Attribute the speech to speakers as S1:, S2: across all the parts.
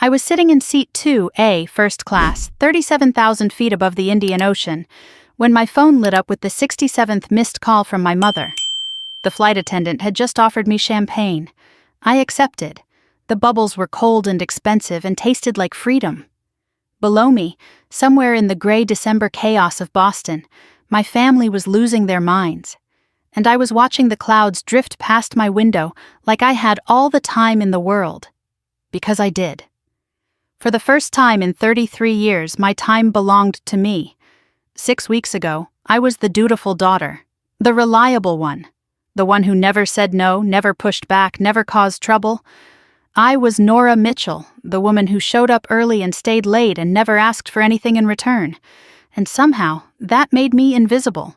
S1: I was sitting in seat 2A, first class, 37,000 feet above the Indian Ocean, when my phone lit up with the 67th missed call from my mother. The flight attendant had just offered me champagne. I accepted. The bubbles were cold and expensive and tasted like freedom. Below me, somewhere in the gray December chaos of Boston, my family was losing their minds. And I was watching the clouds drift past my window like I had all the time in the world. Because I did. For the first time in 33 years, my time belonged to me. 6 weeks ago, I was the dutiful daughter, the reliable one, the one who never said no, never pushed back, never caused trouble. I was Nora Mitchell, the woman who showed up early and stayed late and never asked for anything in return. And somehow, that made me invisible.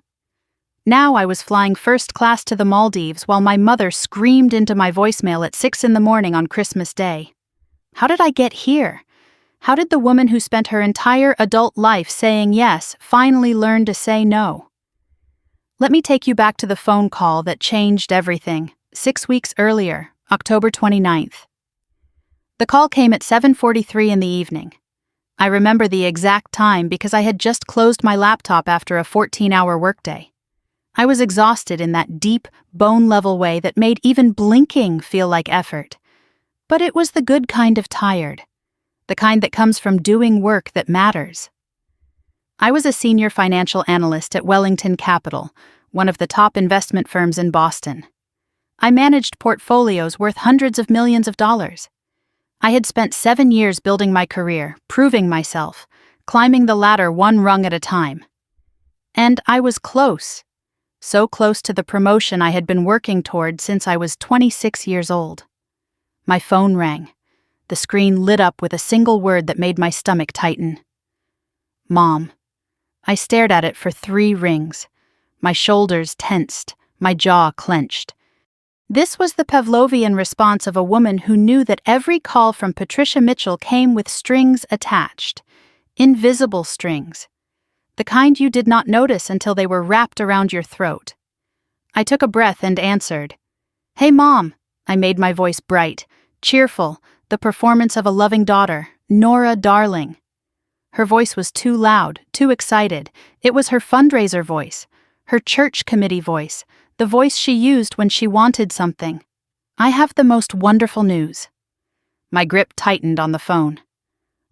S1: Now I was flying first class to the Maldives while my mother screamed into my voicemail at 6 in the morning on Christmas Day. How did I get here? How did the woman who spent her entire adult life saying yes finally learn to say no? Let me take you back to the phone call that changed everything, 6 weeks earlier, October 29th. The call came at 7:43 in the evening. I remember the exact time because I had just closed my laptop after a 14-hour workday. I was exhausted in that deep, bone-level way that made even blinking feel like effort. But it was the good kind of tired. The kind that comes from doing work that matters. I was a senior financial analyst at Wellington Capital, one of the top investment firms in Boston. I managed portfolios worth hundreds of millions of dollars. I had spent 7 years building my career, proving myself, climbing the ladder one rung at a time. And I was close, so close to the promotion I had been working toward since I was 26 years old. My phone rang. The screen lit up with a single word that made my stomach tighten. Mom. I stared at it for 3 rings. My shoulders tensed, my jaw clenched. This was the Pavlovian response of a woman who knew that every call from Patricia Mitchell came with strings attached. Invisible strings. The kind you did not notice until they were wrapped around your throat. I took a breath and answered. Hey, Mom. I made my voice bright, cheerful, the performance of a loving daughter, Nora darling. Her voice was too loud, too excited. It was her fundraiser voice, her church committee voice, the voice she used when she wanted something. I have the most wonderful news. My grip tightened on the phone.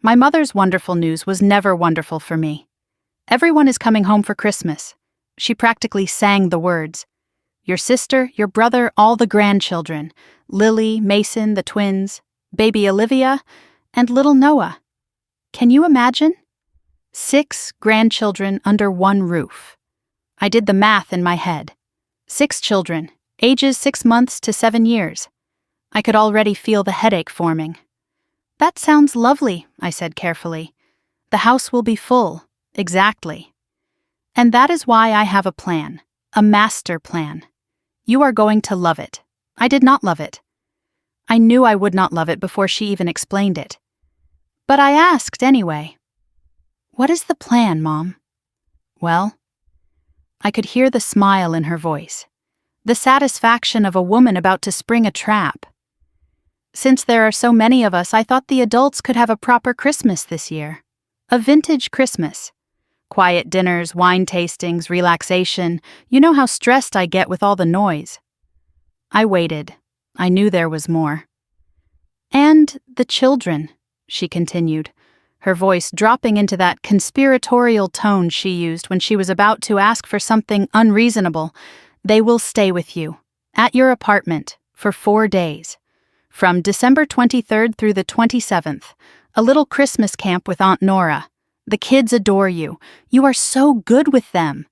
S1: My mother's wonderful news was never wonderful for me. Everyone is coming home for Christmas. She practically sang the words. Your sister, your brother, all the grandchildren, Lily, Mason, the twins, baby Olivia, and little Noah. Can you imagine? 6 grandchildren under one roof. I did the math in my head. 6 children, ages 6 months to 7 years. I could already feel the headache forming. That sounds lovely, I said carefully. The house will be full, exactly. And that is why I have a plan, a master plan. You are going to love it. I did not love it. I knew I would not love it before she even explained it. But I asked anyway. What is the plan, Mom? Well, I could hear the smile in her voice, the satisfaction of a woman about to spring a trap. Since there are so many of us, I thought the adults could have a proper Christmas this year. A vintage Christmas. Quiet dinners, wine tastings, relaxation. You know how stressed I get with all the noise. I waited. I knew there was more. And the children, she continued, her voice dropping into that conspiratorial tone she used when she was about to ask for something unreasonable. They will stay with you, at your apartment, for 4 days. From December 23rd through the 27th, a little Christmas camp with Aunt Nora. The kids adore you. You are so good with them.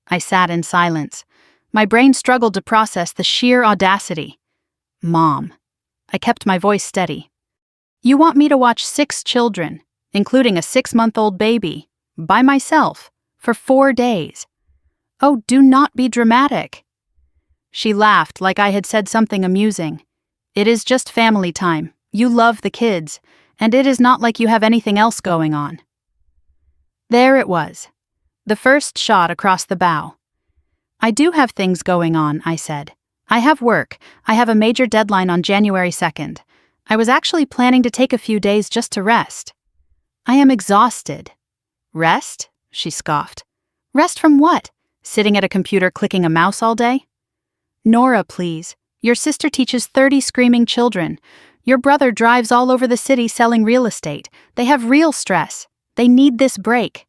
S1: I sat in silence. My brain struggled to process the sheer audacity. Mom. I kept my voice steady. You want me to watch 6 children, including a 6-month-old baby, by myself, for 4 days. Oh, do not be dramatic. She laughed like I had said something amusing. It is just family time. You love the kids, and it is not like you have anything else going on. There it was. The first shot across the bow. I do have things going on, I said. I have work. I have a major deadline on January 2nd. I was actually planning to take a few days just to rest. I am exhausted. Rest? She scoffed. Rest from what? Sitting at a computer clicking a mouse all day? Nora, please. Your sister teaches 30 screaming children. Your brother drives all over the city selling real estate. They have real stress. They need this break.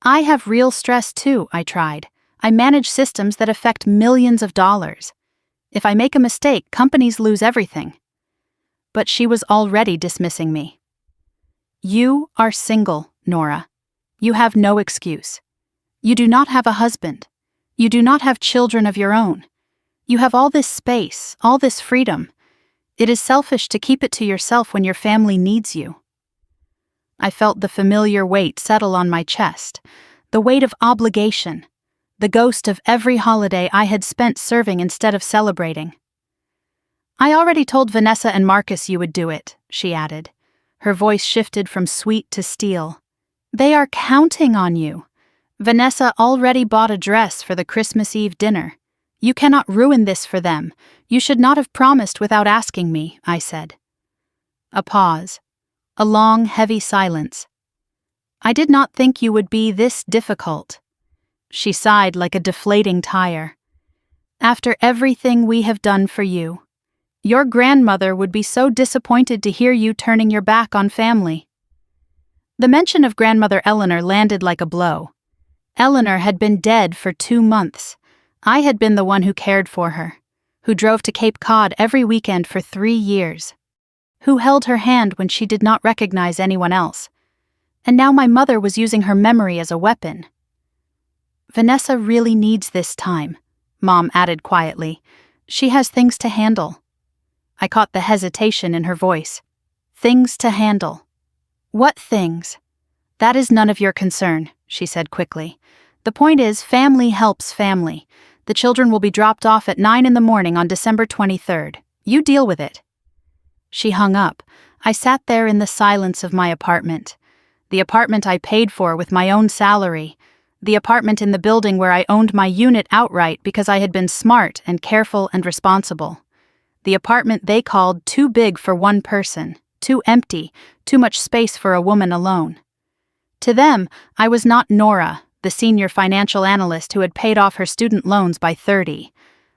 S1: I have real stress too, I tried. I manage systems that affect millions of dollars. If I make a mistake, companies lose everything. But she was already dismissing me. You are single, Nora. You have no excuse. You do not have a husband. You do not have children of your own. You have all this space, all this freedom. It is selfish to keep it to yourself when your family needs you. I felt the familiar weight settle on my chest, the weight of obligation, the ghost of every holiday I had spent serving instead of celebrating. I already told Vanessa and Marcus you would do it, she added. Her voice shifted from sweet to steel. They are counting on you. Vanessa already bought a dress for the Christmas Eve dinner. You cannot ruin this for them. You should not have promised without asking me, I said. A pause. A long, heavy silence. I did not think you would be this difficult. She sighed like a deflating tire. After everything we have done for you, your grandmother would be so disappointed to hear you turning your back on family. The mention of grandmother Eleanor landed like a blow. Eleanor had been dead for 2 months. I had been the one who cared for her, who drove to Cape Cod every weekend for 3 years, who held her hand when she did not recognize anyone else. And now my mother was using her memory as a weapon. Vanessa really needs this time, Mom added quietly. She has things to handle. I caught the hesitation in her voice. Things to handle. What things? That is none of your concern, she said quickly. The point is, family helps family. The children will be dropped off at 9 a.m. on December 23rd. You deal with it. She hung up. I sat there in the silence of my apartment. The apartment I paid for with my own salary. The apartment in the building where I owned my unit outright because I had been smart and careful and responsible. The apartment they called too big for one person, too empty, too much space for a woman alone. To them, I was not Nora, the senior financial analyst who had paid off her student loans by 30.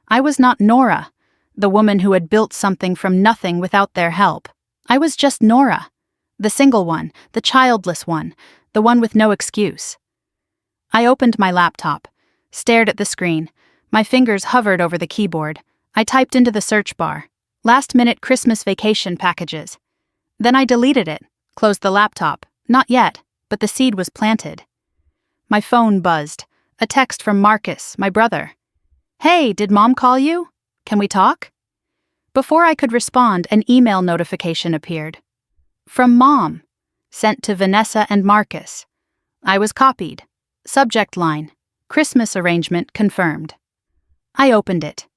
S1: I was not Nora, the woman who had built something from nothing without their help. I was just Nora, the single one, the childless one, the one with no excuse. I opened my laptop, stared at the screen. My fingers hovered over the keyboard. I typed into the search bar, last-minute Christmas vacation packages. Then I deleted it, closed the laptop. Not yet, but the seed was planted. My phone buzzed. A text from Marcus, my brother. Hey, did Mom call you? Can we talk? Before I could respond, an email notification appeared. From Mom, sent to Vanessa and Marcus. I was copied. Subject line, Christmas arrangement confirmed. I opened it.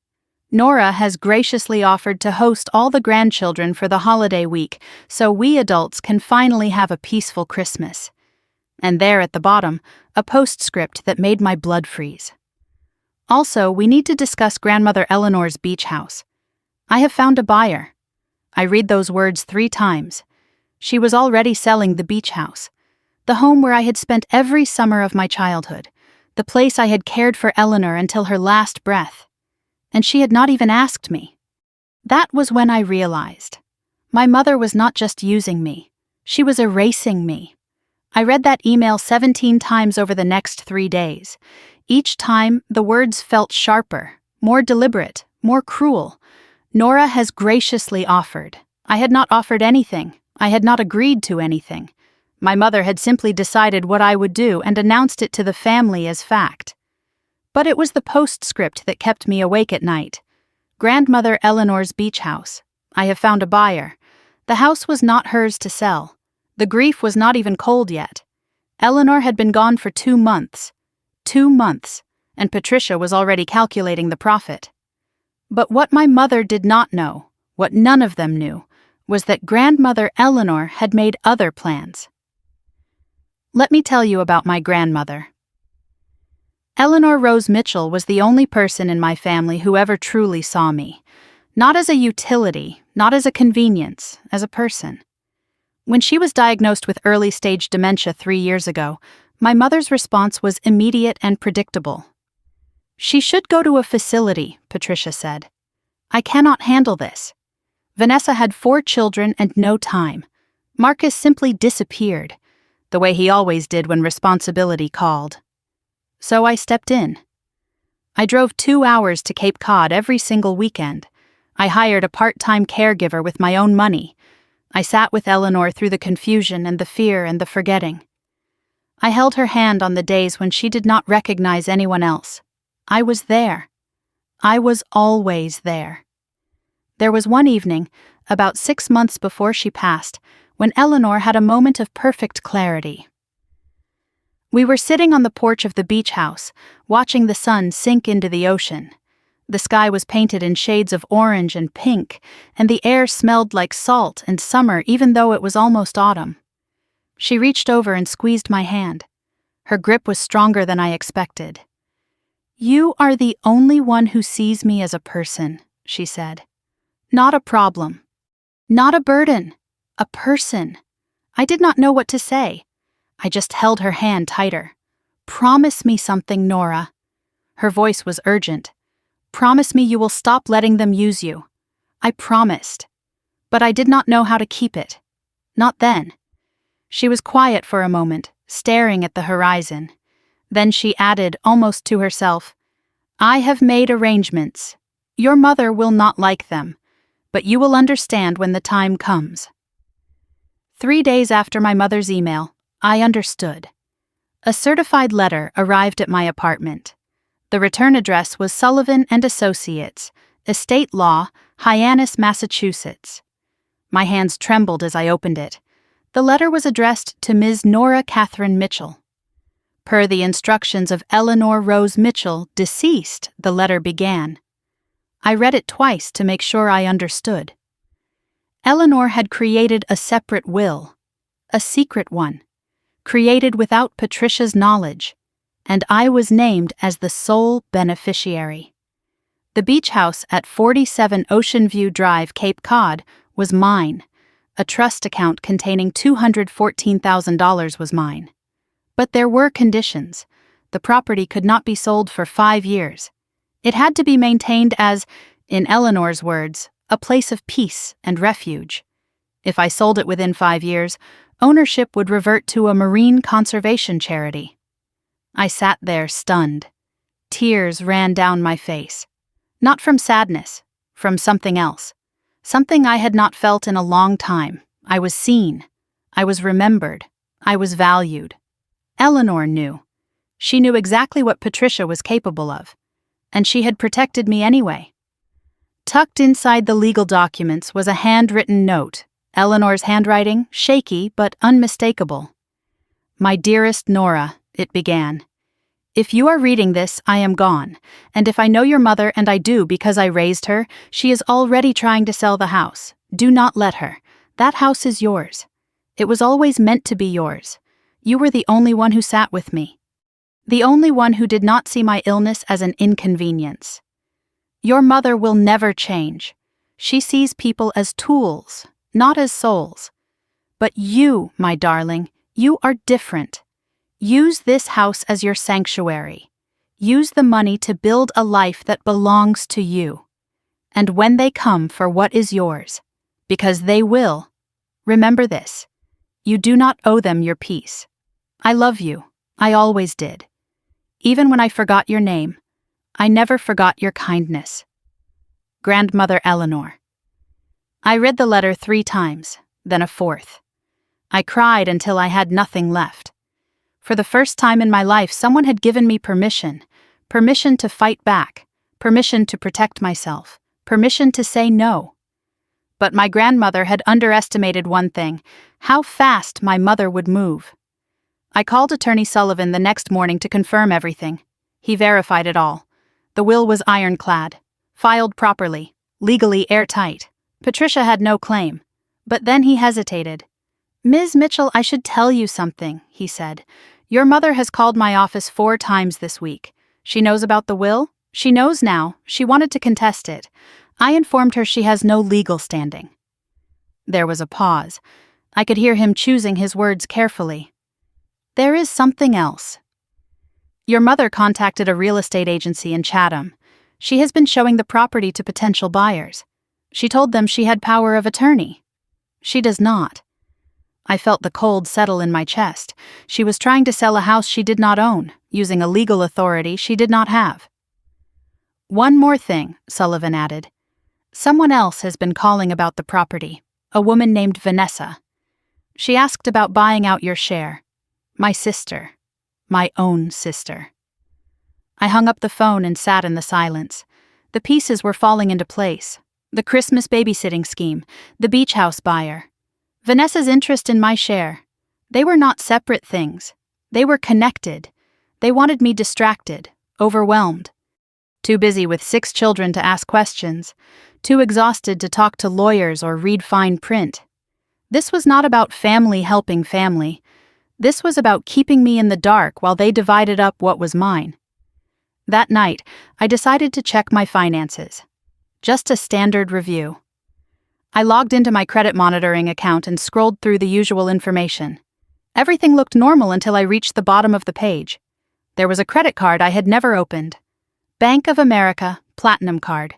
S1: Nora has graciously offered to host all the grandchildren for the holiday week so we adults can finally have a peaceful Christmas. And there at the bottom, a postscript that made my blood freeze. Also, we need to discuss Grandmother Eleanor's beach house. I have found a buyer. I read those words 3 times. She was already selling the beach house, the home where I had spent every summer of my childhood, the place I had cared for Eleanor until her last breath. And she had not even asked me. That was when I realized. My mother was not just using me. She was erasing me. I read that email 17 times over the next 3 days. Each time, the words felt sharper, more deliberate, more cruel. Nora has graciously offered. I had not offered anything. I had not agreed to anything. My mother had simply decided what I would do and announced it to the family as fact. But it was the postscript that kept me awake at night. Grandmother Eleanor's beach house. I have found a buyer. The house was not hers to sell. The grief was not even cold yet. Eleanor had been gone for 2 months. 2 months, and Patricia was already calculating the profit. But what my mother did not know, what none of them knew, was that Grandmother Eleanor had made other plans. Let me tell you about my grandmother. Eleanor Rose Mitchell was the only person in my family who ever truly saw me. Not as a utility, not as a convenience, as a person. When she was diagnosed with early-stage dementia 3 years ago, my mother's response was immediate and predictable. "She should go to a facility," Patricia said. "I cannot handle this." Vanessa had 4 children and no time. Marcus simply disappeared, the way he always did when responsibility called. So I stepped in. I drove 2 hours to Cape Cod every single weekend. I hired a part-time caregiver with my own money. I sat with Eleanor through the confusion and the fear and the forgetting. I held her hand on the days when she did not recognize anyone else. I was there. I was always there. There was one evening, about 6 months before she passed, when Eleanor had a moment of perfect clarity. We were sitting on the porch of the beach house, watching the sun sink into the ocean. The sky was painted in shades of orange and pink, and the air smelled like salt and summer even though it was almost autumn. She reached over and squeezed my hand. Her grip was stronger than I expected. "You are the only one who sees me as a person," she said. "Not a problem. Not a burden. A person." I did not know what to say. I just held her hand tighter. "Promise me something, Nora." Her voice was urgent. "Promise me you will stop letting them use you." I promised. But I did not know how to keep it. Not then. She was quiet for a moment, staring at the horizon. Then she added, almost to herself, "I have made arrangements. Your mother will not like them, but you will understand when the time comes." 3 days after my mother's email, I understood. A certified letter arrived at my apartment. The return address was Sullivan and Associates, Estate Law, Hyannis, Massachusetts. My hands trembled as I opened it. The letter was addressed to Ms. Nora Catherine Mitchell. Per the instructions of Eleanor Rose Mitchell, deceased, the letter began. I read it twice to make sure I understood. Eleanor had created a separate will, a secret one, created without Patricia's knowledge, and I was named as the sole beneficiary. The beach house at 47 Ocean View Drive, Cape Cod, was mine. A trust account containing $214,000 was mine. But there were conditions. The property could not be sold for 5 years. It had to be maintained as, in Eleanor's words, a place of peace and refuge. If I sold it within 5 years, ownership would revert to a marine conservation charity. I sat there stunned. Tears ran down my face. Not from sadness, from something else. Something I had not felt in a long time. I was seen. I was remembered. I was valued. Eleanor knew. She knew exactly what Patricia was capable of. And she had protected me anyway. Tucked inside the legal documents was a handwritten note, Eleanor's handwriting, shaky but unmistakable. "My dearest Nora," it began. "If you are reading this, I am gone, and if I know your mother, and I do because I raised her, she is already trying to sell the house. Do not let her. That house is yours. It was always meant to be yours. You were the only one who sat with me. The only one who did not see my illness as an inconvenience. Your mother will never change. She sees people as tools, not as souls. But you, my darling, you are different. Use this house as your sanctuary. Use the money to build a life that belongs to you. And when they come for what is yours, because they will, remember this. You do not owe them your peace. I love you. I always did. Even when I forgot your name, I never forgot your kindness. Grandmother Eleanor." I read the letter 3 times, then a 4th. I cried until I had nothing left. For the first time in my life, someone had given me permission. Permission to fight back. Permission to protect myself. Permission to say no. But my grandmother had underestimated one thing: how fast my mother would move. I called Attorney Sullivan the next morning to confirm everything. He verified it all. The will was ironclad, filed properly, legally airtight. Patricia had no claim. But then he hesitated. "Ms. Mitchell, I should tell you something," he said. "Your mother has called my office 4 times this week. She knows about the will. She knows now. She wanted to contest it. I informed her she has no legal standing. There was a pause. I could hear him choosing his words carefully. There is something else. Your mother contacted a real estate agency in Chatham. She has been showing the property to potential buyers. She told them she had power of attorney. She does not. I felt the cold settle in my chest. She was trying to sell a house she did not own, using a legal authority she did not have. One more thing, Sullivan added. Someone else has been calling about the property, a woman named Vanessa. She asked about buying out your share. My sister. My own sister. I hung up the phone and sat in the silence. The pieces were falling into place. The Christmas babysitting scheme, the beach house buyer, Vanessa's interest in my share. They were not separate things. They were connected. They wanted me distracted, overwhelmed. Too busy with 6 children to ask questions. Too exhausted to talk to lawyers or read fine print. This was not about family helping family. This was about keeping me in the dark while they divided up what was mine. That night, I decided to check my finances. Just a standard review. I logged into my credit monitoring account and scrolled through the usual information. Everything looked normal until I reached the bottom of the page. There was a credit card I had never opened. Bank of America, Platinum Card.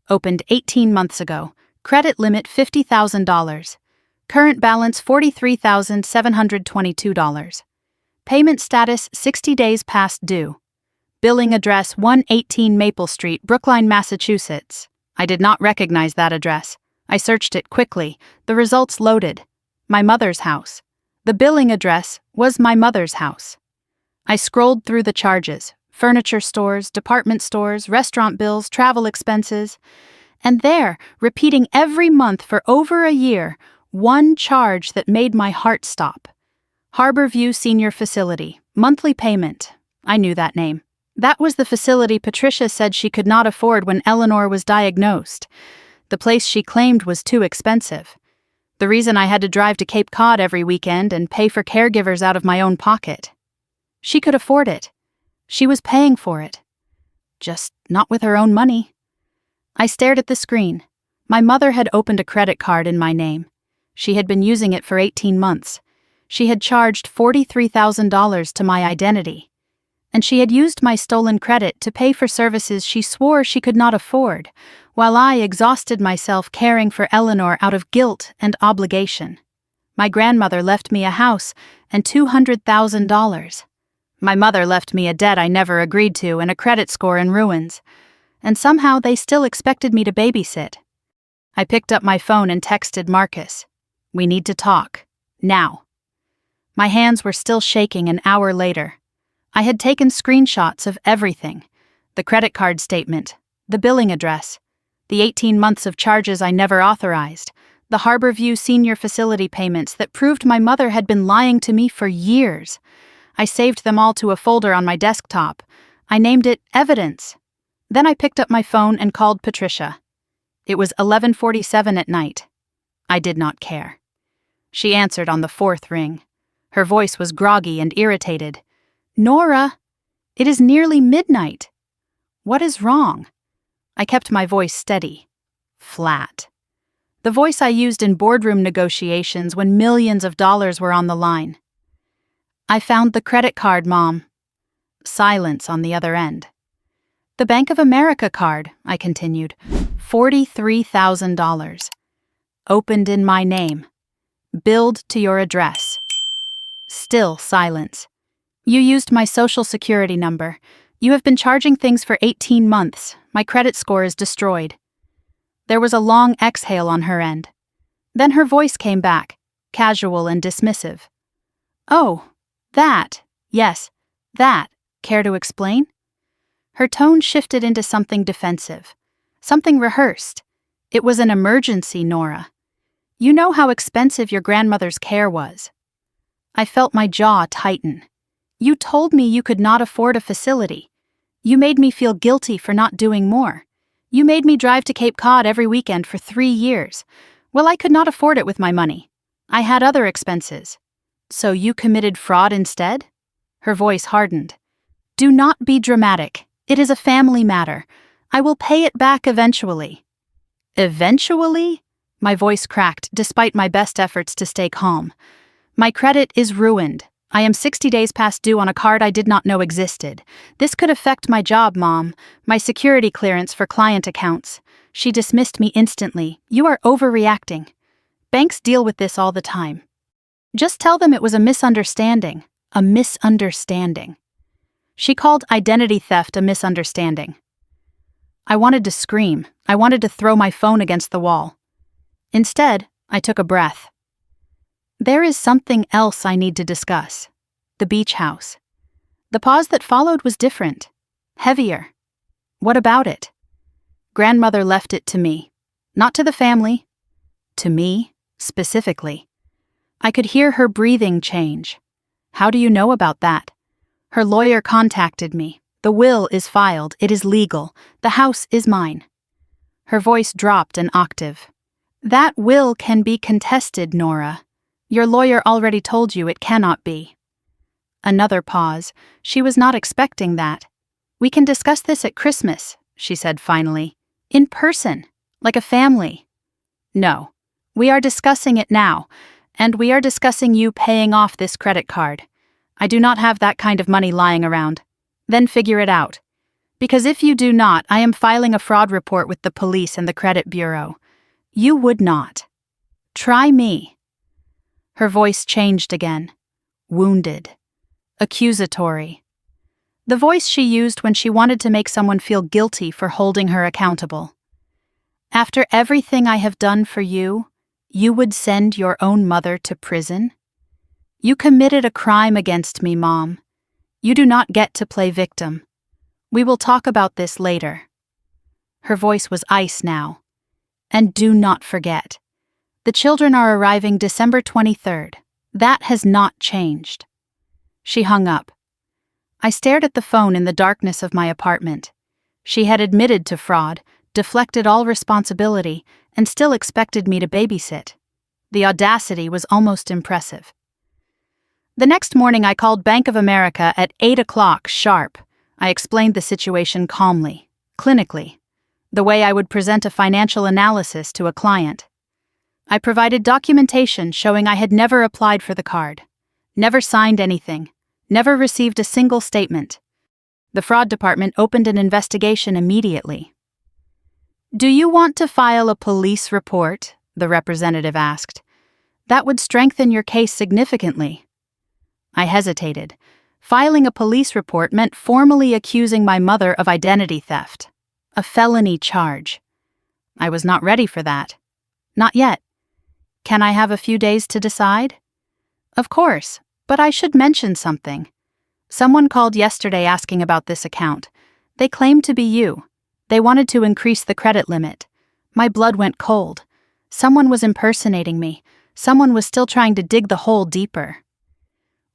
S1: Opened 18 months ago. Credit limit $50,000. Current balance $43,722. Payment status 60 days past due. Billing address 118 Maple Street, Brookline, Massachusetts. I did not recognize that address. I searched it quickly. The results loaded. My mother's house. The billing address was my mother's house. I scrolled through the charges. Furniture stores, department stores, restaurant bills, travel expenses. And there, repeating every month for over a year, one charge that made my heart stop. Harborview Senior Facility. Monthly payment. I knew that name. That was the facility Patricia said she could not afford when Eleanor was diagnosed. The place she claimed was too expensive. The reason I had to drive to Cape Cod every weekend and pay for caregivers out of my own pocket. She could afford it. She was paying for it. Just not with her own money. I stared at the screen. My mother had opened a credit card in my name. She had been using it for 18 months. She had charged $43,000 to my identity. And she had used my stolen credit to pay for services she swore she could not afford, while I exhausted myself caring for Eleanor out of guilt and obligation. My grandmother left me a house and $200,000. My mother left me a debt I never agreed to and a credit score in ruins. And somehow they still expected me to babysit. I picked up my phone and texted Marcus. We need to talk. Now. My hands were still shaking an hour later. I had taken screenshots of everything. The credit card statement, the billing address, the 18 months of charges I never authorized, the Harborview Senior Facility payments that proved my mother had been lying to me for years. I saved them all to a folder on my desktop. I named it Evidence. Then I picked up my phone and called Patricia. It was 11:47 at night. I did not care. She answered on the 4th ring. Her voice was groggy and irritated. Nora, it is nearly midnight. What is wrong? I kept my voice steady. Flat. The voice I used in boardroom negotiations when millions of dollars were on the line. I found the credit card, Mom. Silence on the other end. The Bank of America card, I continued. $43,000. Opened in my name. Billed to your address. Still silence. You used my social security number. You have been charging things for 18 months. My credit score is destroyed. There was a long exhale on her end. Then her voice came back, casual and dismissive. Oh, that. Yes, that. Care to explain? Her tone shifted into something defensive, something rehearsed. It was an emergency, Nora. You know how expensive your grandmother's care was. I felt my jaw tighten. You told me you could not afford a facility. You made me feel guilty for not doing more. You made me drive to Cape Cod every weekend for 3 years. Well, I could not afford it with my money. I had other expenses. So you committed fraud instead? Her voice hardened. Do not be dramatic. It is a family matter. I will pay it back eventually. Eventually? My voice cracked despite my best efforts to stay calm. My credit is ruined. I am 60 days past due on a card I did not know existed. This could affect my job, Mom, my security clearance for client accounts. She dismissed me instantly. You are overreacting. Banks deal with this all the time. Just tell them it was a misunderstanding. A misunderstanding. She called identity theft a misunderstanding. I wanted to scream. I wanted to throw my phone against the wall. Instead, I took a breath. There is something else I need to discuss. The beach house. The pause that followed was different. Heavier. What about it? Grandmother left it to me. Not to the family. To me, specifically. I could hear her breathing change. How do you know about that? Her lawyer contacted me. The will is filed. It is legal. The house is mine. Her voice dropped an octave. That will can be contested, Nora. Your lawyer already told you it cannot be. Another pause. She was not expecting that. We can discuss this at Christmas, she said finally. In person, like a family. No. We are discussing it now, and we are discussing you paying off this credit card. I do not have that kind of money lying around. Then figure it out. Because if you do not, I am filing a fraud report with the police and the credit bureau. You would not. Try me. Her voice changed again. Wounded. Accusatory. The voice she used when she wanted to make someone feel guilty for holding her accountable. After everything I have done for you, you would send your own mother to prison? You committed a crime against me, Mom. You do not get to play victim. We will talk about this later. Her voice was ice now. And do not forget. The children are arriving December 23rd. That has not changed. She hung up. I stared at the phone in the darkness of my apartment. She had admitted to fraud, deflected all responsibility, and still expected me to babysit. The audacity was almost impressive. The next morning I called Bank of America at 8 o'clock sharp. I explained the situation calmly, clinically, the way I would present a financial analysis to a client. I provided documentation showing I had never applied for the card, never signed anything, never received a single statement. The fraud department opened an investigation immediately. Do you want to file a police report? The representative asked. That would strengthen your case significantly. I hesitated. Filing a police report meant formally accusing my mother of identity theft, a felony charge. I was not ready for that. Not yet. Can I have a few days to decide? Of course, but I should mention something. Someone called yesterday asking about this account. They claimed to be you. They wanted to increase the credit limit. My blood went cold. Someone was impersonating me. Someone was still trying to dig the hole deeper.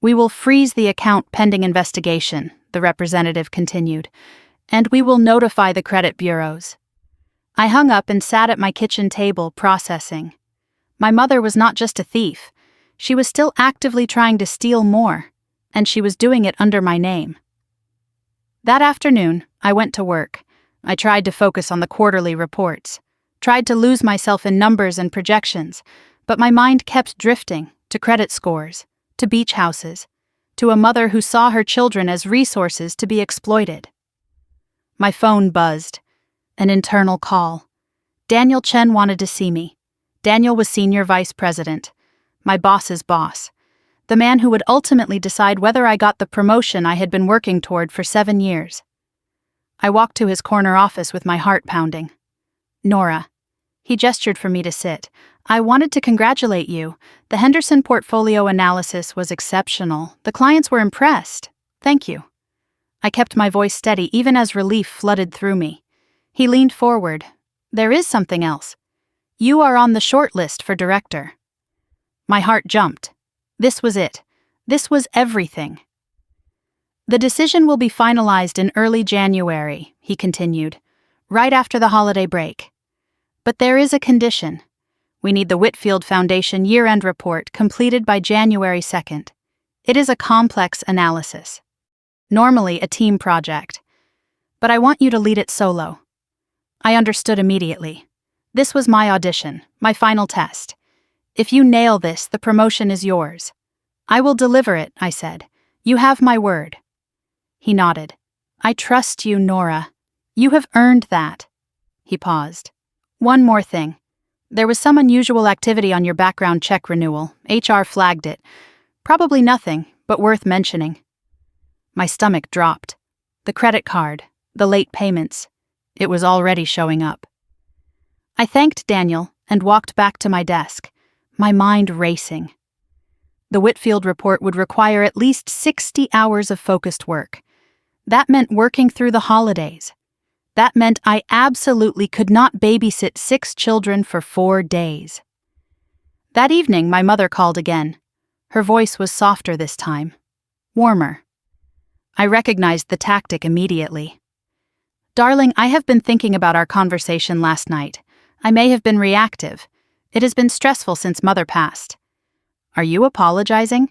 S1: We will freeze the account pending investigation, the representative continued, and we will notify the credit bureaus. I hung up and sat at my kitchen table processing. My mother was not just a thief. She was still actively trying to steal more, and she was doing it under my name. That afternoon, I went to work. I tried to focus on the quarterly reports, tried to lose myself in numbers and projections, but my mind kept drifting to credit scores, to beach houses, to a mother who saw her children as resources to be exploited. My phone buzzed. An internal call. Daniel Chen wanted to see me. Daniel was senior vice president, my boss's boss, the man who would ultimately decide whether I got the promotion I had been working toward for 7 years. I walked to his corner office with my heart pounding. Nora. He gestured for me to sit. I wanted to congratulate you. The Henderson portfolio analysis was exceptional. The clients were impressed. Thank you. I kept my voice steady even as relief flooded through me. He leaned forward. There is something else. You are on the short list for director. My heart jumped. This was it. This was everything. The decision will be finalized in early January, he continued, right after the holiday break. But there is a condition. We need the Whitfield Foundation year-end report completed by January 2nd. It is a complex analysis. Normally a team project. But I want you to lead it solo. I understood immediately. This was my audition, my final test. If you nail this, the promotion is yours. I will deliver it, I said. You have my word. He nodded. I trust you, Nora. You have earned that. He paused. One more thing. There was some unusual activity on your background check renewal. HR flagged it. Probably nothing, but worth mentioning. My stomach dropped. The credit card, the late payments. It was already showing up. I thanked Daniel and walked back to my desk, my mind racing. The Whitfield report would require at least 60 hours of focused work. That meant working through the holidays. That meant I absolutely could not babysit 6 children for 4 days. That evening, my mother called again. Her voice was softer this time, warmer. I recognized the tactic immediately. Darling, I have been thinking about our conversation last night. I may have been reactive. It has been stressful since Mother passed. Are you apologizing?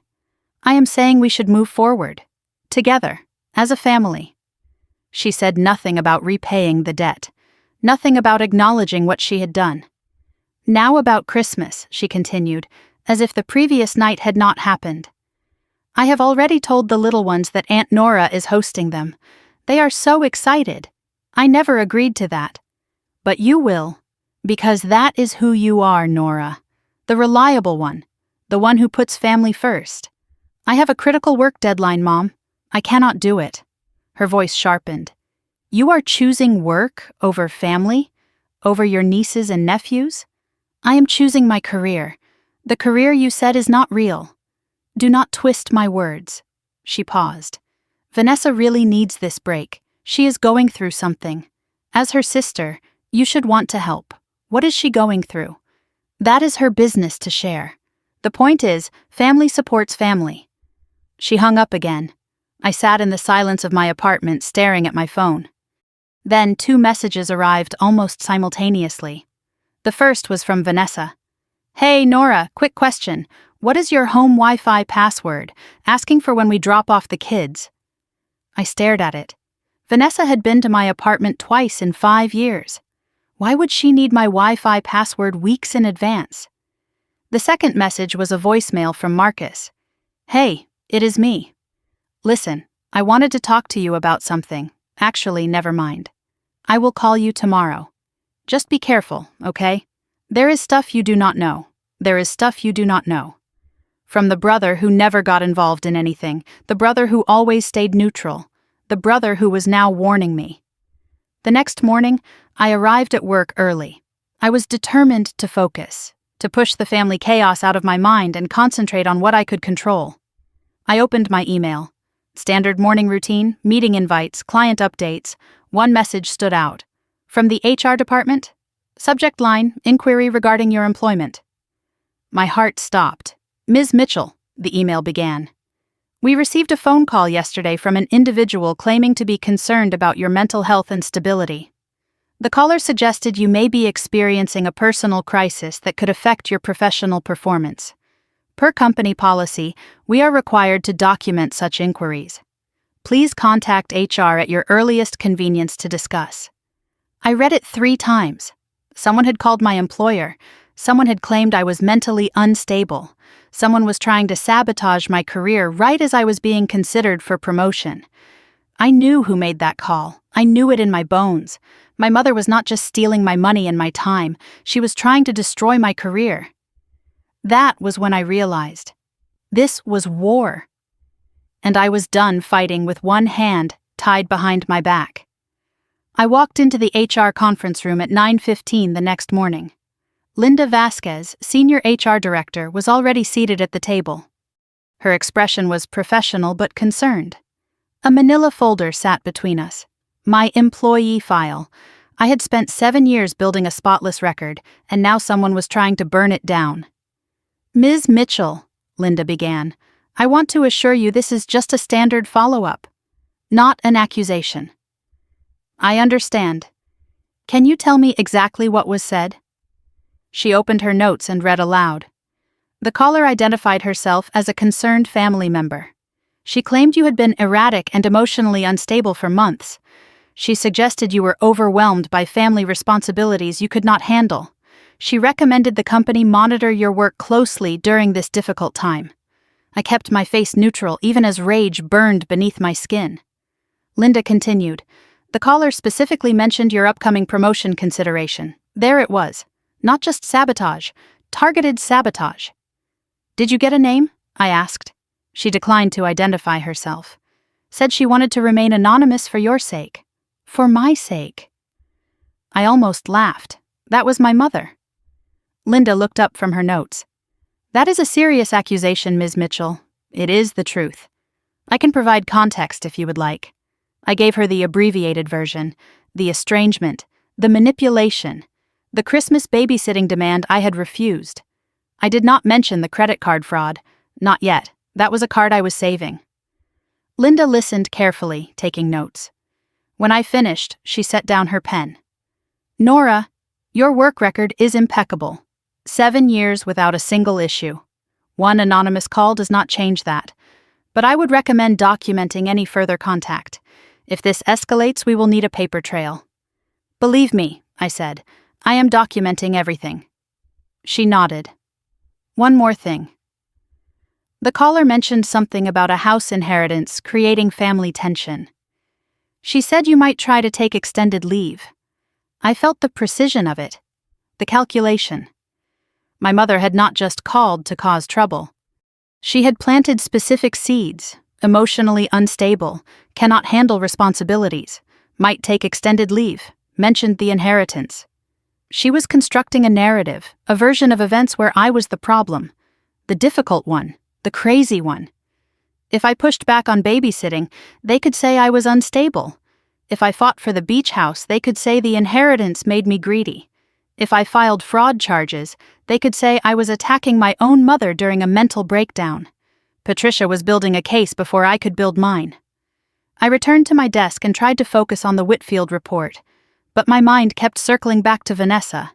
S1: I am saying we should move forward. Together, as a family. She said nothing about repaying the debt. Nothing about acknowledging what she had done. Now about Christmas, she continued, as if the previous night had not happened. I have already told the little ones that Aunt Nora is hosting them. They are so excited. I never agreed to that. But you will, because that is who you are, Nora. The reliable one. The one who puts family first. I have a critical work deadline, Mom. I cannot do it. Her voice sharpened. You are choosing work over family? Over your nieces and nephews? I am choosing my career. The career you said is not real. Do not twist my words. She paused. Vanessa really needs this break. She is going through something. As her sister, you should want to help. What is she going through? That is her business to share. The point is, family supports family. She hung up again. I sat in the silence of my apartment staring at my phone. Then 2 messages arrived almost simultaneously. The first was from Vanessa. Hey, Nora, quick question. What is your home Wi-Fi password? Asking for when we drop off the kids. I stared at it. Vanessa had been to my apartment twice in 5 years. Why would she need my Wi-Fi password weeks in advance? The second message was a voicemail from Marcus. Hey, it is me. Listen, I wanted to talk to you about something. Actually, never mind. I will call you tomorrow. Just be careful, okay? There is stuff you do not know. There is stuff you do not know. From the brother who never got involved in anything, the brother who always stayed neutral, the brother who was now warning me. The next morning, I arrived at work early. I was determined to focus, to push the family chaos out of my mind and concentrate on what I could control. I opened my email. Standard morning routine, meeting invites, client updates. One message stood out. From the HR department? Subject line, inquiry regarding your employment. My heart stopped. Ms. Mitchell, the email began. We received a phone call yesterday from an individual claiming to be concerned about your mental health and stability. The caller suggested you may be experiencing a personal crisis that could affect your professional performance. Per company policy, we are required to document such inquiries. Please contact HR at your earliest convenience to discuss. I read it 3 times. Someone had called my employer. Someone had claimed I was mentally unstable. Someone was trying to sabotage my career right as I was being considered for promotion. I knew who made that call. I knew it in my bones. My mother was not just stealing my money and my time. She was trying to destroy my career. That was when I realized. This was war. And I was done fighting with one hand tied behind my back. I walked into the HR conference room at 9:15 the next morning. Linda Vasquez, Senior HR Director, was already seated at the table. Her expression was professional but concerned. A manila folder sat between us. My employee file. I had spent 7 years building a spotless record, and now someone was trying to burn it down. Ms. Mitchell, Linda began, I want to assure you this is just a standard follow-up, not an accusation. I understand. Can you tell me exactly what was said? She opened her notes and read aloud. The caller identified herself as a concerned family member. She claimed you had been erratic and emotionally unstable for months. She suggested you were overwhelmed by family responsibilities you could not handle. She recommended the company monitor your work closely during this difficult time. I kept my face neutral even as rage burned beneath my skin. Linda continued, "The caller specifically mentioned your upcoming promotion consideration. There it was. Not just sabotage, targeted sabotage." "Did you get a name?" I asked. She declined to identify herself. Said she wanted to remain anonymous for your sake. For my sake. I almost laughed. That was my mother. Linda looked up from her notes. "That is a serious accusation, Ms. Mitchell. It is the truth. I can provide context if you would like." I gave her the abbreviated version, the estrangement, the manipulation, the Christmas babysitting demand I had refused. I did not mention the credit card fraud. Not yet. That was a card I was saving. Linda listened carefully, taking notes. When I finished, she set down her pen. "Nora, your work record is impeccable. 7 years without a single issue. One anonymous call does not change that. But I would recommend documenting any further contact. If this escalates, we will need a paper trail." "Believe me," I said, "I am documenting everything." She nodded. "One more thing." The caller mentioned something about a house inheritance creating family tension. She said you might try to take extended leave. I felt the precision of it, the calculation. My mother had not just called to cause trouble. She had planted specific seeds, emotionally unstable, cannot handle responsibilities, might take extended leave, mentioned the inheritance. She was constructing a narrative, a version of events where I was the problem, the difficult one, the crazy one. If I pushed back on babysitting, they could say I was unstable. If I fought for the beach house, they could say the inheritance made me greedy. If I filed fraud charges, they could say I was attacking my own mother during a mental breakdown. Patricia was building a case before I could build mine. I returned to my desk and tried to focus on the Whitfield report, but my mind kept circling back to Vanessa,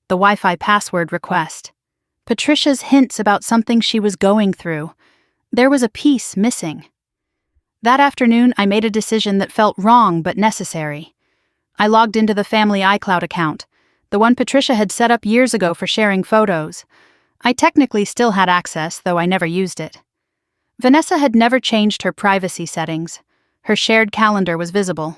S1: the Wi-Fi password request. Patricia's hints about something she was going through. There was a piece missing. That afternoon, I made a decision that felt wrong but necessary. I logged into the family iCloud account, the one Patricia had set up years ago for sharing photos. I technically still had access, though I never used it. Vanessa had never changed her privacy settings. Her shared calendar was visible.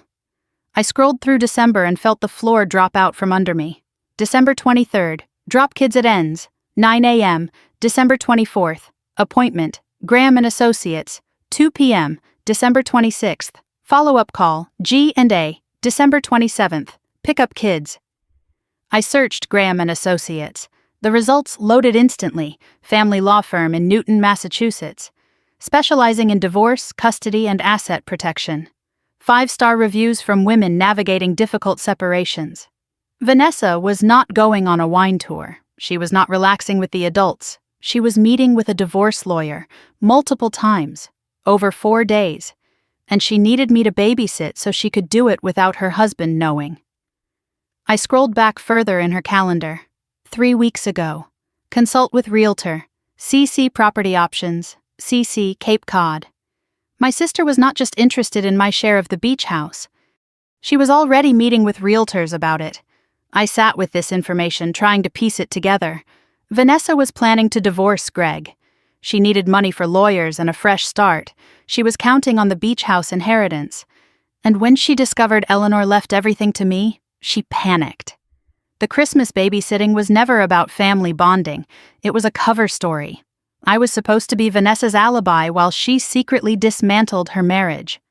S1: I scrolled through December and felt the floor drop out from under me. December 23rd, drop kids at ends, 9 a.m., December 24th, appointment, Graham and Associates, 2 p.m., December 26th, follow-up call, G&A, December 27th, pick up kids. I searched Graham and Associates. The results loaded instantly, family law firm in Newton, Massachusetts, specializing in divorce, custody, and asset protection. 5-star reviews from women navigating difficult separations. Vanessa was not going on a wine tour. She was not relaxing with the adults. She was meeting with a divorce lawyer, multiple times, over 4 days, and she needed me to babysit so she could do it without her husband knowing. I scrolled back further in her calendar. 3 weeks ago. Consult with Realtor. CC Property Options. CC Cape Cod. My sister was not just interested in my share of the beach house. She was already meeting with realtors about it. I sat with this information, trying to piece it together. Vanessa was planning to divorce Greg. She needed money for lawyers and a fresh start. She was counting on the beach house inheritance. And when she discovered Eleanor left everything to me, she panicked. The Christmas babysitting was never about family bonding. It was a cover story. I was supposed to be Vanessa's alibi while she secretly dismantled her marriage.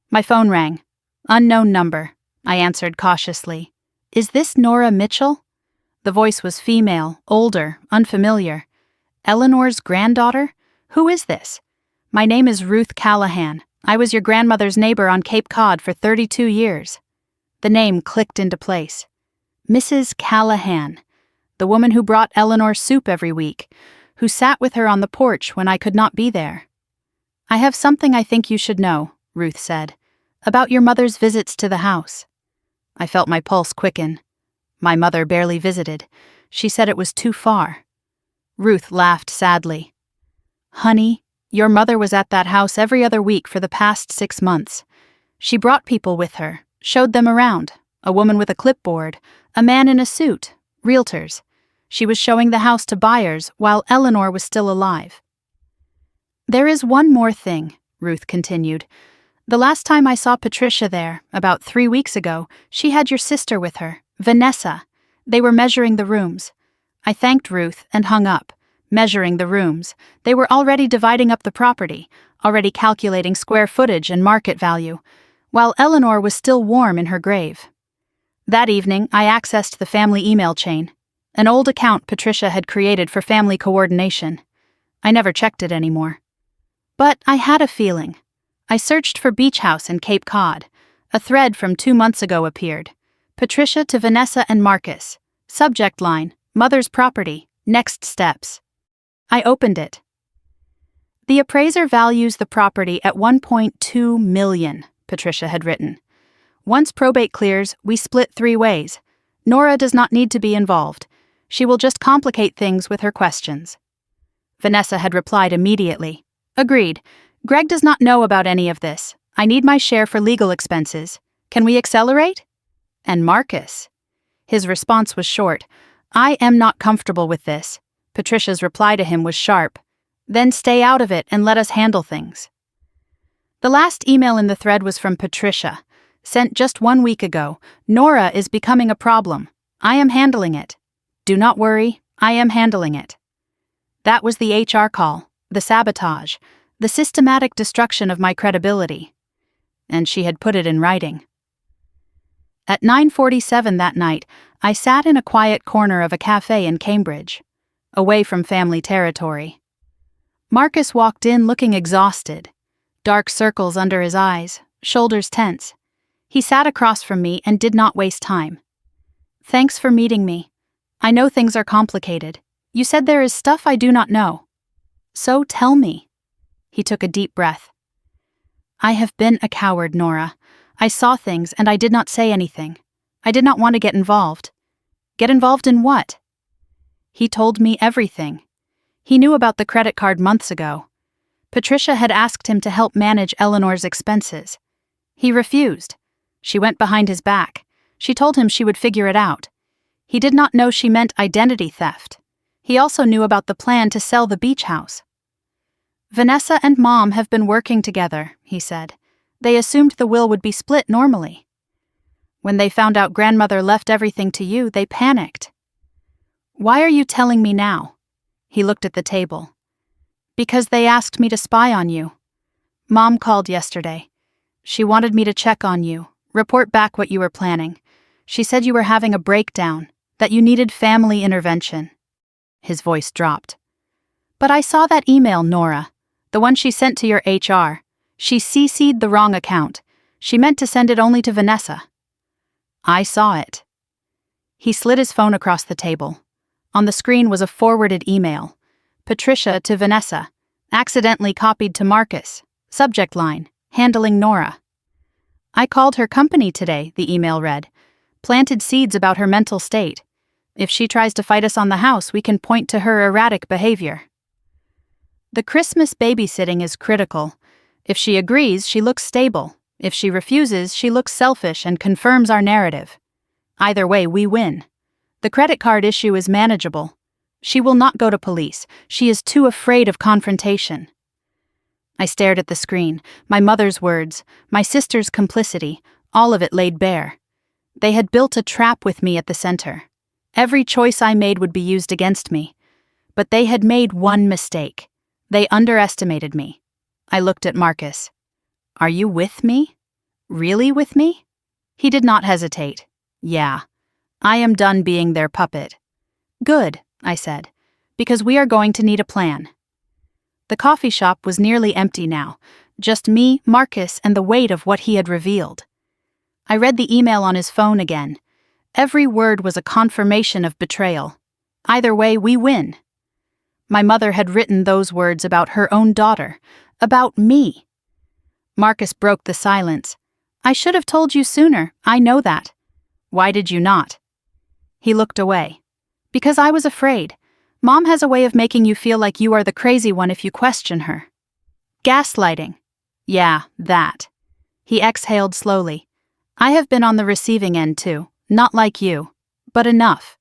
S1: My phone rang. Unknown number. I answered cautiously. "Is this Nora Mitchell?" The voice was female, older, unfamiliar. Eleanor's granddaughter? Who is this? "My name is Ruth Callahan. I was your grandmother's neighbor on Cape Cod for 32 years. The name clicked into place. Mrs. Callahan, the woman who brought Eleanor soup every week, who sat with her on the porch when I could not be there. "I have something I think you should know," Ruth said, "about your mother's visits to the house." I felt my pulse quicken. My mother barely visited. She said it was too far. Ruth laughed sadly. "Honey, your mother was at that house every other week for the past 6 months. She brought people with her. Showed them around. A woman with a clipboard, a man in a suit, realtors. She was showing the house to buyers while Eleanor was still alive. "There is one more thing," Ruth continued. "The last time I saw Patricia there, about 3 weeks ago, she had your sister with her, Vanessa. They were measuring the rooms." I thanked Ruth and hung up. Measuring the rooms. They were already dividing up the property, already calculating square footage and market value, while Eleanor was still warm in her grave. That evening, I accessed the family email chain, an old account Patricia had created for family coordination. I never checked it anymore. But I had a feeling. I searched for beach house in Cape Cod. A thread from 2 months ago appeared. Patricia to Vanessa and Marcus. Subject line, mother's property, next steps. I opened it. "The appraiser values the property at $1.2 million, Patricia had written. "Once probate clears, we split 3 ways. Nora does not need to be involved. She will just complicate things with her questions." Vanessa had replied immediately. "Agreed. Greg does not know about any of this. I need my share for legal expenses. Can we accelerate?" And Marcus? His response was short. "I am not comfortable with this." Patricia's reply to him was sharp. "Then stay out of it and let us handle things." The last email in the thread was from Patricia, sent just 1 week ago. "Nora is becoming a problem. I am handling it. Do not worry, I am handling it." That was the HR call, the sabotage, the systematic destruction of my credibility. And she had put it in writing. At 9:47 that night, I sat in a quiet corner of a cafe in Cambridge, away from family territory. Marcus walked in looking exhausted, dark circles under his eyes, shoulders tense. He sat across from me and did not waste time. "Thanks for meeting me. I know things are complicated. You said there is stuff I do not know. So tell me." He took a deep breath. "I have been a coward, Nora. I saw things and I did not say anything. I did not want to get involved." "Get involved in what?" He told me everything. He knew about the credit card months ago. Patricia had asked him to help manage Eleanor's expenses. He refused. She went behind his back. She told him she would figure it out. He did not know she meant identity theft. He also knew about the plan to sell the beach house. "Vanessa and Mom have been working together," he said. "They assumed the will would be split normally. When they found out grandmother left everything to you, they panicked." "Why are you telling me now?" He looked at the table. "Because they asked me to spy on you. Mom called yesterday. She wanted me to check on you, report back what you were planning. She said you were having a breakdown, that you needed family intervention." His voice dropped. "But I saw that email, Nora, the one she sent to your HR. She CC'd the wrong account. She meant to send it only to Vanessa." "I saw it." He slid his phone across the table. On the screen was a forwarded email. "Patricia to Vanessa. Accidentally copied to Marcus. Subject line, handling Nora." "I called her company today," the email read. "Planted seeds about her mental state. If she tries to fight us on the house, we can point to her erratic behavior. The Christmas babysitting is critical. If she agrees, she looks stable. If she refuses, she looks selfish and confirms our narrative. Either way, we win. The credit card issue is manageable. She will not go to police. She is too afraid of confrontation." I stared at the screen, my mother's words, my sister's complicity, all of it laid bare. They had built a trap with me at the center. Every choice I made would be used against me. But they had made one mistake. They underestimated me. I looked at Marcus. "Are you with me? Really with me?" He did not hesitate. "Yeah. I am done being their puppet." "Good," I said, "because we are going to need a plan." The coffee shop was nearly empty now, just me, Marcus, and the weight of what he had revealed. I read the email on his phone again. Every word was a confirmation of betrayal. Either way, we win. My mother had written those words about her own daughter, about me. Marcus broke the silence. "I should have told you sooner, I know that." "Why did you not?" He looked away. "Because I was afraid. Mom has a way of making you feel like you are the crazy one if you question her." "Gaslighting." "Yeah, that." He exhaled slowly. I have been on the receiving end too, not like you, but enough.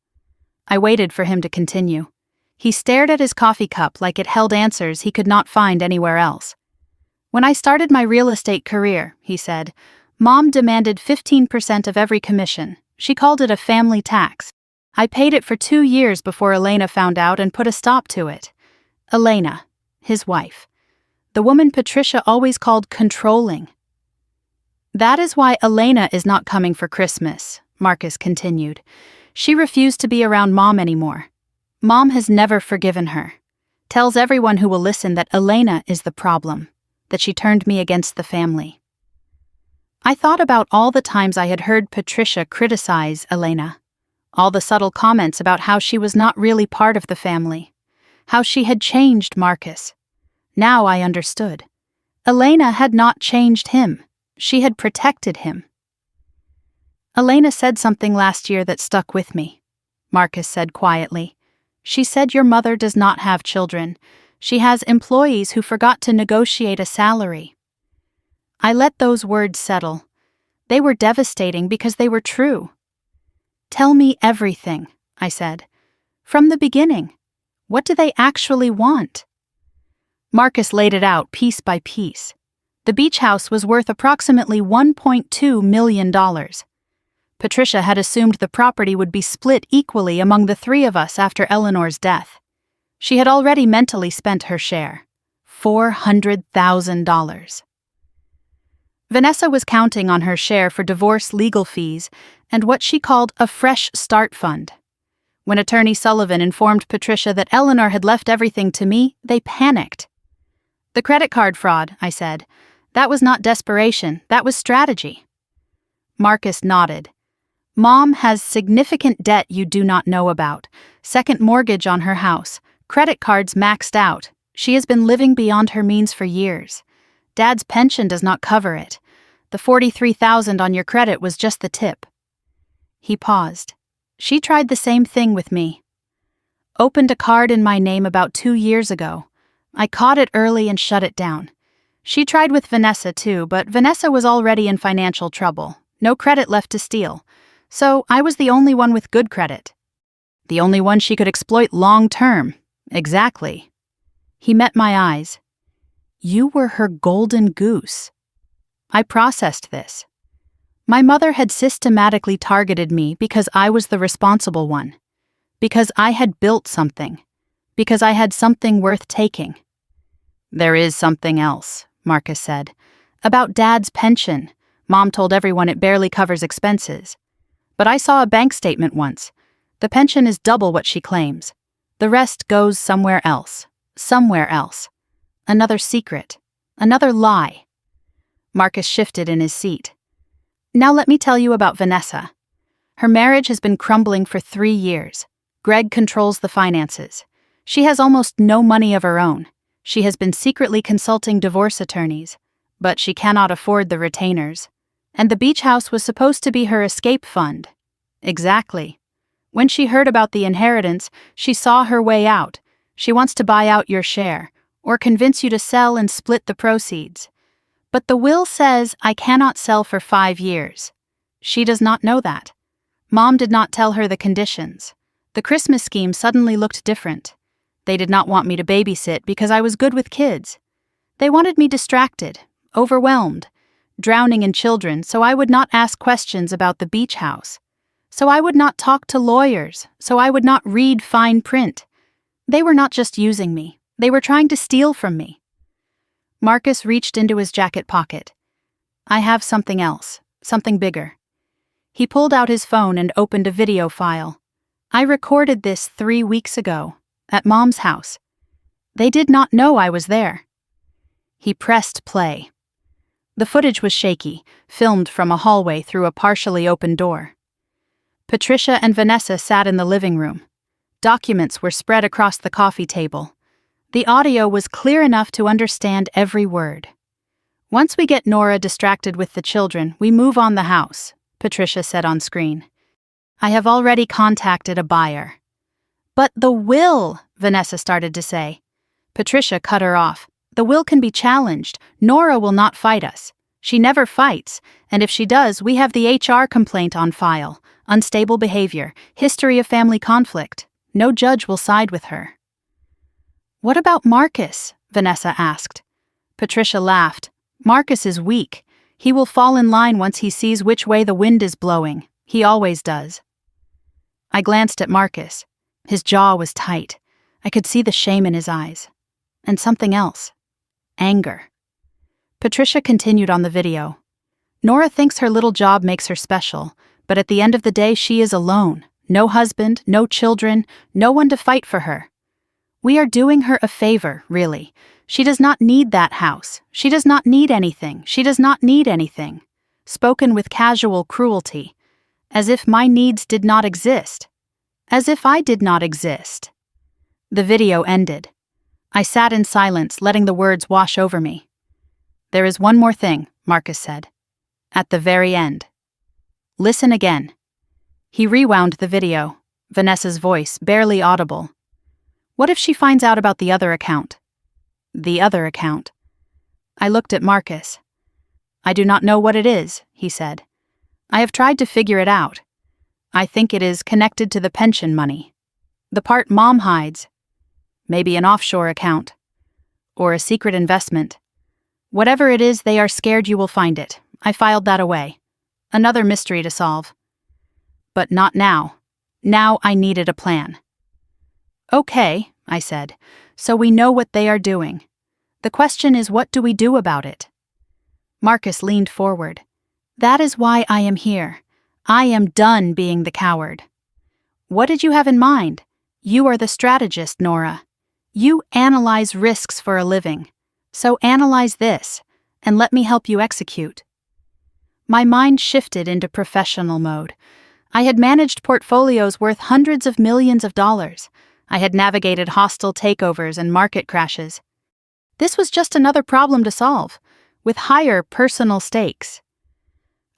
S1: I waited for him to continue. He stared at his coffee cup like it held answers he could not find anywhere else. When I started my real estate career, he said, Mom demanded 15% of every commission. She called it a family tax. I paid it for 2 years before Elena found out and put a stop to it. Elena, his wife. The woman Patricia always called controlling. That is why Elena is not coming for Christmas, Marcus continued. She refused to be around Mom anymore. Mom has never forgiven her. Tells everyone who will listen that Elena is the problem, that she turned me against the family. I thought about all the times I had heard Patricia criticize Elena, all the subtle comments about how she was not really part of the family, how she had changed Marcus. Now I understood. Elena had not changed him. She had protected him. Elena said something last year that stuck with me, Marcus said quietly. She said your mother does not have children. She has employees who forgot to negotiate a salary. I let those words settle. They were devastating because they were true. Tell me everything, I said. From the beginning. What do they actually want? Marcus laid it out piece by piece. The beach house was worth approximately $1.2 million. Patricia had assumed the property would be split equally among the 3 of us after Eleanor's death. She had already mentally spent her share, $400,000. Vanessa was counting on her share for divorce legal fees and what she called a fresh start fund. When Attorney Sullivan informed Patricia that Eleanor had left everything to me, they panicked. The credit card fraud, I said. That was not desperation, that was strategy. Marcus nodded. Mom has significant debt you do not know about, second mortgage on her house, credit cards maxed out. She has been living beyond her means for years. Dad's pension does not cover it. The $43,000 on your credit was just the tip. He paused. She tried the same thing with me. Opened a card in my name about 2 years ago. I caught it early and shut it down. She tried with Vanessa too, but Vanessa was already in financial trouble. No credit left to steal. So I was the only one with good credit. The only one she could exploit long term. Exactly. He met my eyes. You were her golden goose. I processed this. My mother had systematically targeted me because I was the responsible one. Because I had built something. Because I had something worth taking. There is something else, Marcus said. About Dad's pension. Mom told everyone it barely covers expenses. But I saw a bank statement once. The pension is double what she claims. The rest goes somewhere else. Somewhere else. Another secret. Another lie. Marcus shifted in his seat. Now let me tell you about Vanessa. Her marriage has been crumbling for 3 years. Greg controls the finances. She has almost no money of her own. She has been secretly consulting divorce attorneys, but she cannot afford the retainers. And the beach house was supposed to be her escape fund. Exactly. When she heard about the inheritance, she saw her way out. She wants to buy out your share, or convince you to sell and split the proceeds. But the will says I cannot sell for 5 years. She does not know that. Mom did not tell her the conditions. The Christmas scheme suddenly looked different. They did not want me to babysit because I was good with kids. They wanted me distracted, overwhelmed, drowning in children so I would not ask questions about the beach house. So I would not talk to lawyers, so I would not read fine print. They were not just using me. They were trying to steal from me. Marcus reached into his jacket pocket. I have something else, something bigger. He pulled out his phone and opened a video file. I recorded this 3 weeks ago, at Mom's house. They did not know I was there. He pressed play. The footage was shaky, filmed from a hallway through a partially open door. Patricia and Vanessa sat in the living room. Documents were spread across the coffee table. The audio was clear enough to understand every word. Once we get Nora distracted with the children, we move on the house, Patricia said on screen. I have already contacted a buyer. But the will, Vanessa started to say. Patricia cut her off. The will can be challenged. Nora will not fight us. She never fights, and if she does, we have the HR complaint on file. Unstable behavior, history of family conflict. No judge will side with her. What about Marcus? Vanessa asked. Patricia laughed. Marcus is weak. He will fall in line once he sees which way the wind is blowing. He always does. I glanced at Marcus. His jaw was tight. I could see the shame in his eyes. And something else. Anger. Patricia continued on the video. Nora thinks her little job makes her special, but at the end of the day she is alone. No husband, no children, no one to fight for her. We are doing her a favor, really. She does not need that house. She does not need anything. She does not need anything. Spoken with casual cruelty. As if my needs did not exist. As if I did not exist. The video ended. I sat in silence, letting the words wash over me. There is one more thing, Marcus said. At the very end. Listen again. He rewound the video, Vanessa's voice barely audible. What if she finds out about the other account? The other account. I looked at Marcus. I do not know what it is, he said. I have tried to figure it out. I think it is connected to the pension money. The part Mom hides. Maybe an offshore account. Or a secret investment. Whatever it is, they are scared you will find it. I filed that away. Another mystery to solve. But not now. Now I needed a plan. Okay, I said, so we know what they are doing. The question is, what do we do about it? Marcus leaned forward. That is why I am here. I am done being the coward. What did you have in mind? You are the strategist, Nora. You analyze risks for a living. So analyze this, and let me help you execute. My mind shifted into professional mode. I had managed portfolios worth hundreds of millions of dollars. I had navigated hostile takeovers and market crashes. This was just another problem to solve, with higher personal stakes.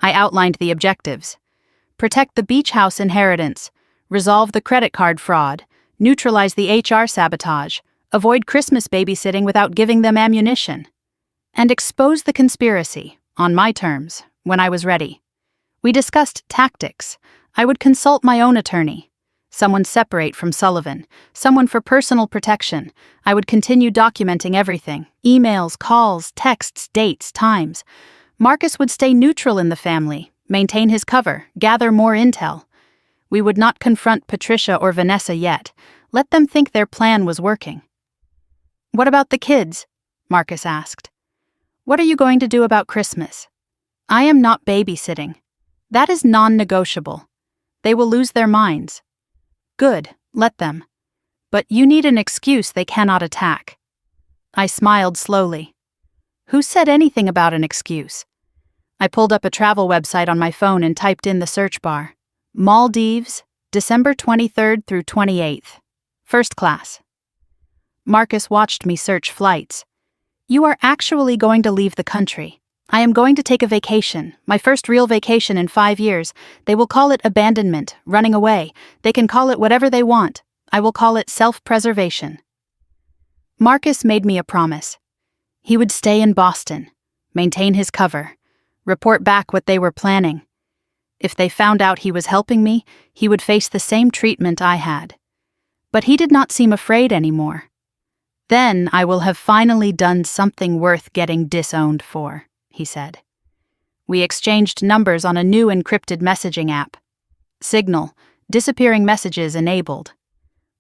S1: I outlined the objectives. Protect the beach house inheritance, resolve the credit card fraud, neutralize the HR sabotage, avoid Christmas babysitting without giving them ammunition, and expose the conspiracy, on my terms, when I was ready. We discussed tactics. I would consult my own attorney. Someone separate from Sullivan. Someone for personal protection. I would continue documenting everything. Emails, calls, texts, dates, times. Marcus would stay neutral in the family, maintain his cover, gather more intel. We would not confront Patricia or Vanessa yet. Let them think their plan was working. What about the kids? Marcus asked. What are you going to do about Christmas? I am not babysitting. That is non-negotiable. They will lose their minds. Good, let them. But you need an excuse they cannot attack. I smiled slowly. Who said anything about an excuse? I pulled up a travel website on my phone and typed in the search bar. Maldives, December 23rd through 28th. First class. Marcus watched me search flights. You are actually going to leave the country. I am going to take a vacation, my first real vacation in 5 years. They will call it abandonment, running away. They can call it whatever they want. I will call it self-preservation. Marcus made me a promise. He would stay in Boston, maintain his cover, report back what they were planning. If they found out he was helping me, he would face the same treatment I had. But he did not seem afraid anymore. Then I will have finally done something worth getting disowned for, he said. We exchanged numbers on a new encrypted messaging app. Signal, disappearing messages enabled.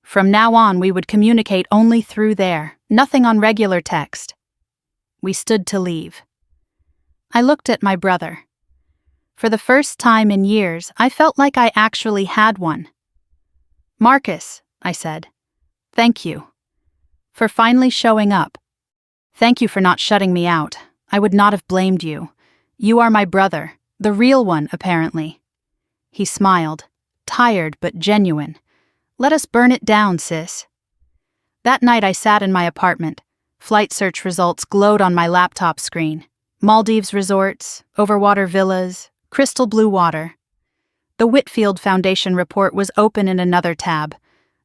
S1: From now on, we would communicate only through there, nothing on regular text. We stood to leave. I looked at my brother. For the first time in years, I felt like I actually had one. Marcus, I said, thank you. For finally showing up. Thank you for not shutting me out. I would not have blamed you. You are my brother, the real one, apparently. He smiled, tired but genuine. Let us burn it down, sis. That night I sat in my apartment. Flight search results glowed on my laptop screen. Maldives resorts, overwater villas, crystal blue water. The Whitfield Foundation report was open in another tab.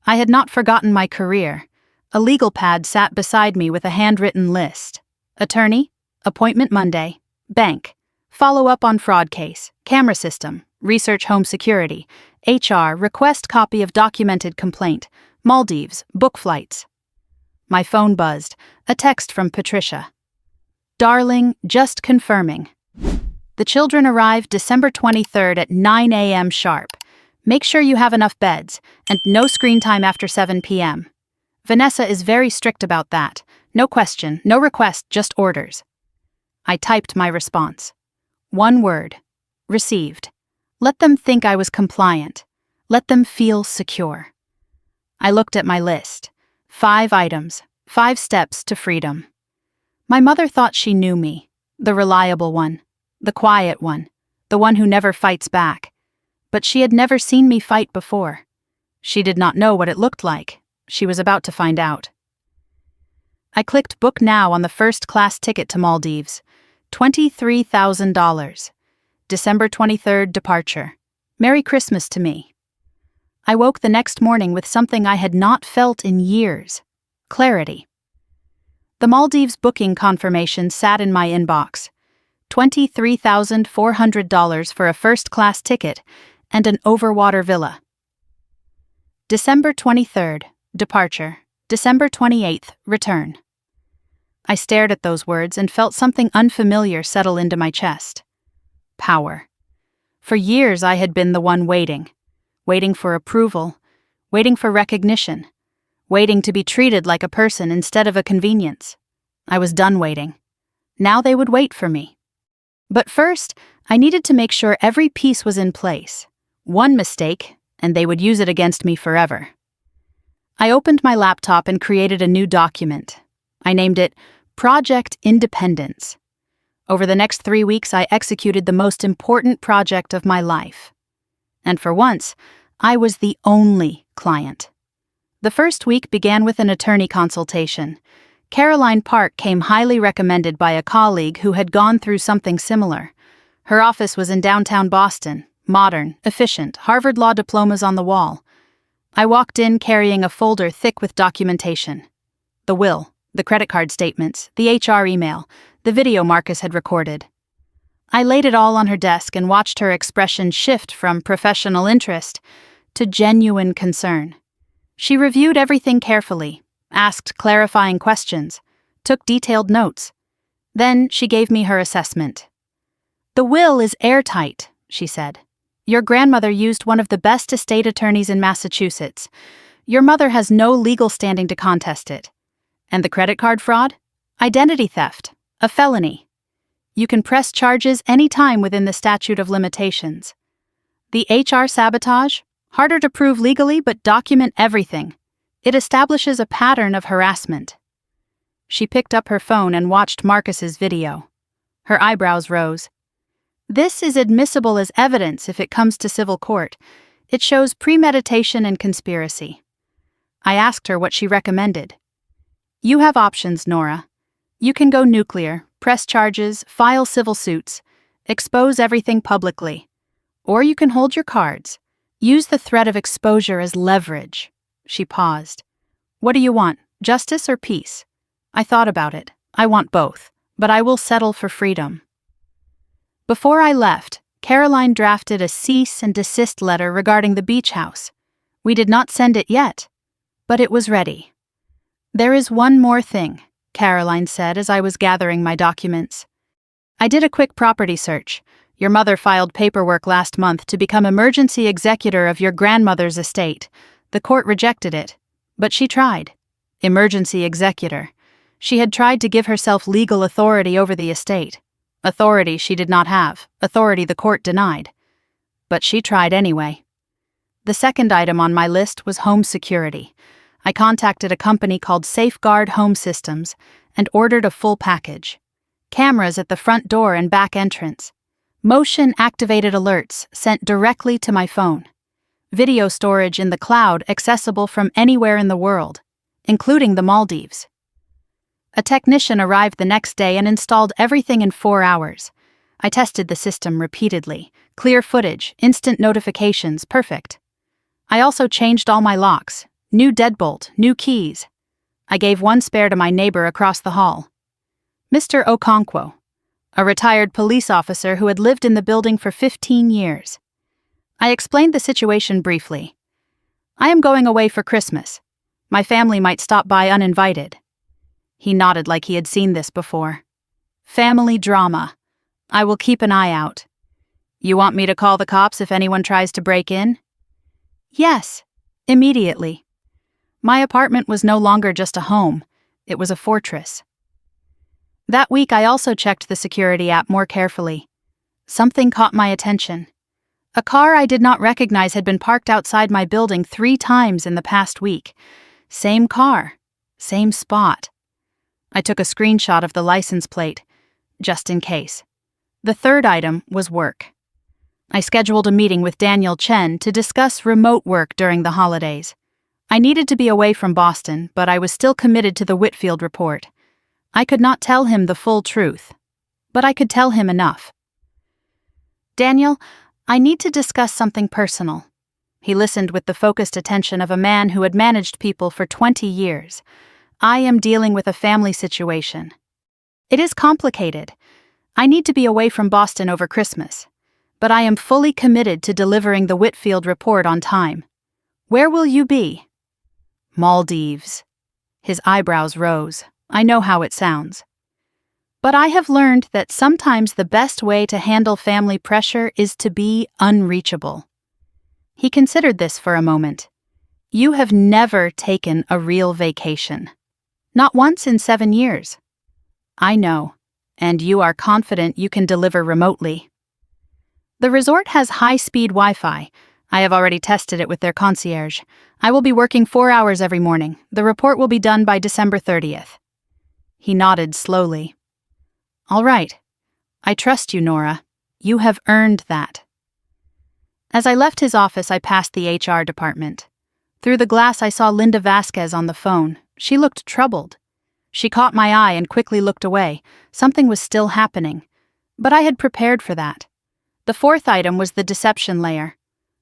S1: I had not forgotten my career. A legal pad sat beside me with a handwritten list. Attorney, appointment Monday, Bank. Follow up on fraud case. Camera system. Research home security. HR. Request copy of documented complaint. Maldives. Book flights. My phone buzzed. A text from Patricia. Darling, just confirming. The children arrive December 23rd at 9 a.m. sharp. Make sure you have enough beds, and no screen time after 7 p.m. Vanessa is very strict about that. No question, no request, just orders. I typed my response. One word. Received. Let them think I was compliant. Let them feel secure. I looked at my list. 5 items, 5 steps to freedom. My mother thought she knew me, the reliable one, the quiet one, the one who never fights back. But she had never seen me fight before. She did not know what it looked like. She was about to find out. I clicked book now on the first-class ticket to Maldives. $23,000. December 23rd departure. Merry Christmas to me. I woke the next morning with something I had not felt in years. Clarity. The Maldives booking confirmation sat in my inbox. $23,400 for a first-class ticket and an overwater villa. December 23rd, departure. December 28th, return. I stared at those words and felt something unfamiliar settle into my chest. Power. For years I had been the one waiting for approval, waiting for recognition, waiting to be treated like a person instead of a convenience. I was done waiting. Now they would wait for me. But first, I needed to make sure every piece was in place. One mistake, and they would use it against me forever. I opened my laptop and created a new document. I named it Project Independence. Over the next 3 weeks, I executed the most important project of my life. And for once, I was the only client. The first week began with an attorney consultation. Caroline Park came highly recommended by a colleague who had gone through something similar. Her office was in downtown Boston. Modern, efficient, Harvard Law diplomas on the wall. I walked in carrying a folder thick with documentation. The will, the credit card statements, the HR email, the video Marcus had recorded. I laid it all on her desk and watched her expression shift from professional interest to genuine concern. She reviewed everything carefully, asked clarifying questions, took detailed notes. Then she gave me her assessment. "The will is airtight," she said. "Your grandmother used one of the best estate attorneys in Massachusetts. Your mother has no legal standing to contest it. And the credit card fraud? Identity theft, a felony. You can press charges any time within the statute of limitations. The HR sabotage? Harder to prove legally, but document everything. It establishes a pattern of harassment." She picked up her phone and watched Marcus's video. Her eyebrows rose. "This is admissible as evidence if it comes to civil court. It shows premeditation and conspiracy." I asked her what she recommended. "You have options, Nora. You can go nuclear, press charges, file civil suits, expose everything publicly. Or you can hold your cards. Use the threat of exposure as leverage." She paused. "What do you want, justice or peace?" I thought about it. I want both, but I will settle for freedom. Before I left, Caroline drafted a cease and desist letter regarding the beach house. We did not send it yet, but it was ready. "There is one more thing," Caroline said as I was gathering my documents. "I did a quick property search. Your mother filed paperwork last month to become emergency executor of your grandmother's estate. The court rejected it, but she tried. Emergency executor. She had tried to give herself legal authority over the estate. Authority she did not have, authority the court denied. But she tried anyway." The second item on my list was home security. I contacted a company called Safeguard Home Systems and ordered a full package. Cameras at the front door and back entrance. Motion-activated alerts sent directly to my phone. Video storage in the cloud accessible from anywhere in the world, including the Maldives. A technician arrived the next day and installed everything in 4 hours. I tested the system repeatedly. Clear footage, instant notifications, perfect. I also changed all my locks. New deadbolt, new keys. I gave one spare to my neighbor across the hall. "Mr. Okonkwo, a retired police officer who had lived in the building for 15 years. I explained the situation briefly. "I am going away for Christmas. My family might stop by uninvited." He nodded like he had seen this before. "Family drama. I will keep an eye out. You want me to call the cops if anyone tries to break in?" "Yes, immediately." My apartment was no longer just a home, it was a fortress. That week I also checked the security app more carefully. Something caught my attention. A car I did not recognize had been parked outside my building 3 times in the past week. Same car, same spot. I took a screenshot of the license plate, just in case. The third item was work. I scheduled a meeting with Daniel Chen to discuss remote work during the holidays. I needed to be away from Boston, but I was still committed to the Whitfield report. I could not tell him the full truth, but I could tell him enough. "Daniel, I need to discuss something personal." He listened with the focused attention of a man who had managed people for 20 years. "I am dealing with a family situation. It is complicated. I need to be away from Boston over Christmas, but I am fully committed to delivering the Whitfield report on time. Where will you be?" "Maldives." His eyebrows rose. I know how it sounds. But I have learned that sometimes the best way to handle family pressure is to be unreachable. He considered this for a moment. "You have never taken a real vacation. Not once in 7 years. I know, and you are confident you can deliver remotely. The resort has high-speed Wi-Fi. I have already tested it with their concierge. I will be working 4 hours every morning. The report will be done by December 30th. He nodded slowly. "All right. I trust you, Nora. You have earned that." As I left his office, I passed the HR department. Through the glass, I saw Linda Vasquez on the phone. She looked troubled. She caught my eye and quickly looked away. Something was still happening. But I had prepared for that. The fourth item was the deception layer.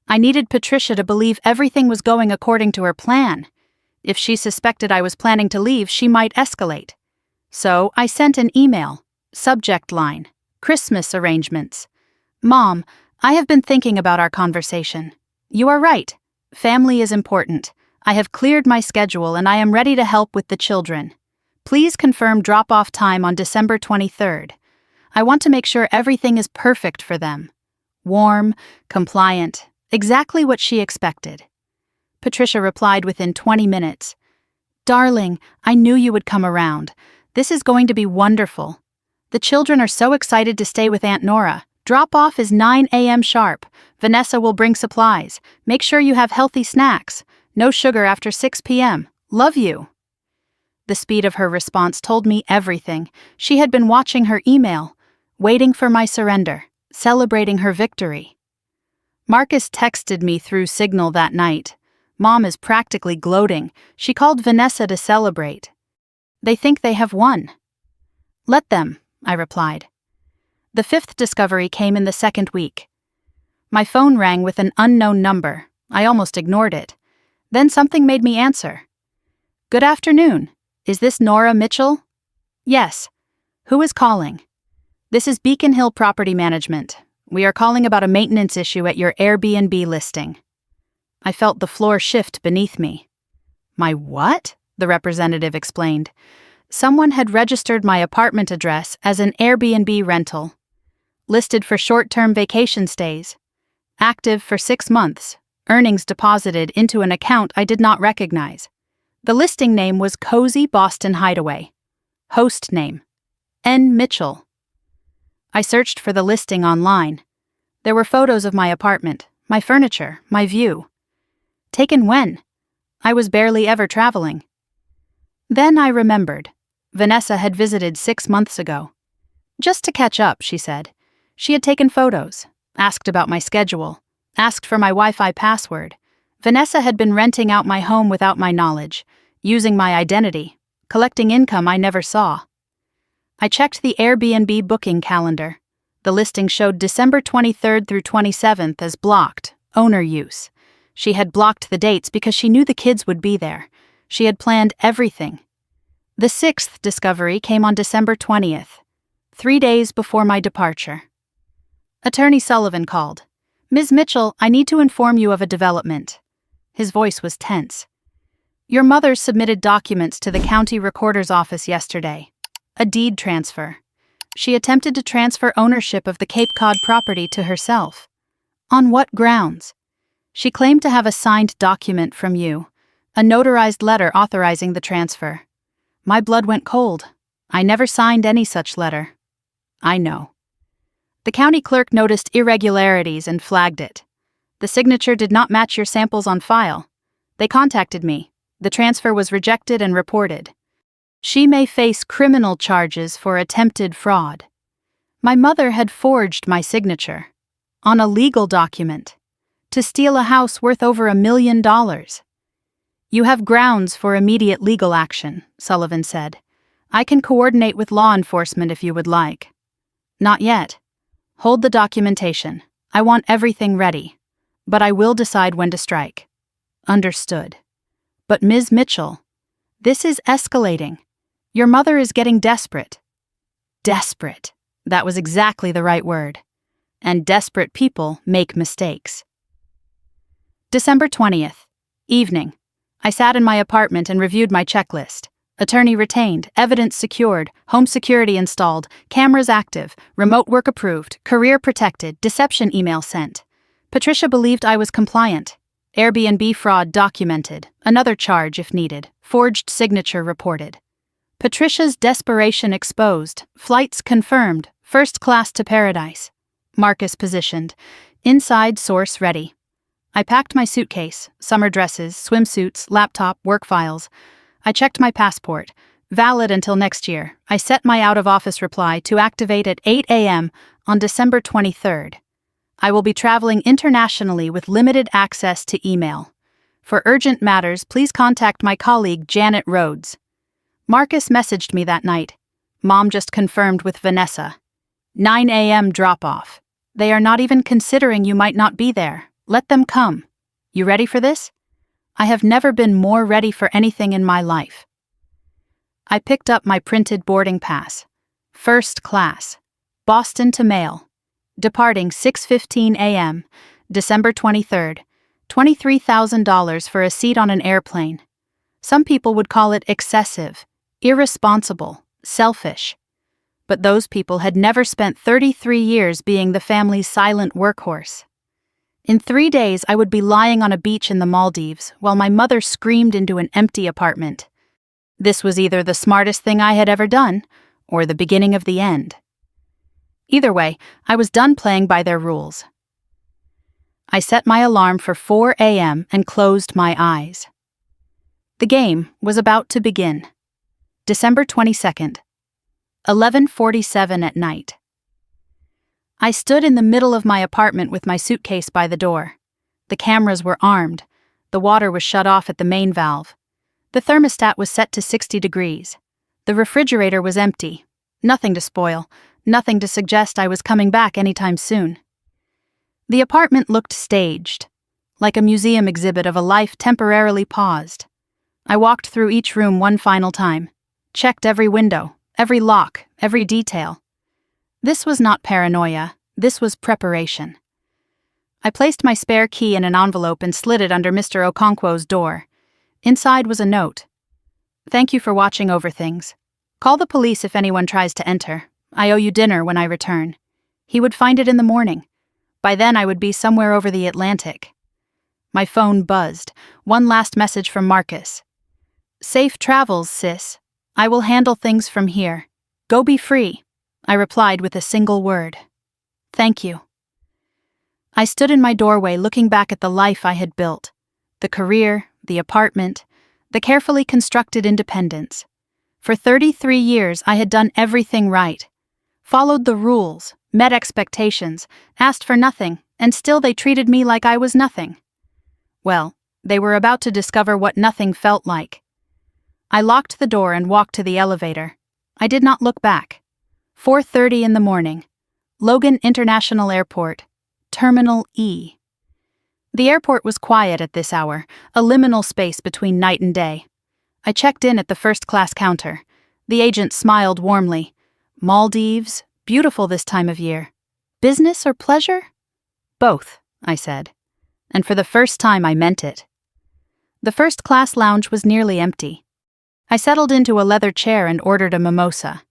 S1: I needed Patricia to believe everything was going according to her plan. If she suspected I was planning to leave, she might escalate. So I sent an email. Subject line: Christmas arrangements. "Mom, I have been thinking about our conversation. You are right. Family is important. I have cleared my schedule and I am ready to help with the children. Please confirm drop-off time on December 23rd. I want to make sure everything is perfect for them. Warm, compliant, exactly what she expected." Patricia replied within 20 minutes. "Darling, I knew you would come around. This is going to be wonderful. The children are so excited to stay with Aunt Nora. Drop-off is 9 a.m. sharp. Vanessa will bring supplies. Make sure you have healthy snacks. No sugar after 6 p.m. Love you." The speed of her response told me everything. She had been watching her email, waiting for my surrender, celebrating her victory. Marcus texted me through Signal that night. "Mom is practically gloating. She called Vanessa to celebrate. They think they have won." "Let them," I replied. The fifth discovery came in the second week. My phone rang with an unknown number. I almost ignored it. Then something made me answer. "Good afternoon. Is this Nora Mitchell?" "Yes. Who is calling?" "This is Beacon Hill Property Management. We are calling about a maintenance issue at your Airbnb listing." I felt the floor shift beneath me. "My what?" the representative explained. Someone had registered my apartment address as an Airbnb rental. Listed for short-term vacation stays. Active for 6 months. Earnings deposited into an account I did not recognize. The listing name was Cozy Boston Hideaway. Host name: N. Mitchell. I searched for the listing online. There were photos of my apartment, my furniture, my view. Taken when? I was barely ever traveling. Then I remembered. Vanessa had visited 6 months ago. Just to catch up, she said. She had taken photos, asked about my schedule, asked for my Wi-Fi password. Vanessa had been renting out my home without my knowledge, using my identity, collecting income I never saw. I checked the Airbnb booking calendar. The listing showed December 23rd through 27th as blocked, owner use. She had blocked the dates because she knew the kids would be there. She had planned everything. The sixth discovery came on December 20th. 3 days before my departure. Attorney Sullivan called. "Ms. Mitchell, I need to inform you of a development." His voice was tense. "Your mother submitted documents to the county recorder's office yesterday. A deed transfer. She attempted to transfer ownership of the Cape Cod property to herself. On what grounds? She claimed to have a signed document from you, a notarized letter authorizing the transfer. My blood went cold. I never signed any such letter." "I know." "The county clerk noticed irregularities and flagged it. The signature did not match your samples on file. They contacted me. The transfer was rejected and reported. She may face criminal charges for attempted fraud. My mother had forged my signature on a legal document to steal a house worth over $1 million. You have grounds for immediate legal action," Sullivan said. "I can coordinate with law enforcement if you would like." "Not yet. Hold the documentation. I want everything ready. But I will decide when to strike." "Understood." "But Ms. Mitchell, this is escalating. Your mother is getting desperate." Desperate. That was exactly the right word. And desperate people make mistakes. December 20th. Evening. I sat in my apartment and reviewed my checklist. Attorney retained, evidence secured, home security installed, cameras active, remote work approved, career protected, deception email sent. Patricia believed I was compliant. Airbnb fraud documented, another charge if needed, forged signature reported. Patricia's desperation exposed, flights confirmed, first class to paradise. Marcus positioned, inside source ready. I packed my suitcase, summer dresses, swimsuits, laptop, work files. I checked my passport, valid until next year. I set my out-of-office reply to activate at 8 a.m. on December 23rd. I will be traveling internationally with limited access to email. For urgent matters, please contact my colleague Janet Rhodes. Marcus messaged me that night. Mom just confirmed with Vanessa. 9 a.m. drop-off. They are not even considering you might not be there. Let them come. You ready for this? I have never been more ready for anything in my life. I picked up my printed boarding pass. First class. Boston to Mail. Departing 6:15 a.m., December 23rd. $23,000 for a seat on an airplane. Some people would call it excessive, irresponsible, selfish. But those people had never spent 33 years being the family's silent workhorse. In 3 days, I would be lying on a beach in the Maldives while my mother screamed into an empty apartment. This was either the smartest thing I had ever done, or the beginning of the end. Either way, I was done playing by their rules. I set my alarm for 4 a.m. and closed my eyes. The game was about to begin. December 22nd, 11:47 at night. I stood in the middle of my apartment with my suitcase by the door. The cameras were armed. The water was shut off at the main valve. The thermostat was set to 60 degrees. The refrigerator was empty. Nothing to spoil, nothing to suggest I was coming back anytime soon. The apartment looked staged, like a museum exhibit of a life temporarily paused. I walked through each room one final time, checked every window, every lock, every detail. This was not paranoia, this was preparation. I placed my spare key in an envelope and slid it under Mr. Okonkwo's door. Inside was a note. "Thank you for watching over things. Call the police if anyone tries to enter. I owe you dinner when I return." He would find it in the morning. By then I would be somewhere over the Atlantic. My phone buzzed. One last message from Marcus. "Safe travels, sis. I will handle things from here. Go be free." I replied with a single word. "Thank you." I stood in my doorway looking back at the life I had built. The career, the apartment, the carefully constructed independence. For 33 years I had done everything right. Followed the rules, met expectations, asked for nothing, and still they treated me like I was nothing. Well, they were about to discover what nothing felt like. I locked the door and walked to the elevator. I did not look back. 4:30 in the morning. Logan International Airport, Terminal E. The airport was quiet at this hour, a liminal space between night and day. I checked in at the first-class counter. The agent smiled warmly. Maldives, beautiful this time of year. Business or pleasure? Both, I said. And for the first time I meant it. The first-class lounge was nearly empty. I settled into a leather chair and ordered a mimosa.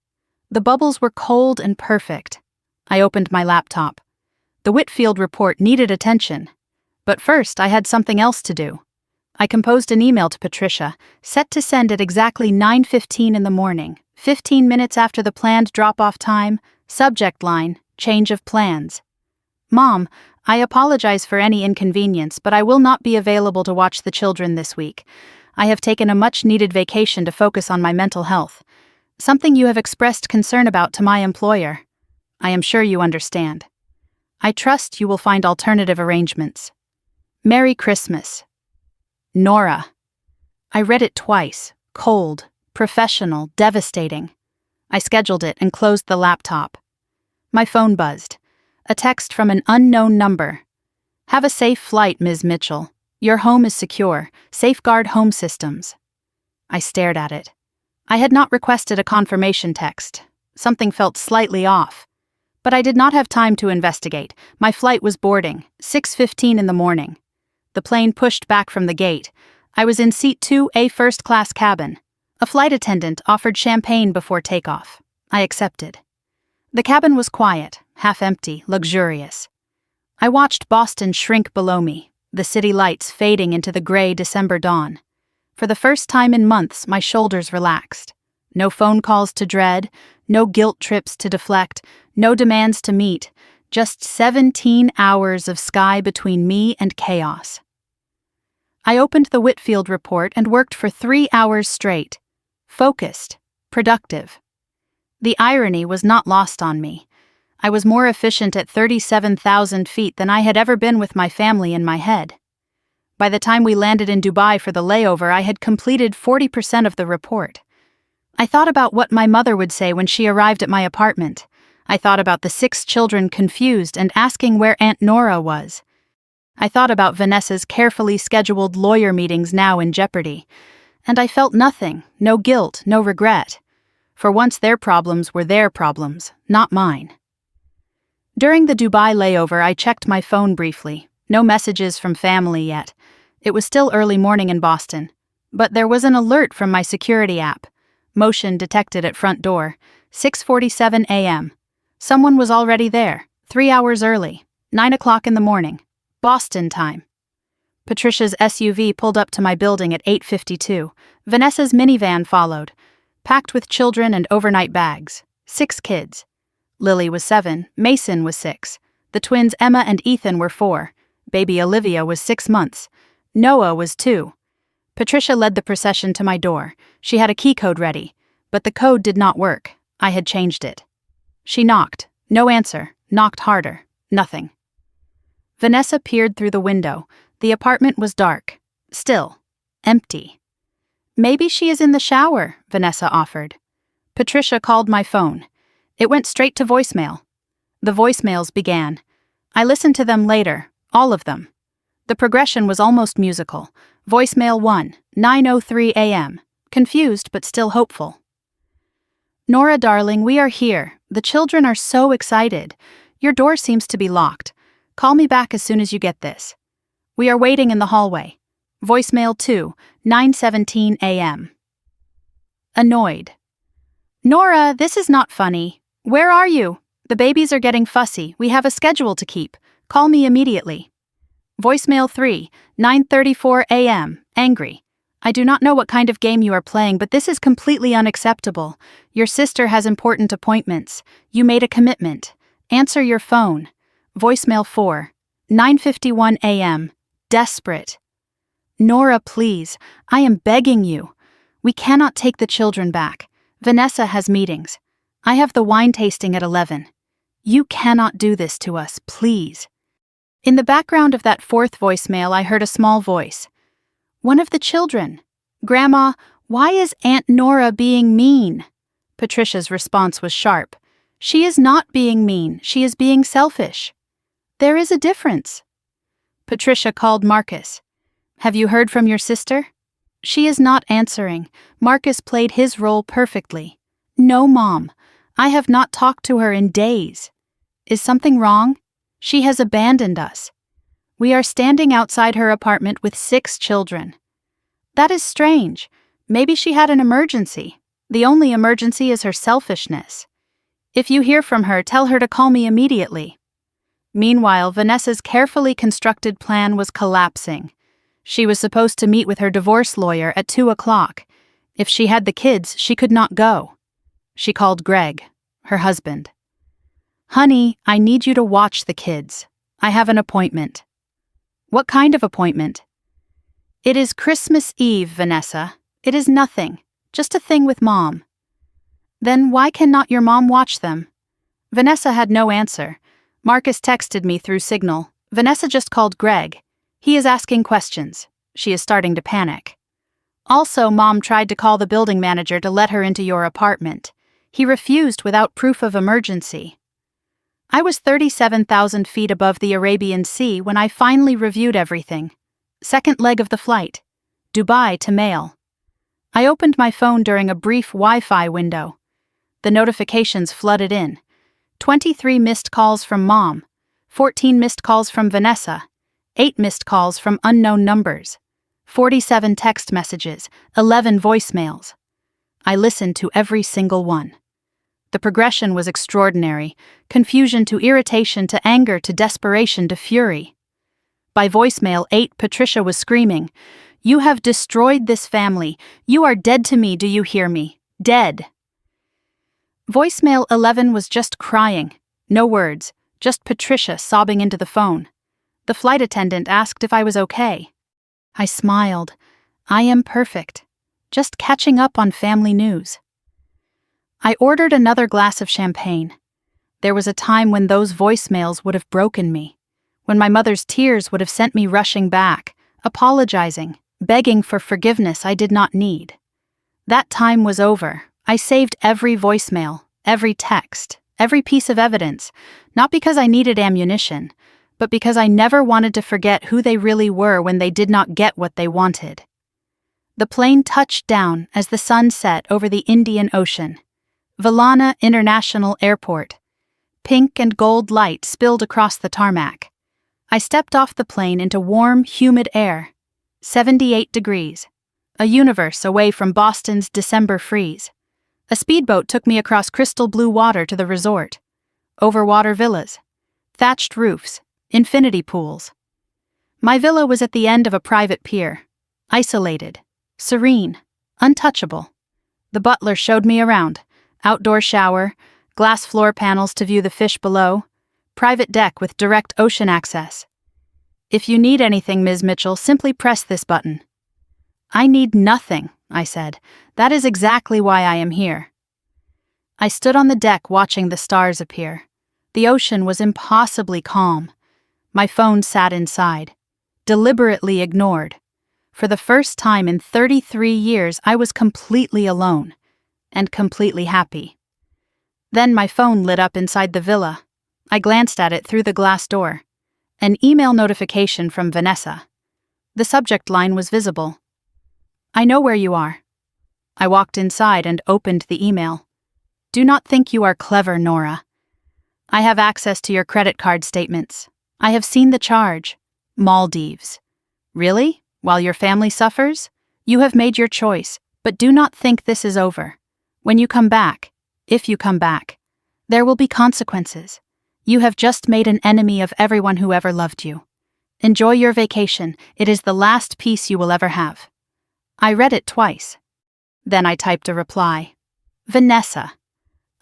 S1: The bubbles were cold and perfect. I opened my laptop. The Whitfield report needed attention. But first, I had something else to do. I composed an email to Patricia, set to send at exactly 9:15 in the morning, 15 minutes after the planned drop-off time, subject line, change of plans. Mom, I apologize for any inconvenience, but I will not be available to watch the children this week. I have taken a much-needed vacation to focus on my mental health. Something you have expressed concern about to my employer. I am sure you understand. I trust you will find alternative arrangements. Merry Christmas. Nora. I read it twice. Cold, professional, devastating. I scheduled it and closed the laptop. My phone buzzed. A text from an unknown number. Have a safe flight, Ms. Mitchell. Your home is secure. Safeguard home systems. I stared at it. I had not requested a confirmation text. Something felt slightly off. But I did not have time to investigate. My flight was boarding, 6:15 in the morning. The plane pushed back from the gate. I was in seat 2A first-class cabin. A flight attendant offered champagne before takeoff. I accepted. The cabin was quiet, half-empty, luxurious. I watched Boston shrink below me, the city lights fading into the gray December dawn. For the first time in months, my shoulders relaxed. No phone calls to dread, no guilt trips to deflect, no demands to meet, just 17 hours of sky between me and chaos. I opened the Whitfield report and worked for 3 hours straight. Focused, productive. The irony was not lost on me. I was more efficient at 37,000 feet than I had ever been with my family in my head. By the time we landed in Dubai for the layover, I had completed 40% of the report. I thought about what my mother would say when she arrived at my apartment. I thought about the 6 children confused and asking where Aunt Nora was. I thought about Vanessa's carefully scheduled lawyer meetings now in jeopardy. And I felt nothing, no guilt, no regret. For once their problems were their problems, not mine. During the Dubai layover, I checked my phone briefly. No messages from family yet. It was still early morning in Boston. But there was an alert from my security app. Motion detected at front door. 6:47 a.m. Someone was already there, 3 hours early, 9 o'clock in the morning. Boston time. Patricia's SUV pulled up to my building at 8:52. Vanessa's minivan followed, packed with children and overnight bags. 6 kids. Lily was 7, Mason was 6. The twins Emma and Ethan were 4. Baby Olivia was 6 months. Noah was 2. Patricia led the procession to my door. She had a key code ready, but the code did not work. I had changed it. She knocked. No answer. Knocked harder. Nothing. Vanessa peered through the window. The apartment was dark. Still. Empty. Maybe she is in the shower, Vanessa offered. Patricia called my phone. It went straight to voicemail. The voicemails began. I listened to them later, all of them. The progression was almost musical. Voicemail 1, 9:03 a.m. Confused but still hopeful. Nora, darling, we are here. The children are so excited. Your door seems to be locked. Call me back as soon as you get this. We are waiting in the hallway. Voicemail 2, 9:17 a.m. Annoyed. Nora, this is not funny. Where are you? The babies are getting fussy. We have a schedule to keep. Call me immediately. Voicemail 3, 9:34 a.m. Angry. I do not know what kind of game you are playing, but this is completely unacceptable. Your sister has important appointments. You made a commitment. Answer your phone. Voicemail 4, 9:51 a.m. Desperate. Nora, please. I am begging you. We cannot take the children back. Vanessa has meetings. I have the wine tasting at 11. You cannot do this to us, please. In the background of that 4th voicemail, I heard a small voice. One of the children. Grandma, why is Aunt Nora being mean? Patricia's response was sharp. She is not being mean. She is being selfish. There is a difference. Patricia called Marcus. Have you heard from your sister? She is not answering. Marcus played his role perfectly. No, Mom. I have not talked to her in days. Is something wrong? She has abandoned us. We are standing outside her apartment with 6 children. That is strange. Maybe she had an emergency. The only emergency is her selfishness. If you hear from her, tell her to call me immediately. Meanwhile, Vanessa's carefully constructed plan was collapsing. She was supposed to meet with her divorce lawyer at 2 o'clock. If she had the kids, she could not go. She called Greg, her husband. "Honey, I need you to watch the kids. I have an appointment." "What kind of appointment?" "It is Christmas Eve, Vanessa. It is nothing, just a thing with Mom." "Then why cannot your mom watch them?" Vanessa had no answer. Marcus texted me through Signal. "Vanessa just called Greg. He is asking questions. She is starting to panic. Also, Mom tried to call the building manager to let her into your apartment. He refused without proof of emergency." I was 37,000 feet above the Arabian Sea when I finally reviewed everything. Second leg of the flight. Dubai to Mail. I opened my phone during a brief Wi-Fi window. The notifications flooded in. 23 missed calls from Mom, 14 missed calls from Vanessa, 8 missed calls from unknown numbers, 47 text messages, 11 voicemails. I listened to every single one. The progression was extraordinary, confusion to irritation to anger to desperation to fury. By voicemail 8, Patricia was screaming, "You have destroyed this family. You are dead to me, do you hear me? Dead." Voicemail 11 was just crying. No words, just Patricia sobbing into the phone. The flight attendant asked if I was okay. I smiled. I am perfect. Just catching up on family news. I ordered another glass of champagne. There was a time when those voicemails would have broken me, when my mother's tears would have sent me rushing back, apologizing, begging for forgiveness I did not need. That time was over. I saved every voicemail, every text, every piece of evidence, not because I needed ammunition, but because I never wanted to forget who they really were when they did not get what they wanted. The plane touched down as the sun set over the Indian Ocean. Villana International Airport. Pink and gold light spilled across the tarmac. I stepped off the plane into warm, humid air. 78 degrees. A universe away from Boston's December freeze. A speedboat took me across crystal blue water to the resort. Overwater villas. Thatched roofs. Infinity pools. My villa was at the end of a private pier. Isolated. Serene. Untouchable. The butler showed me around. Outdoor shower, glass floor panels to view the fish below, private deck with direct ocean access. "If you need anything, Ms. Mitchell, simply press this button." "I need nothing," I said. "That is exactly why I am here." I stood on the deck watching the stars appear. The ocean was impossibly calm. My phone sat inside, deliberately ignored. For the first time in 33 years, I was completely alone. And completely happy. Then my phone lit up inside the villa. I glanced at it through the glass door. An email notification from Vanessa. The subject line was visible. "I know where you are." I walked inside and opened the email. "Do not think you are clever, Nora. I have access to your credit card statements. I have seen the charge. Maldives. Really? While your family suffers? You have made your choice, but do not think this is over. When you come back, if you come back, there will be consequences. You have just made an enemy of everyone who ever loved you. Enjoy your vacation. It is the last peace you will ever have." I read it twice. Then I typed a reply. "Vanessa,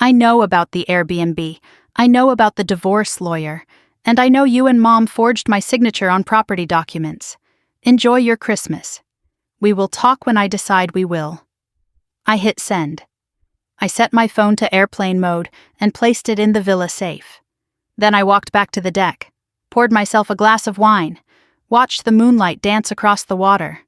S1: I know about the Airbnb. I know about the divorce lawyer. And I know you and Mom forged my signature on property documents. Enjoy your Christmas. We will talk when I decide we will." I hit send. I set my phone to airplane mode and placed it in the villa safe. Then I walked back to the deck, poured myself a glass of wine, watched the moonlight dance across the water.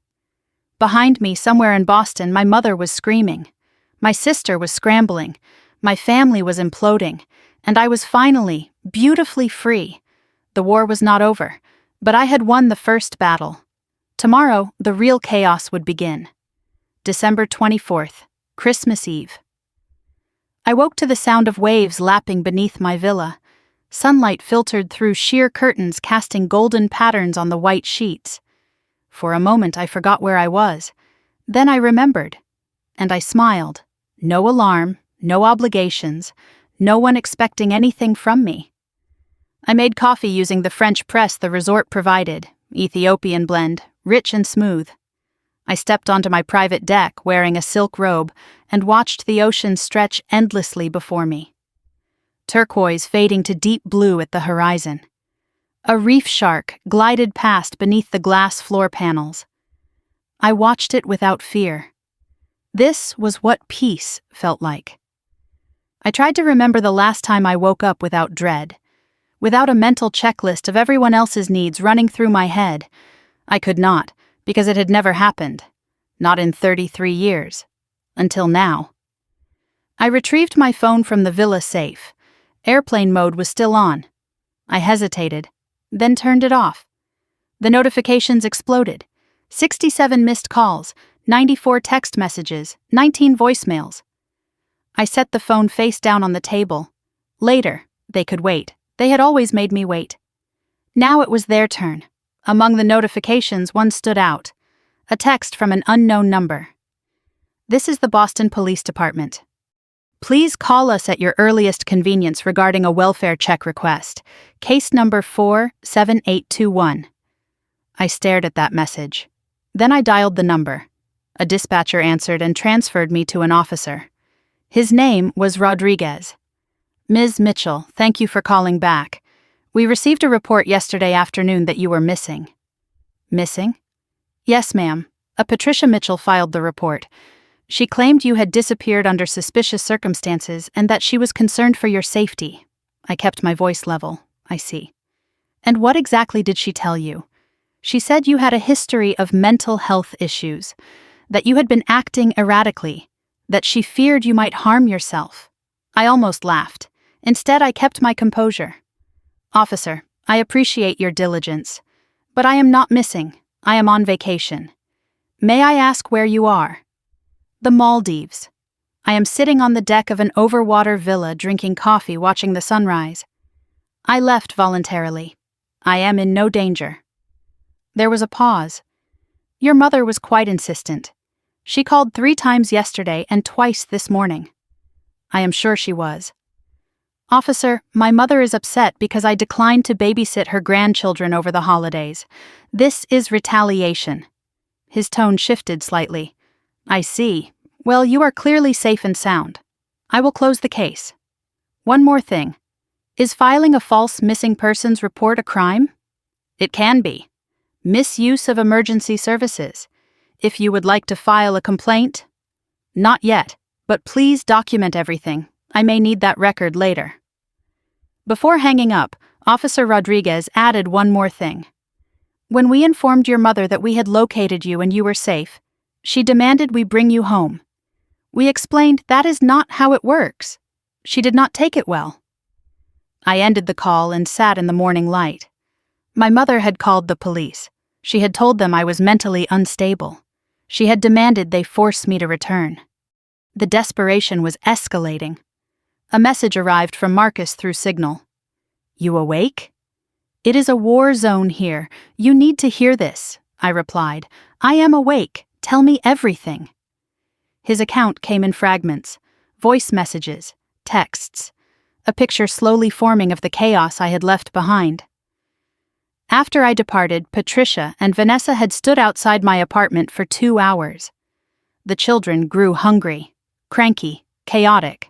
S1: Behind me, somewhere in Boston, my mother was screaming. My sister was scrambling. My family was imploding. And I was finally, beautifully free. The war was not over, but I had won the first battle. Tomorrow, the real chaos would begin. December 24th, Christmas Eve. I woke to the sound of waves lapping beneath my villa. Sunlight filtered through sheer curtains, casting golden patterns on the white sheets. For a moment I forgot where I was. Then I remembered. And I smiled. No alarm, no obligations, no one expecting anything from me. I made coffee using the French press the resort provided, Ethiopian blend, rich and smooth. I stepped onto my private deck wearing a silk robe and watched the ocean stretch endlessly before me. Turquoise fading to deep blue at the horizon. A reef shark glided past beneath the glass floor panels. I watched it without fear. This was what peace felt like. I tried to remember the last time I woke up without dread, without a mental checklist of everyone else's needs running through my head. I could not, because it had never happened. Not in 33 years. Until now. I retrieved my phone from the villa safe. Airplane mode was still on. I hesitated, then turned it off. The notifications exploded. 67 missed calls, 94 text messages, 19 voicemails. I set the phone face down on the table. Later, they could wait. They had always made me wait. Now it was their turn. Among the notifications, one stood out. A text from an unknown number. This is the Boston Police Department. Please call us at your earliest convenience regarding a welfare check request. Case number 47821. I stared at that message. Then I dialed the number. A dispatcher answered and transferred me to an officer. His name was Rodriguez. Ms. Mitchell, thank you for calling back. We received a report yesterday afternoon that you were missing. Missing? Yes, ma'am. A Patricia Mitchell filed the report. She claimed you had disappeared under suspicious circumstances and that she was concerned for your safety. I kept my voice level. I see. And what exactly did she tell you? She said you had a history of mental health issues, that you had been acting erratically, that she feared you might harm yourself. I almost laughed. Instead, I kept my composure. Officer, I appreciate your diligence, but I am not missing. I am on vacation. May I ask where you are? The Maldives. I am sitting on the deck of an overwater villa drinking coffee watching the sunrise. I left voluntarily. I am in no danger. There was a pause. Your mother was quite insistent. She called 3 times yesterday and twice this morning. I am sure she was. Officer, my mother is upset because I declined to babysit her grandchildren over the holidays. This is retaliation. His tone shifted slightly. I see. Well, you are clearly safe and sound. I will close the case. One more thing. Is filing a false missing persons report a crime? It can be. Misuse of emergency services. If you would like to file a complaint? Not yet, but please document everything. I may need that record later. Before hanging up, Officer Rodriguez added one more thing. When we informed your mother that we had located you and you were safe, she demanded we bring you home. We explained that is not how it works. She did not take it well. I ended the call and sat in the morning light. My mother had called the police. She had told them I was mentally unstable. She had demanded they force me to return. The desperation was escalating. A message arrived from Marcus through Signal. You awake? It is a war zone here. You need to hear this, I replied. I am awake. Tell me everything. His account came in fragments, voice messages, texts, a picture slowly forming of the chaos I had left behind. After I departed, Patricia and Vanessa had stood outside my apartment for 2 hours. The children grew hungry, cranky, chaotic.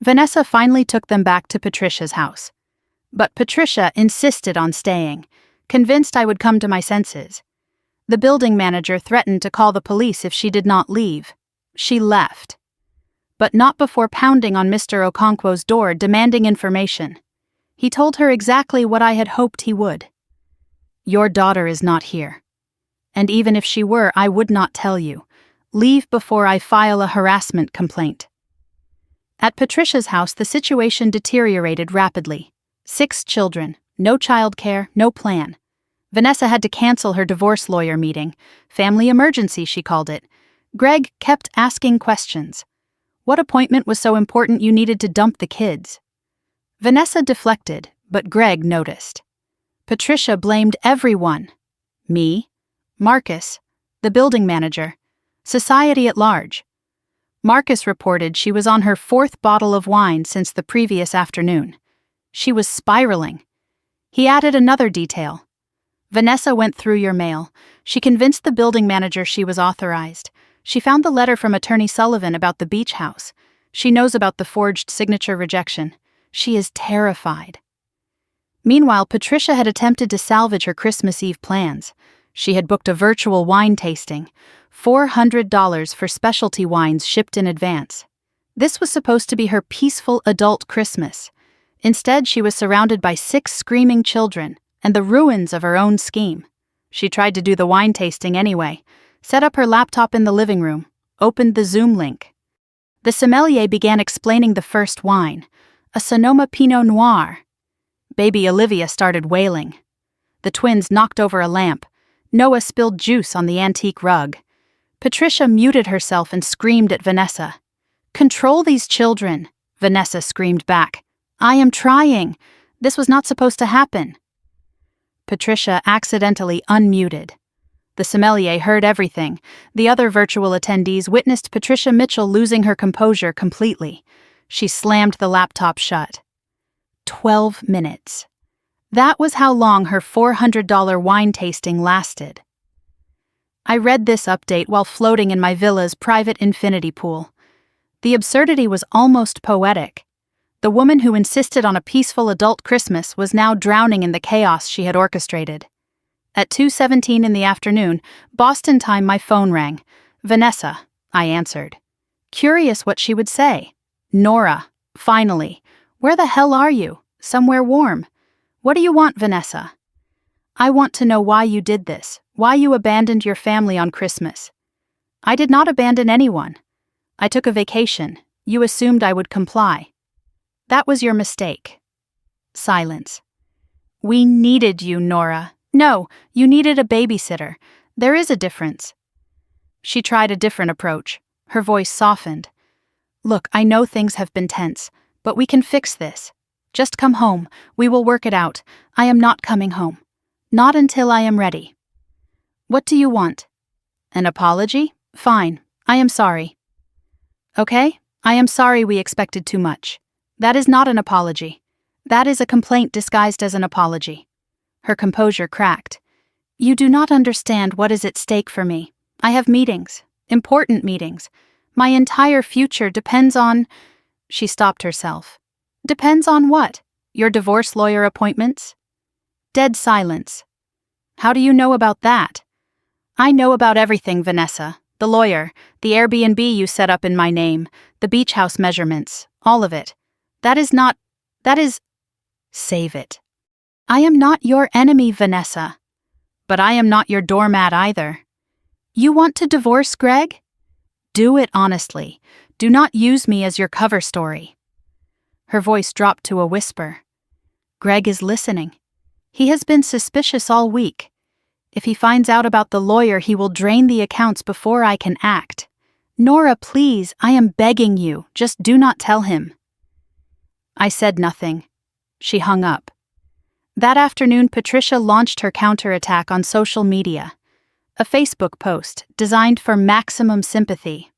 S1: Vanessa finally took them back to Patricia's house. But Patricia insisted on staying, convinced I would come to my senses. The building manager threatened to call the police if she did not leave. She left. But not before pounding on Mr. Okonkwo's door demanding information. He told her exactly what I had hoped he would. Your daughter is not here. And even if she were, I would not tell you. Leave before I file a harassment complaint. At Patricia's house, the situation deteriorated rapidly. 6 children, no childcare, no plan. Vanessa had to cancel her divorce lawyer meeting. Family emergency, she called it. Greg kept asking questions. What appointment was so important you needed to dump the kids? Vanessa deflected, but Greg noticed. Patricia blamed everyone. Me, Marcus, the building manager, society at large. Marcus reported she was on her 4th bottle of wine since the previous afternoon. She was spiraling. He added another detail. Vanessa went through your mail. She convinced the building manager she was authorized. She found the letter from Attorney Sullivan about the beach house. She knows about the forged signature rejection. She is terrified. Meanwhile, Patricia had attempted to salvage her Christmas Eve plans. She had booked a virtual wine tasting, $400 for specialty wines shipped in advance. This was supposed to be her peaceful adult Christmas. Instead, she was surrounded by 6 screaming children and the ruins of her own scheme. She tried to do the wine tasting anyway, set up her laptop in the living room, opened the Zoom link. The sommelier began explaining the first wine, a Sonoma Pinot Noir. Baby Olivia started wailing. The twins knocked over a lamp. Noah spilled juice on the antique rug. Patricia muted herself and screamed at Vanessa. "Control these children," Vanessa screamed back. "I am trying. This was not supposed to happen." Patricia accidentally unmuted. The sommelier heard everything. The other virtual attendees witnessed Patricia Mitchell losing her composure completely. She slammed the laptop shut. 12 minutes. That was how long her $400 wine tasting lasted. I read this update while floating in my villa's private infinity pool. The absurdity was almost poetic. The woman who insisted on a peaceful adult Christmas was now drowning in the chaos she had orchestrated. At 2:17 in the afternoon, Boston time, my phone rang. "Vanessa," I answered. Curious what she would say. "Nora, finally. Where the hell are you? Somewhere warm. What do you want, Vanessa?" "I want to know why you did this, why you abandoned your family on Christmas." "I did not abandon anyone. I took a vacation. You assumed I would comply." "That was your mistake." Silence. "We needed you, Nora." "No, you needed a babysitter. There is a difference." She tried a different approach. Her voice softened. "Look, I know things have been tense, but we can fix this. Just come home. We will work it out. I am not coming home. Not until I am ready." "What do you want?" "An apology? Fine. I am sorry." "Okay, I am sorry we expected too much. That is not an apology. That is a complaint disguised as an apology." Her composure cracked. "You do not understand what is at stake for me. I have meetings, important meetings. My entire future depends on—" She stopped herself. "Depends on what? Your divorce lawyer appointments?" Dead silence. "How do you know about that?" "I know about everything, Vanessa. The lawyer, the Airbnb you set up in my name, the beach house measurements, all of it. That is... Save it. I am not your enemy, Vanessa. But I am not your doormat either. You want to divorce Greg? Do it honestly. Do not use me as your cover story." Her voice dropped to a whisper. "Greg is listening. He has been suspicious all week. If he finds out about the lawyer, he will drain the accounts before I can act. Nora, please, I am begging you, just do not tell him." I said nothing. She hung up. That afternoon, Patricia launched her counterattack on social media. A Facebook post designed for maximum sympathy.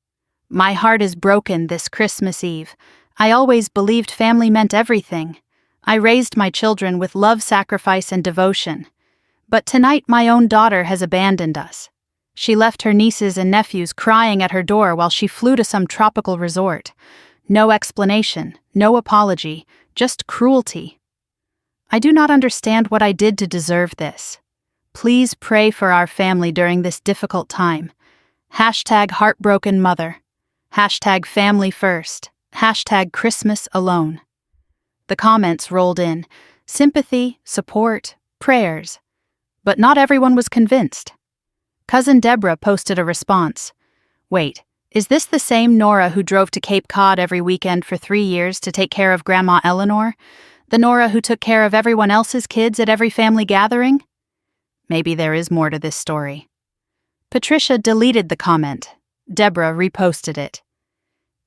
S1: "My heart is broken this Christmas Eve. I always believed family meant everything. I raised my children with love, sacrifice, and devotion. But tonight my own daughter has abandoned us. She left her nieces and nephews crying at her door while she flew to some tropical resort. No explanation, no apology, just cruelty. I do not understand what I did to deserve this. Please pray for our family during this difficult time. #heartbroken mother. #family first. #Christmas alone." The comments rolled in. Sympathy, support, prayers. But not everyone was convinced. Cousin Deborah posted a response. "Wait, is this the same Nora who drove to Cape Cod every weekend for 3 years to take care of Grandma Eleanor? The Nora who took care of everyone else's kids at every family gathering?" Maybe there is more to this story. Patricia deleted the comment. Deborah reposted it.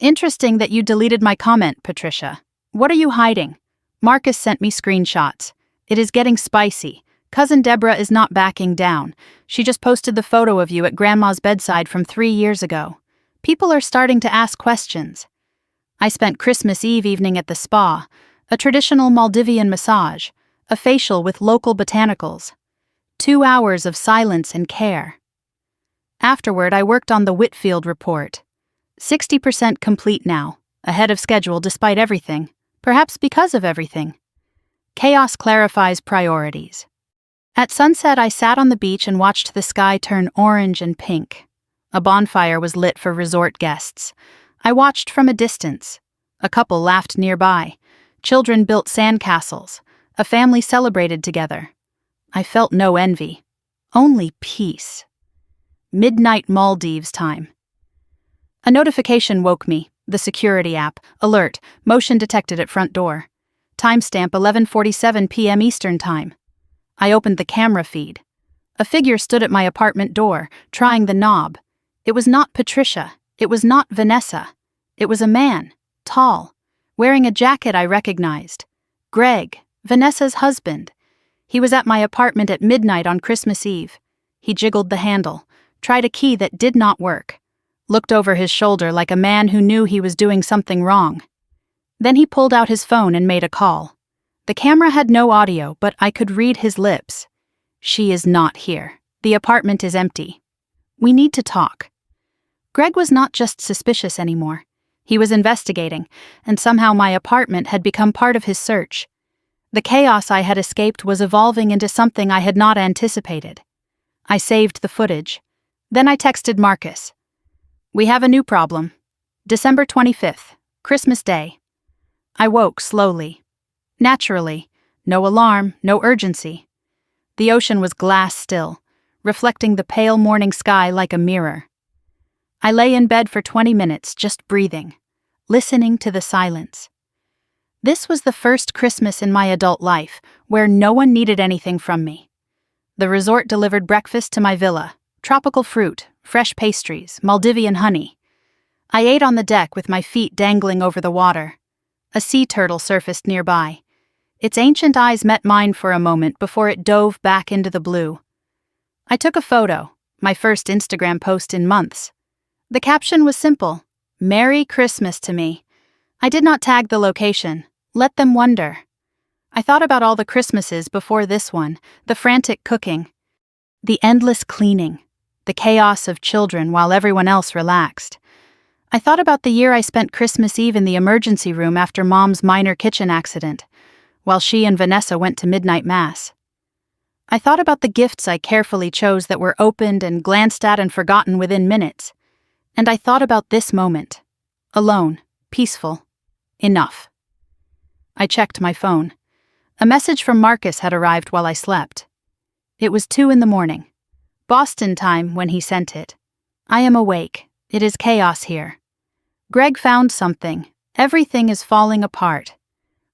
S1: Interesting that you deleted my comment, Patricia. What are you hiding? Marcus sent me screenshots. It is getting spicy. Cousin Deborah is not backing down. She just posted the photo of you at Grandma's bedside from 3 years ago. People are starting to ask questions. I spent Christmas Eve evening at the spa, a traditional Maldivian massage, a facial with local botanicals. 2 hours of silence and care. Afterward, I worked on the Whitfield report. 60% complete now, ahead of schedule despite everything, perhaps because of everything. Chaos clarifies priorities. At sunset, I sat on the beach and watched the sky turn orange and pink. A bonfire was lit for resort guests. I watched from a distance. A couple laughed nearby. Children built sandcastles. A family celebrated together. I felt no envy, only peace. Midnight Maldives time. A notification woke me, the security app, alert, motion detected at front door. Timestamp 11:47 p.m. Eastern Time. I opened the camera feed. A figure stood at my apartment door, trying the knob. It was not Patricia. It was not Vanessa. It was a man, tall, wearing a jacket I recognized. Greg, Vanessa's husband. He was at my apartment at midnight on Christmas Eve. He jiggled the handle, tried a key that did not work, looked over his shoulder like a man who knew he was doing something wrong. Then he pulled out his phone and made a call. The camera had no audio, but I could read his lips. She is not here. The apartment is empty. We need to talk. Greg was not just suspicious anymore. He was investigating, and somehow my apartment had become part of his search. The chaos I had escaped was evolving into something I had not anticipated. I saved the footage. Then I texted Marcus. We have a new problem. December 25th, Christmas Day. I woke slowly. Naturally, no alarm, no urgency. The ocean was glass still, reflecting the pale morning sky like a mirror. I lay in bed for 20 minutes, just breathing, listening to the silence. This was the first Christmas in my adult life where no one needed anything from me. The resort delivered breakfast to my villa, tropical fruit, fresh pastries, Maldivian honey. I ate on the deck with my feet dangling over the water. A sea turtle surfaced nearby. Its ancient eyes met mine for a moment before it dove back into the blue. I took a photo, my first Instagram post in months. The caption was simple, "Merry Christmas to me." I did not tag the location. Let them wonder. I thought about all the Christmases before this one, the frantic cooking, the endless cleaning, the chaos of children while everyone else relaxed. I thought about the year I spent Christmas Eve in the emergency room after Mom's minor kitchen accident, while she and Vanessa went to midnight mass. I thought about the gifts I carefully chose that were opened and glanced at and forgotten within minutes. And I thought about this moment. Alone, peaceful, enough. I checked my phone. A message from Marcus had arrived while I slept. It was 2 a.m. Boston time when he sent it. I am awake. It is chaos here. Greg found something. Everything is falling apart.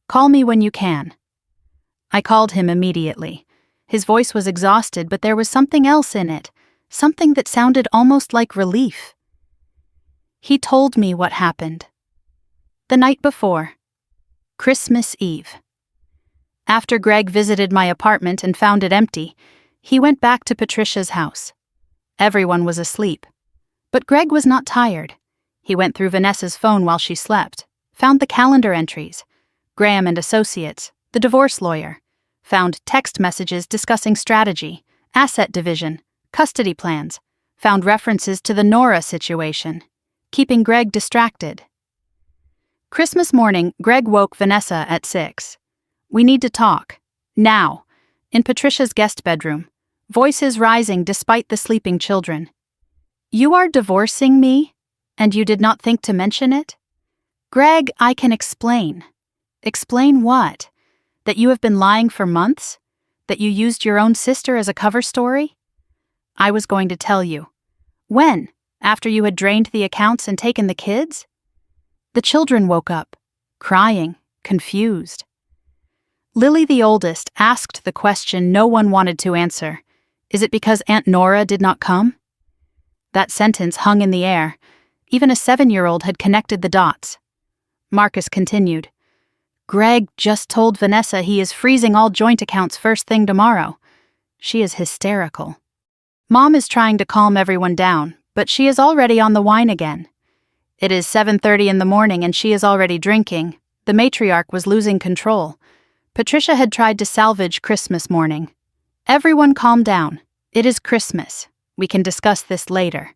S1: Call me when you can. I called him immediately. His voice was exhausted, but there was something else in it, something that sounded almost like relief. He told me what happened. The night before, Christmas Eve. After Greg visited my apartment and found it empty, he went back to Patricia's house. Everyone was asleep. But Greg was not tired. He went through Vanessa's phone while she slept, found the calendar entries, Graham and Associates, the divorce lawyer, found text messages discussing strategy, asset division, custody plans, found references to the Nora situation, keeping Greg distracted. Christmas morning, Greg woke Vanessa at 6. We need to talk. Now. In Patricia's guest bedroom, voices rising despite the sleeping children. You are divorcing me? And you did not think to mention it? Greg, I can explain. Explain what? That you have been lying for months? That you used your own sister as a cover story? I was going to tell you. When? After you had drained the accounts and taken the kids? The children woke up, crying, confused. Lily, the oldest, asked the question no one wanted to answer. Is it because Aunt Nora did not come? That sentence hung in the air. Even a 7-year-old had connected the dots. Marcus continued. Greg just told Vanessa he is freezing all joint accounts first thing tomorrow. She is hysterical. Mom is trying to calm everyone down, but she is already on the wine again. It is 7:30 in the morning and she is already drinking. The matriarch was losing control. Patricia had tried to salvage Christmas morning. Everyone calm down. It is Christmas. We can discuss this later.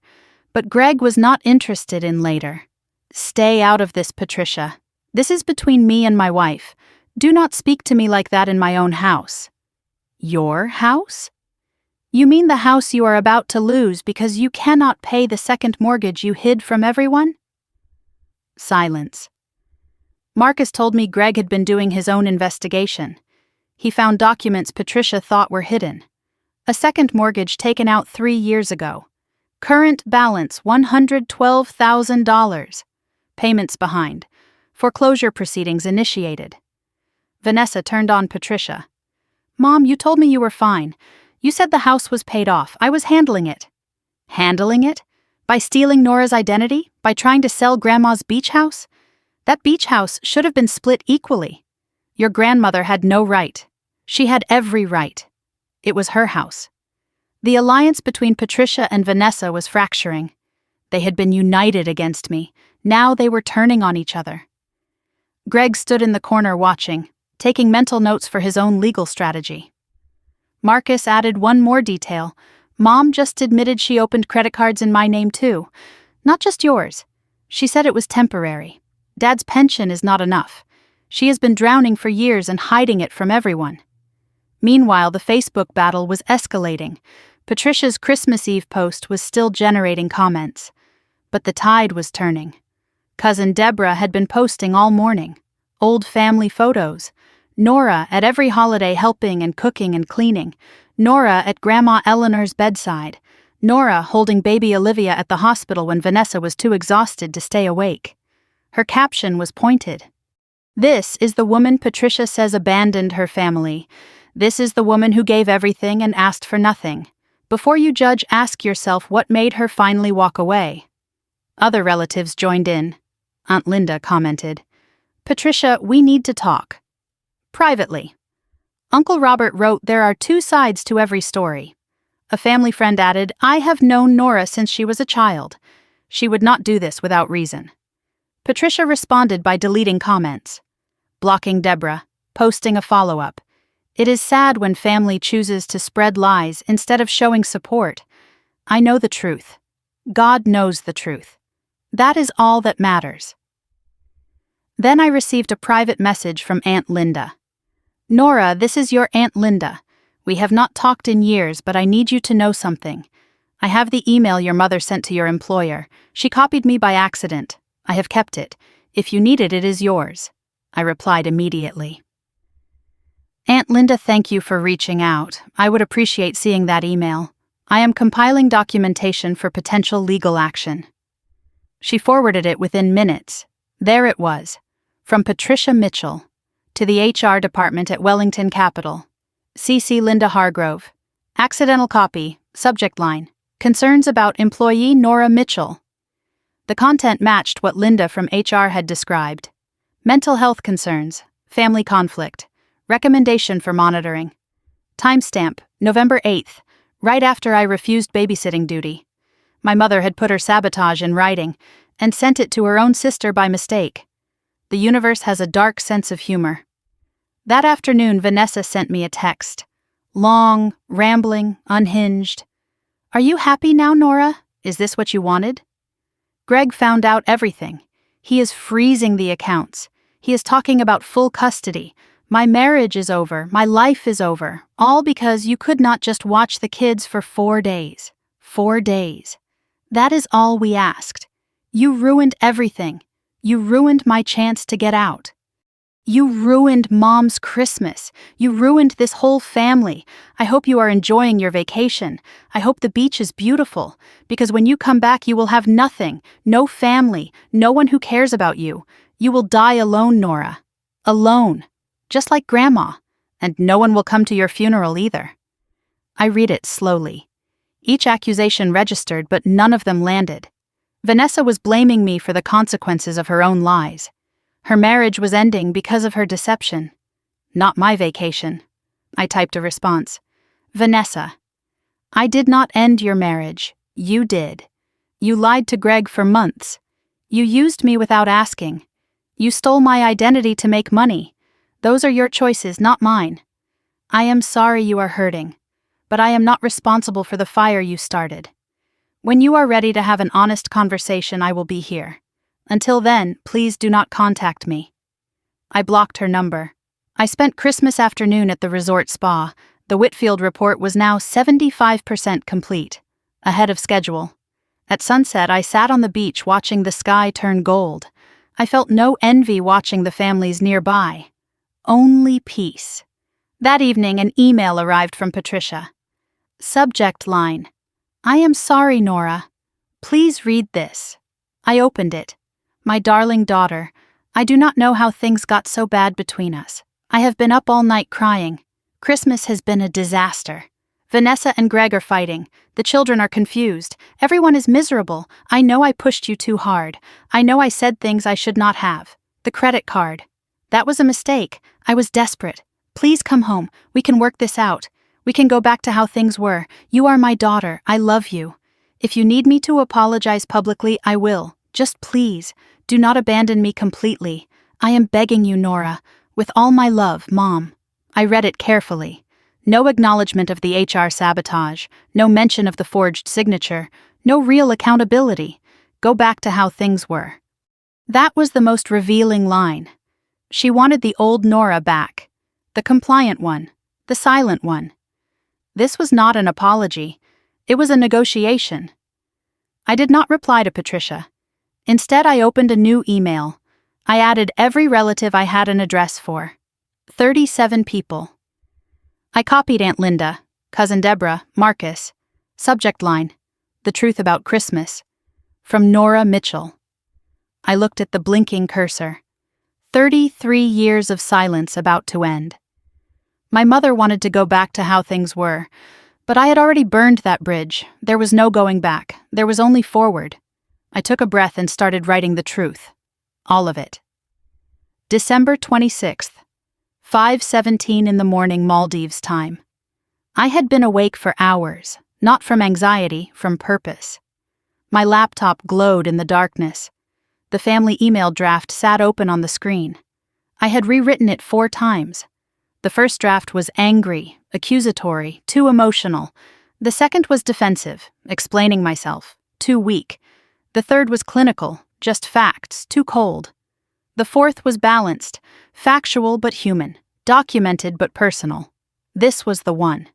S1: But Greg was not interested in later. Stay out of this, Patricia. This is between me and my wife. Do not speak to me like that in my own house. Your house? You mean the house you are about to lose because you cannot pay the second mortgage you hid from everyone? Silence. Marcus told me Greg had been doing his own investigation. He found documents Patricia thought were hidden. A second mortgage taken out 3 years ago. Current balance $112,000. Payments behind. Foreclosure proceedings initiated. Vanessa turned on Patricia. Mom, you told me you were fine. You said the house was paid off. I was handling it. Handling it? By stealing Nora's identity? By trying to sell Grandma's beach house? That beach house should have been split equally. Your grandmother had no right. She had every right. It was her house. The alliance between Patricia and Vanessa was fracturing. They had been united against me. Now they were turning on each other. Greg stood in the corner watching, taking mental notes for his own legal strategy. Marcus added one more detail. Mom just admitted she opened credit cards in my name too. Not just yours. She said it was temporary. Dad's pension is not enough. She has been drowning for years and hiding it from everyone. Meanwhile, the Facebook battle was escalating. Patricia's Christmas Eve post was still generating comments. But the tide was turning. Cousin Deborah had been posting all morning. Old family photos. Nora at every holiday helping and cooking and cleaning. Nora at Grandma Eleanor's bedside. Nora holding baby Olivia at the hospital when Vanessa was too exhausted to stay awake. Her caption was pointed. This is the woman Patricia says abandoned her family. This is the woman who gave everything and asked for nothing. Before you judge, ask yourself what made her finally walk away. Other relatives joined in. Aunt Linda commented, Patricia, we need to talk. Privately. Uncle Robert wrote, there are 2 sides to every story. A family friend added, I have known Nora since she was a child. She would not do this without reason. Patricia responded by deleting comments, blocking Deborah, posting a follow-up. It is sad when family chooses to spread lies instead of showing support. I know the truth. God knows the truth. That is all that matters. Then I received a private message from Aunt Linda. Nora, this is your Aunt Linda. We have not talked in years, but I need you to know something. I have the email your mother sent to your employer. She copied me by accident. I have kept it. If you need it, it is yours. I replied immediately. Aunt Linda, thank you for reaching out. I would appreciate seeing that email. I am compiling documentation for potential legal action. She forwarded it within minutes. There it was. From Patricia Mitchell. To the HR department at Wellington Capital. CC Linda Hargrove. Accidental copy. Subject line. Concerns about employee Nora Mitchell. The content matched what Linda from HR had described. Mental health concerns. Family conflict. Recommendation for monitoring. Timestamp, November 8th, right after I refused babysitting duty. My mother had put her sabotage in writing and sent it to her own sister by mistake. The universe has a dark sense of humor. That afternoon, Vanessa sent me a text. Long, rambling, unhinged. Are you happy now, Nora? Is this what you wanted? Greg found out everything. He is freezing the accounts. He is talking about full custody. My marriage is over. My life is over. All because you could not just watch the kids for 4 days. 4 days. That is all we asked. You ruined everything. You ruined my chance to get out. You ruined Mom's Christmas. You ruined this whole family. I hope you are enjoying your vacation. I hope the beach is beautiful, because when you come back you will have nothing, no family, no one who cares about you. You will die alone, Nora. Alone. Just like Grandma. And no one will come to your funeral either. I read it slowly. Each accusation registered, but none of them landed. Vanessa was blaming me for the consequences of her own lies. Her marriage was ending because of her deception. Not my vacation. I typed a response. Vanessa, I did not end your marriage. You did. You lied to Greg for months. You used me without asking. You stole my identity to make money. Those are your choices, not mine. I am sorry you are hurting, but I am not responsible for the fire you started. When you are ready to have an honest conversation, I will be here. Until then, please do not contact me. I blocked her number. I spent Christmas afternoon at the resort spa. The Whitfield report was now 75% complete, ahead of schedule. At sunset, I sat on the beach watching the sky turn gold. I felt no envy watching the families nearby. Only peace. That evening, an email arrived from Patricia. Subject line: I am sorry, Nora. Please read this. I opened it. My darling daughter, I do not know how things got so bad between us. I have been up all night crying. Christmas has been a disaster. Vanessa and Greg are fighting. The children are confused. Everyone is miserable. I know I pushed you too hard. I know I said things I should not have. The credit card. That was a mistake. I was desperate. Please come home. We can work this out. We can go back to how things were. You are my daughter. I love you. If you need me to apologize publicly, I will. Just please, do not abandon me completely. I am begging you, Nora. With all my love, Mom. I read it carefully. No acknowledgement of the HR sabotage, no mention of the forged signature, no real accountability. Go back to how things were. That was the most revealing line. She wanted the old Nora back. The compliant one. The silent one. This was not an apology. It was a negotiation. I did not reply to Patricia. Instead, I opened a new email. I added every relative I had an address for. 37 people. I copied Aunt Linda, Cousin Deborah, Marcus. Subject line: The truth about Christmas. From Nora Mitchell. I looked at the blinking cursor. 33 years of silence about to end. My mother wanted to go back to how things were, but I had already burned that bridge. There was no going back. There was only forward. I took a breath and started writing the truth. All of it. December 26th. 5:17 in the morning, Maldives time. I had been awake for hours, not from anxiety, from purpose. My laptop glowed in the darkness. The family email draft sat open on the screen. I had rewritten it 4 times. The first draft was angry, accusatory, too emotional. The second was defensive, explaining myself, too weak. The third was clinical, just facts, too cold. The fourth was balanced, factual but human, documented but personal. This was the one.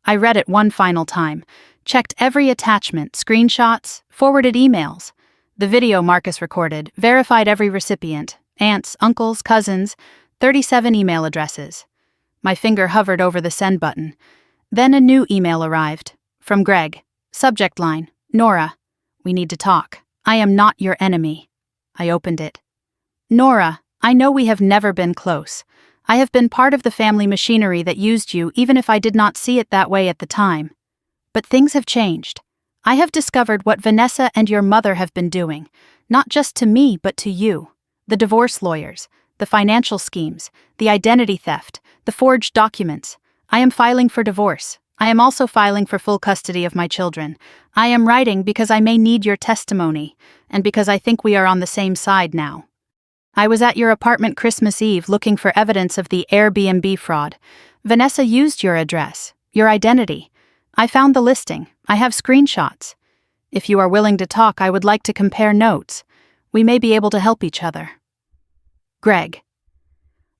S1: I read it one final time, checked every attachment, screenshots, forwarded emails. The video Marcus recorded, verified every recipient, aunts, uncles, cousins, 37 email addresses. My finger hovered over the send button. Then a new email arrived, from Greg. Subject line: Nora, we need to talk. I am not your enemy. I opened it. Nora, I know we have never been close. I have been part of the family machinery that used you, even if I did not see it that way at the time. But things have changed. I have discovered what Vanessa and your mother have been doing, not just to me, but to you. The divorce lawyers, the financial schemes, the identity theft, the forged documents. I am filing for divorce. I am also filing for full custody of my children. I am writing because I may need your testimony, and because I think we are on the same side now. I was at your apartment Christmas Eve looking for evidence of the Airbnb fraud. Vanessa used your address, your identity. I found the listing. I have screenshots. If you are willing to talk, I would like to compare notes. We may be able to help each other. Greg.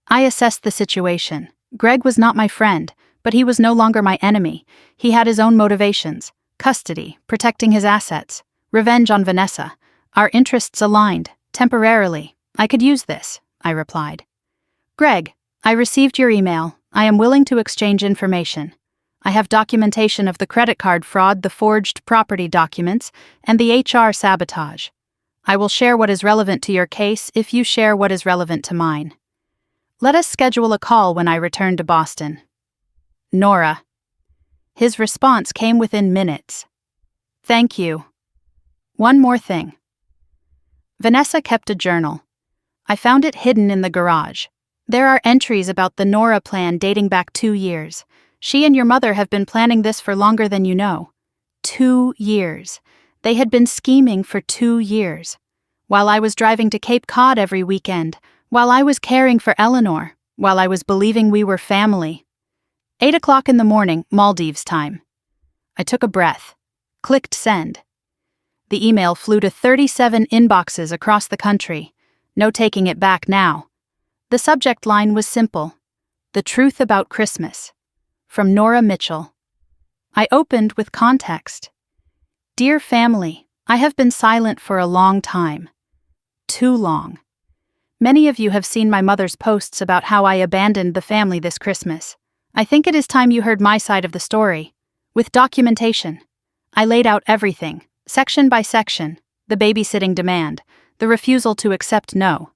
S1: I assessed the situation. Greg was not my friend, but he was no longer my enemy. He had his own motivations: custody, protecting his assets, revenge on Vanessa. Our interests aligned, temporarily. I could use this, I replied. Greg, I received your email. I am willing to exchange information. I have documentation of the credit card fraud, the forged property documents, and the HR sabotage. I will share what is relevant to your case if you share what is relevant to mine. Let us schedule a call when I return to Boston. Nora. His response came within minutes. Thank you. One more thing. Vanessa kept a journal. I found it hidden in the garage. There are entries about the Nora plan dating back 2 years. She and your mother have been planning this for longer than you know. 2 years. They had been scheming for 2 years. While I was driving to Cape Cod every weekend, while I was caring for Eleanor, while I was believing we were family. 8 o'clock in the morning, Maldives time. I took a breath. Clicked send. The email flew to 37 inboxes across the country. No taking it back now. The subject line was simple. The truth about Christmas. From Nora Mitchell. I opened with context. Dear family, I have been silent for a long time. Too long. Many of you have seen my mother's posts about how I abandoned the family this Christmas. I think it is time you heard my side of the story. With documentation. I laid out everything, section by section, the babysitting demand, the refusal to accept no.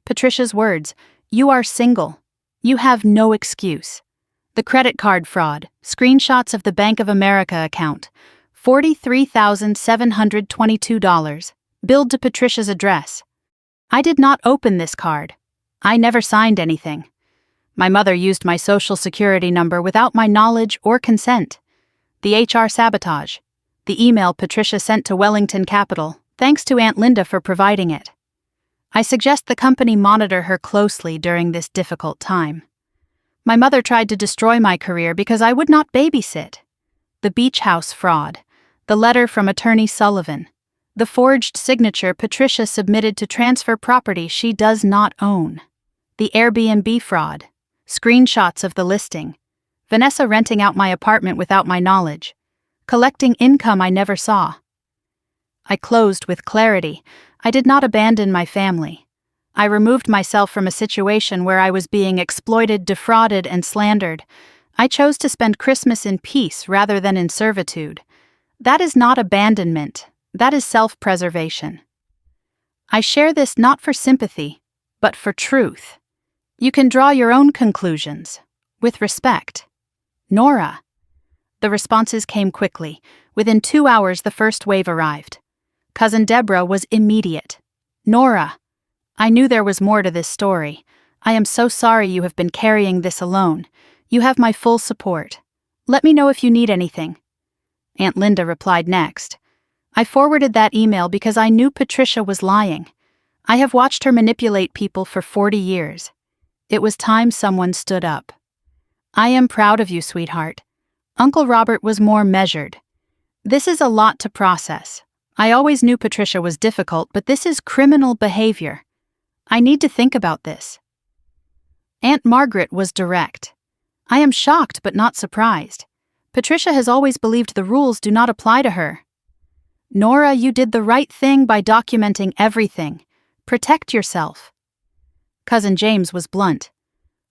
S1: Patricia's words, you are single. You have no excuse. The credit card fraud, screenshots of the Bank of America account, $43,722, billed to Patricia's address. I did not open this card. I never signed anything. My mother used my social security number without my knowledge or consent. The HR sabotage. The email Patricia sent to Wellington Capital, thanks to Aunt Linda for providing it. I suggest the company monitor her closely during this difficult time. My mother tried to destroy my career because I would not babysit. The beach house fraud. The letter from Attorney Sullivan. The forged signature Patricia submitted to transfer property she does not own. The Airbnb fraud. Screenshots of the listing. Vanessa renting out my apartment without my knowledge. Collecting income I never saw. I closed with clarity. I did not abandon my family. I removed myself from a situation where I was being exploited, defrauded, and slandered. I chose to spend Christmas in peace rather than in servitude. That is not abandonment. That is self-preservation. I share this not for sympathy, but for truth. You can draw your own conclusions. With respect. Nora. The responses came quickly. Within 2 hours, the first wave arrived. Cousin Deborah was immediate. Nora. I knew there was more to this story. I am so sorry you have been carrying this alone. You have my full support. Let me know if you need anything. Aunt Linda replied next. I forwarded that email because I knew Patricia was lying. I have watched her manipulate people for 40 years. It was time someone stood up. I am proud of you, sweetheart. Uncle Robert was more measured. This is a lot to process. I always knew Patricia was difficult, but this is criminal behavior. I need to think about this. Aunt Margaret was direct. I am shocked but not surprised. Patricia has always believed the rules do not apply to her. Nora, you did the right thing by documenting everything. Protect yourself. Cousin James was blunt.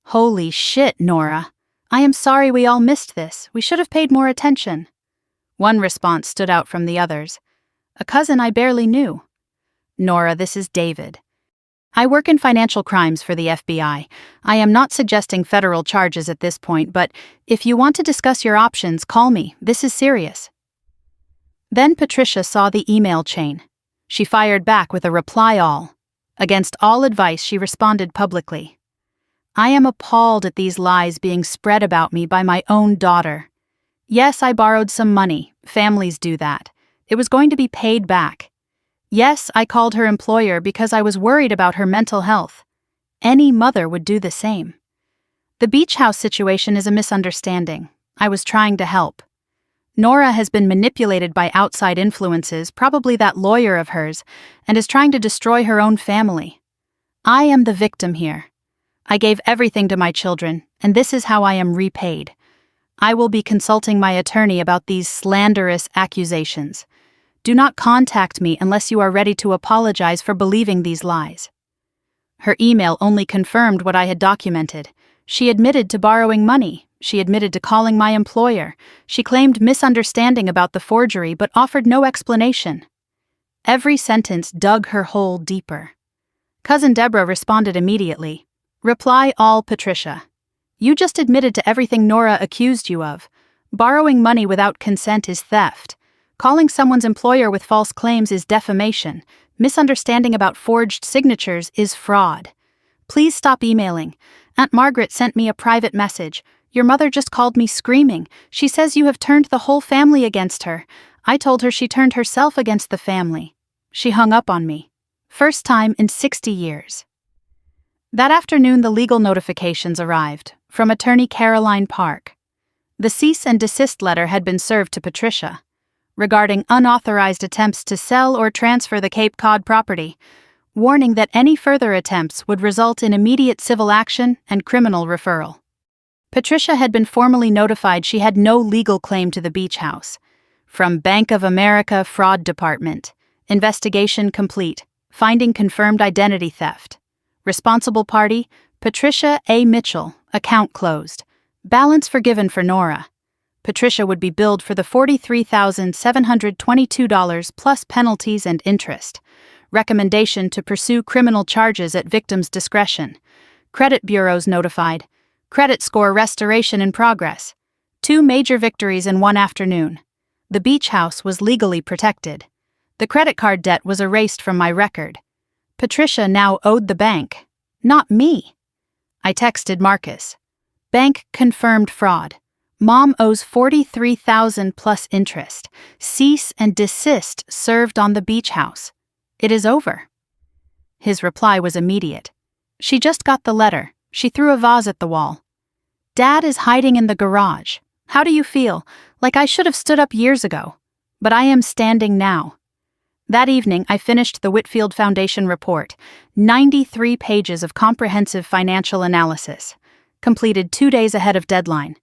S1: Holy shit, Nora. I am sorry we all missed this. We should have paid more attention. One response stood out from the others. A cousin I barely knew. Nora, this is David. I work in financial crimes for the FBI. I am not suggesting federal charges at this point, but if you want to discuss your options, call me. This is serious. Then Patricia saw the email chain. She fired back with a reply all. Against all advice, she responded publicly. I am appalled at these lies being spread about me by my own daughter. Yes, I borrowed some money. Families do that. It was going to be paid back. Yes, I called her employer because I was worried about her mental health. Any mother would do the same. The beach house situation is a misunderstanding. I was trying to help. Nora has been manipulated by outside influences, probably that lawyer of hers, and is trying to destroy her own family. I am the victim here. I gave everything to my children, and this is how I am repaid. I will be consulting my attorney about these slanderous accusations. Do not contact me unless you are ready to apologize for believing these lies. Her email only confirmed what I had documented. She admitted to borrowing money. She admitted to calling my employer. She claimed misunderstanding about the forgery but offered no explanation. Every sentence dug her hole deeper. Cousin Deborah responded immediately. Reply all, Patricia. You just admitted to everything Nora accused you of. Borrowing money without consent is theft. Calling someone's employer with false claims is defamation. Misunderstanding about forged signatures is fraud. Please stop emailing. Aunt Margaret sent me a private message. Your mother just called me screaming. She says you have turned the whole family against her. I told her she turned herself against the family. She hung up on me. First time in 60 years. That afternoon, the legal notifications arrived from attorney Caroline Park. The cease and desist letter had been served to Patricia regarding unauthorized attempts to sell or transfer the Cape Cod property, warning that any further attempts would result in immediate civil action and criminal referral. Patricia had been formally notified she had no legal claim to the beach house. From Bank of America Fraud Department. Investigation complete. Finding confirmed identity theft. Responsible party, Patricia A. Mitchell. Account closed. Balance forgiven for Nora. Patricia would be billed for the $43,722 plus penalties and interest. Recommendation to pursue criminal charges at victim's discretion. Credit bureaus notified. Credit score restoration in progress. 2 major victories in one afternoon. The beach house was legally protected. The credit card debt was erased from my record. Patricia now owed the bank, not me. I texted Marcus. Bank confirmed fraud. Mom owes $43,000 plus interest. Cease and desist served on the beach house. It is over. His reply was immediate. She just got the letter. She threw a vase at the wall. Dad is hiding in the garage. How do you feel? Like I should have stood up years ago. But I am standing now. That evening, I finished the Whitfield Foundation report, 93 pages of comprehensive financial analysis, completed 2 days ahead of deadline.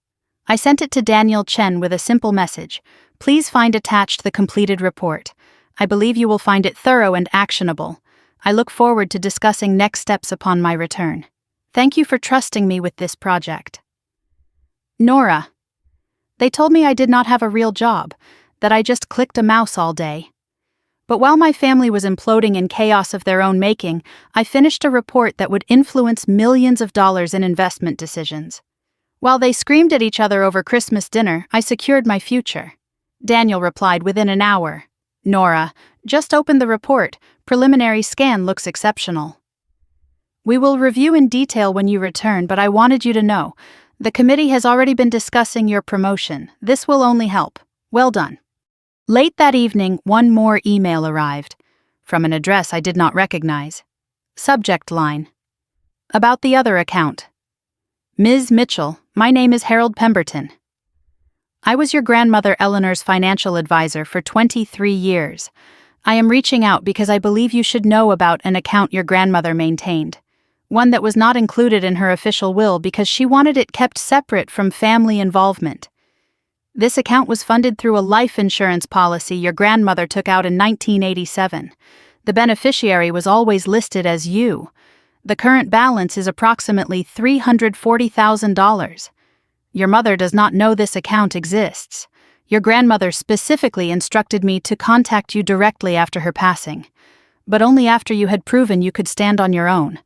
S1: I sent it to Daniel Chen with a simple message. Please find attached the completed report. I believe you will find it thorough and actionable. I look forward to discussing next steps upon my return. Thank you for trusting me with this project. Nora. They told me I did not have a real job, that I just clicked a mouse all day. But while my family was imploding in chaos of their own making, I finished a report that would influence millions of dollars in investment decisions. While they screamed at each other over Christmas dinner, I secured my future. Daniel replied within an hour. Nora, just opened the report. Preliminary scan looks exceptional. We will review in detail when you return, but I wanted you to know. The committee has already been discussing your promotion. This will only help. Well done. Late that evening, one more email arrived, from an address I did not recognize. Subject line. About the other account. Ms. Mitchell, my name is Harold Pemberton. I was your grandmother Eleanor's financial advisor for 23 years. I am reaching out because I believe you should know about an account your grandmother maintained. One that was not included in her official will because she wanted it kept separate from family involvement. This account was funded through a life insurance policy your grandmother took out in 1987. The beneficiary was always listed as you. The current balance is approximately $340,000. Your mother does not know this account exists. Your grandmother specifically instructed me to contact you directly after her passing, but only after you had proven you could stand on your own.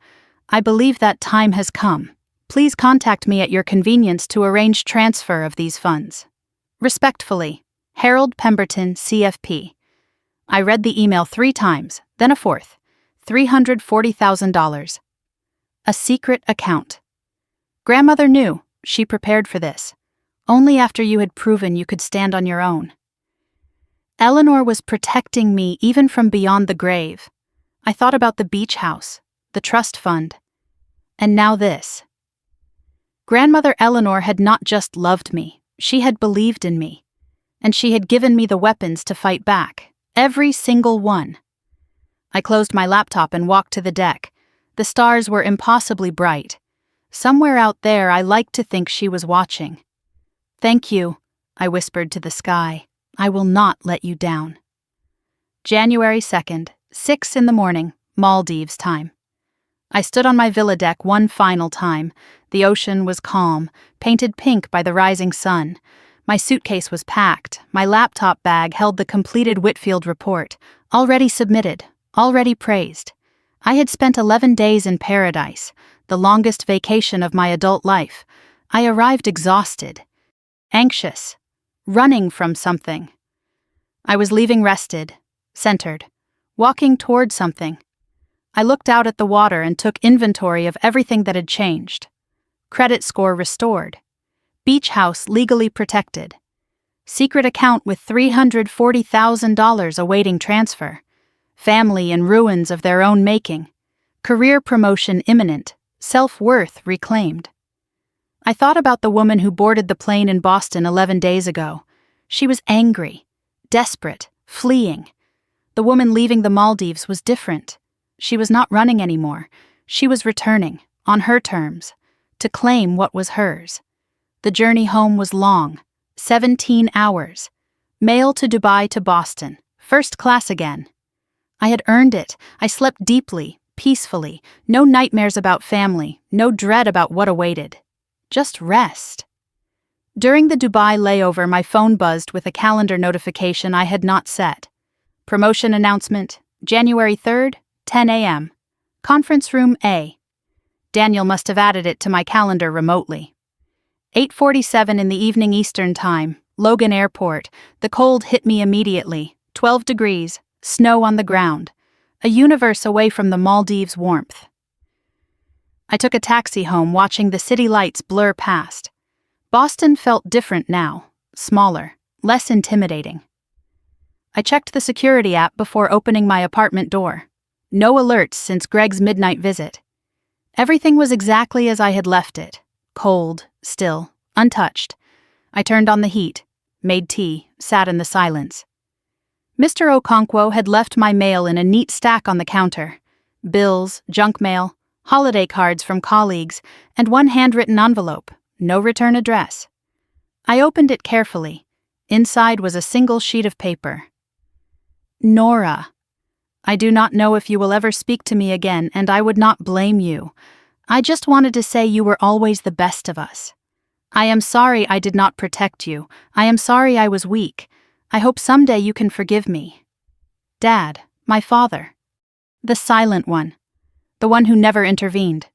S1: I believe that time has come. Please contact me at your convenience to arrange transfer of these funds. Respectfully, Harold Pemberton, CFP. I read the email 3 times, then a 4th. $340,000. A secret account. Grandmother knew. She prepared for this. Only after you had proven you could stand on your own. Eleanor was protecting me even from beyond the grave. I thought about the beach house, the trust fund, and now this. Grandmother Eleanor had not just loved me, she had believed in me, and she had given me the weapons to fight back, every single one. I closed my laptop and walked to the deck. The stars were impossibly bright. Somewhere out there, I liked to think she was watching. Thank you, I whispered to the sky. I will not let you down. January 2nd, 6 in the morning, Maldives time. I stood on my villa deck one final time. The ocean was calm, painted pink by the rising sun. My suitcase was packed. My laptop bag held the completed Whitfield report, already submitted, already praised. I had spent 11 days in paradise, the longest vacation of my adult life. I arrived exhausted, anxious, running from something. I was leaving rested, centered, walking toward something. I looked out at the water and took inventory of everything that had changed. Credit score restored. Beach house legally protected. Secret account with $340,000 awaiting transfer. Family in ruins of their own making. Career promotion imminent. Self-worth reclaimed. I thought about the woman who boarded the plane in Boston 11 days ago. She was angry, desperate, fleeing. The woman leaving the Maldives was different. She was not running anymore. She was returning, on her terms, to claim what was hers. The journey home was long, 17 hours. Mail to Dubai to Boston, first class again. I had earned it. I slept deeply, peacefully, no nightmares about family, no dread about what awaited. Just rest. During the Dubai layover, my phone buzzed with a calendar notification I had not set. Promotion announcement, January 3rd, 10 a.m. Conference room A. Daniel must have added it to my calendar remotely. 8:47 in the evening Eastern Time, Logan Airport. The cold hit me immediately. 12 degrees, snow on the ground. A universe away from the Maldives' warmth. I took a taxi home, watching the city lights blur past. Boston felt different now, smaller, less intimidating. I checked the security app before opening my apartment door. No alerts since Greg's midnight visit. Everything was exactly as I had left it. Cold, still, untouched. I turned on the heat, made tea, sat in the silence. Mr. Okonkwo had left my mail in a neat stack on the counter. Bills, junk mail, holiday cards from colleagues, and one handwritten envelope, no return address. I opened it carefully. Inside was a single sheet of paper. Nora, I do not know if you will ever speak to me again, and I would not blame you. I just wanted to say you were always the best of us. I am sorry I did not protect you. I am sorry I was weak. I hope someday you can forgive me. Dad, my father. The silent one. The one who never intervened.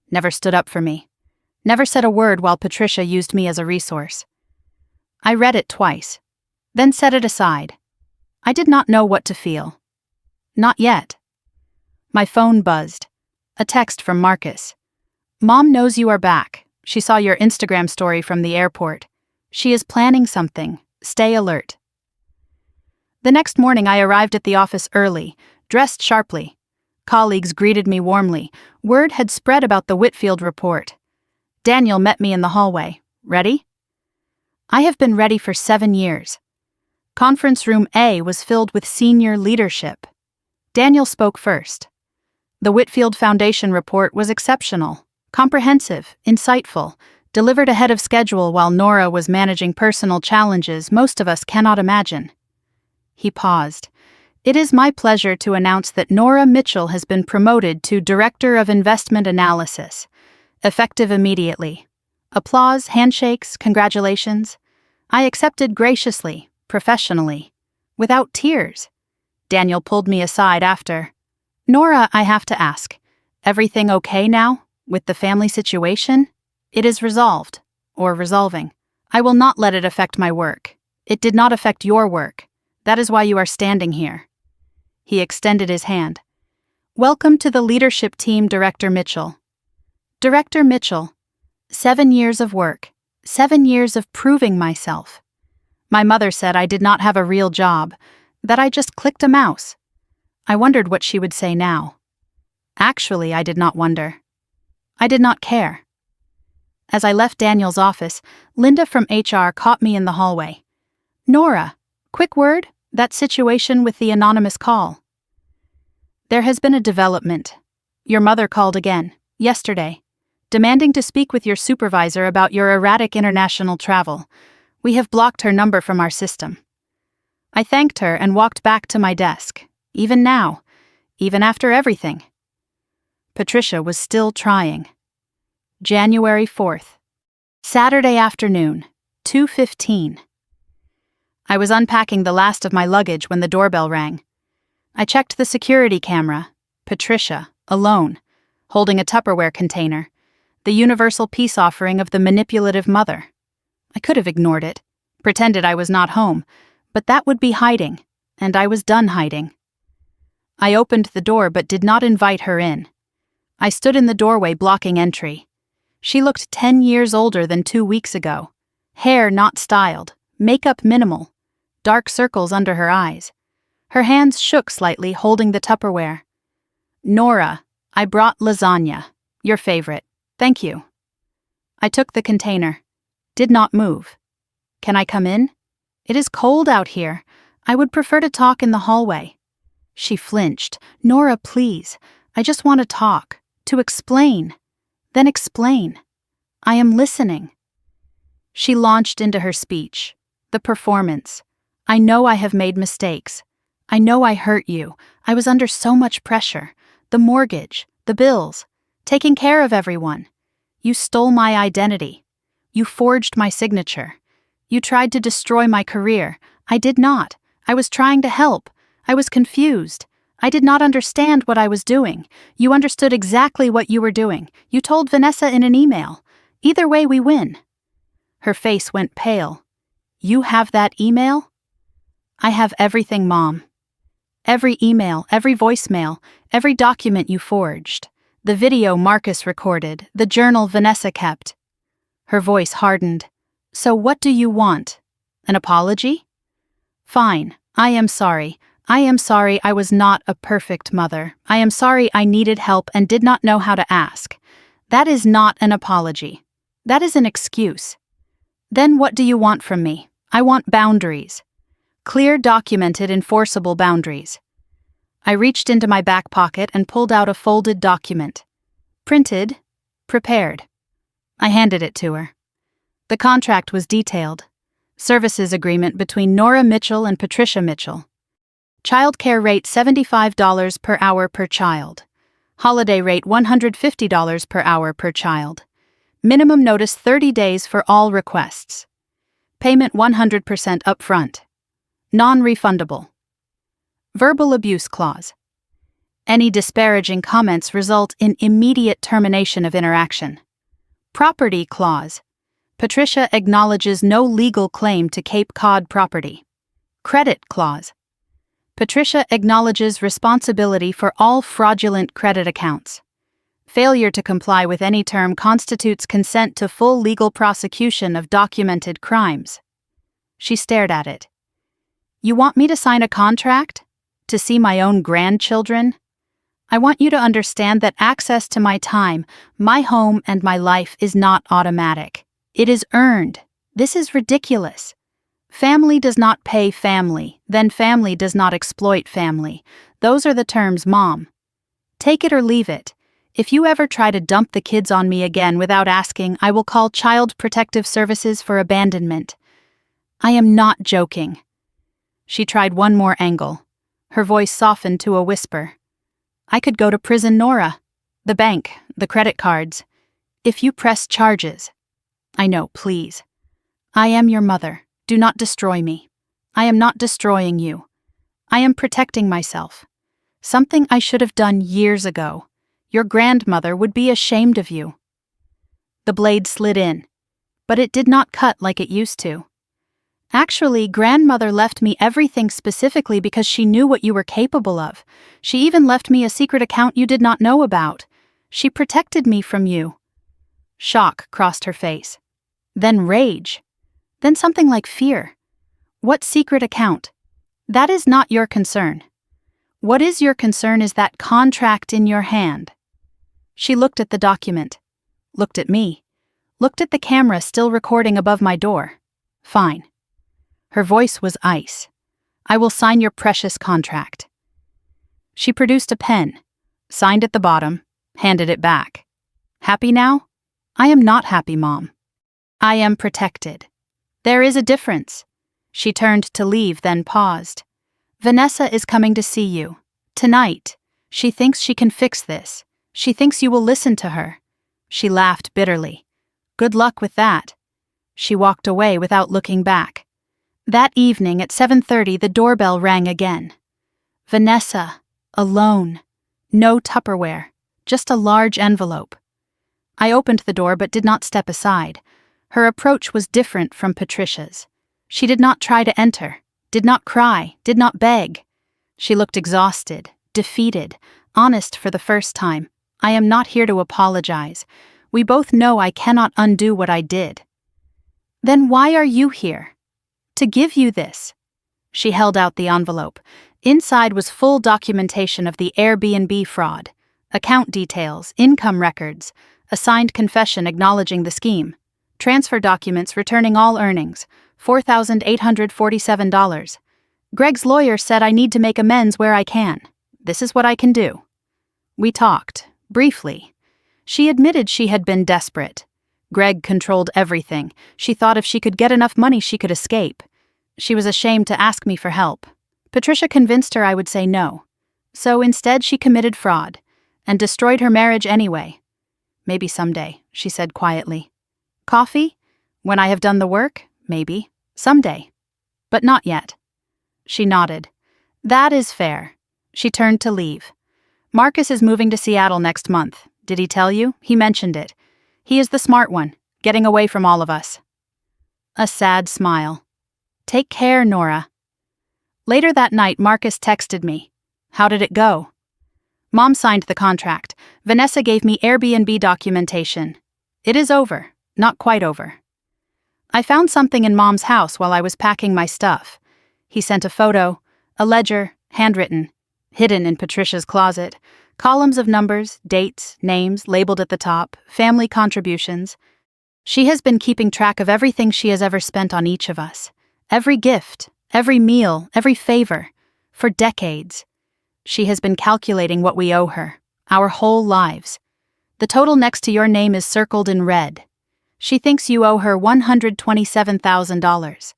S1: Never stood up for me. Never said a word while Patricia used me as a resource. I read it twice, then set it aside. I did not know what to feel. Not yet. My phone buzzed. A text from Marcus. Mom knows you are back. She saw your Instagram story from the airport. She is planning something. Stay alert. The next morning I arrived at the office early, dressed sharply. Colleagues greeted me warmly. Word had spread about the Whitfield report. Daniel met me in the hallway. Ready? I have been ready for 7 years. Conference room A was filled with senior leadership. Daniel spoke first. The Whitfield Foundation report was exceptional, comprehensive, insightful, delivered ahead of schedule while Nora was managing personal challenges most of us cannot imagine. He paused. It is my pleasure to announce that Nora Mitchell has been promoted to Director of Investment Analysis, effective immediately. Applause, handshakes, congratulations. I accepted graciously, professionally, without tears. Daniel pulled me aside after. Nora, I have to ask, everything okay now, with the family situation? It is resolved, or resolving. I will not let it affect my work. It did not affect your work. That is why you are standing here. He extended his hand. Welcome to the leadership team, Director Mitchell. Director Mitchell, 7 years of work, 7 years of proving myself. My mother said I did not have a real job, that I just clicked a mouse. I wondered what she would say now. Actually, I did not wonder. I did not care. As I left Daniel's office, Linda from HR caught me in the hallway. Nora, quick word, that situation with the anonymous call. There has been a development. Your mother called again, yesterday, demanding to speak with your supervisor about your erratic international travel. We have blocked her number from our system. I thanked her and walked back to my desk, even now, even after everything. Patricia was still trying. January 4th. Saturday afternoon, 2:15. I was unpacking the last of my luggage when the doorbell rang. I checked the security camera. Patricia, alone, holding a Tupperware container, the universal peace offering of the manipulative mother. I could have ignored it, pretended I was not home, But that would be hiding, and I was done hiding. I opened the door but did not invite her in. I stood in the doorway blocking entry. She looked 10 years older than 2 weeks ago. Hair not styled, makeup minimal, dark circles under her eyes. Her hands shook slightly, holding the Tupperware. "Nora, I brought lasagna. Your favorite. Thank you." I took the container. Did not move. "Can I come in? It is cold out here. I would prefer to talk in the hallway." She flinched. "Nora, please. I just want to talk. To explain. Then explain. I am listening." She launched into her speech. The performance. "I know I have made mistakes. I know I hurt you. I was under so much pressure. The mortgage, the bills, taking care of everyone. You stole my identity. You forged my signature. You tried to destroy my career. I did not. I was trying to help. I was confused. I did not understand what I was doing. You understood exactly what you were doing. You told Vanessa in an email. Either way, we win." Her face went pale. "You have that email?" "I have everything, Mom. Every email, every voicemail, every document you forged. The video Marcus recorded, the journal Vanessa kept." Her voice hardened. "So what do you want? An apology?" "Fine. I am sorry. I am sorry I was not a perfect mother. I am sorry I needed help and did not know how to ask. That is not an apology. That is an excuse. Then what do you want from me? I want boundaries. Clear, documented, enforceable boundaries." I reached into my back pocket and pulled out a folded document. Printed, prepared. I handed it to her. The contract was detailed. Services agreement between Nora Mitchell and Patricia Mitchell. Child care rate $75 per hour per child. Holiday rate $150 per hour per child. Minimum notice 30 days for all requests. Payment 100% upfront. Non-refundable. Verbal abuse clause. Any disparaging comments result in immediate termination of interaction. Property clause. Patricia acknowledges no legal claim to Cape Cod property. Credit clause. Patricia acknowledges responsibility for all fraudulent credit accounts. Failure to comply with any term constitutes consent to full legal prosecution of documented crimes. She stared at it. "You want me to sign a contract? To see my own grandchildren? I want you to understand that access to my time, my home, and my life is not automatic. It is earned. This is ridiculous. Family does not pay family, then family does not exploit family. Those are the terms, Mom. Take it or leave it. If you ever try to dump the kids on me again without asking, I will call Child Protective Services for abandonment. I am not joking." She tried one more angle. Her voice softened to a whisper. "I could go to prison, Nora. The bank, the credit cards. If you press charges." "I know, please. I am your mother. Do not destroy me. I am not destroying you. I am protecting myself. Something I should have done years ago. Your grandmother would be ashamed of you." The blade slid in, but it did not cut like it used to. "Actually, grandmother left me everything specifically because she knew what you were capable of. She even left me a secret account you did not know about. She protected me from you." Shock crossed her face. Then rage. Then something like fear. "What secret account? That is not your concern. What is your concern is that contract in your hand." She looked at the document. Looked at me. Looked at the camera still recording above my door. "Fine." Her voice was ice. "I will sign your precious contract." She produced a pen, signed at the bottom, handed it back. "Happy now?" "I am not happy, Mom. I am protected. There is a difference." She turned to leave, then paused. "Vanessa is coming to see you. Tonight. She thinks she can fix this. She thinks you will listen to her." She laughed bitterly. "Good luck with that." She walked away without looking back. That evening at 7:30 the doorbell rang again. Vanessa, alone. No Tupperware, just a large envelope. I opened the door but did not step aside. Her approach was different from Patricia's. She did not try to enter, did not cry, did not beg. She looked exhausted, defeated, honest for the first time. I am not here to apologize. We both know I cannot undo what I did. Then why are you here? To give you this. She held out the envelope. Inside was full documentation of the Airbnb fraud, account details, income records, a signed confession acknowledging the scheme, transfer documents returning all earnings, $4,847. Greg's lawyer said I need to make amends where I can. This is what I can do. We talked, briefly. She admitted she had been desperate. Greg controlled everything. She thought if she could get enough money she could escape. She was ashamed to ask me for help. Patricia convinced her I would say no. So instead she committed fraud and destroyed her marriage anyway. Maybe someday, she said quietly. Coffee? When I have done the work? Maybe. Someday. But not yet. She nodded. That is fair. She turned to leave. Marcus is moving to Seattle next month. Did he tell you? He mentioned it. He is the smart one, getting away from all of us. A sad smile. Take care, Nora. Later that night, Marcus texted me. How did it go? Mom signed the contract. Vanessa gave me Airbnb documentation. It is over. Not quite over. I found something in Mom's house while I was packing my stuff. He sent a photo, a ledger, handwritten, hidden in Patricia's closet, columns of numbers, dates, names labeled at the top, family contributions. She has been keeping track of everything she has ever spent on each of us. Every gift, every meal, every favor. For decades. She has been calculating what we owe her, our whole lives. The total next to your name is circled in red. She thinks you owe her $127,000.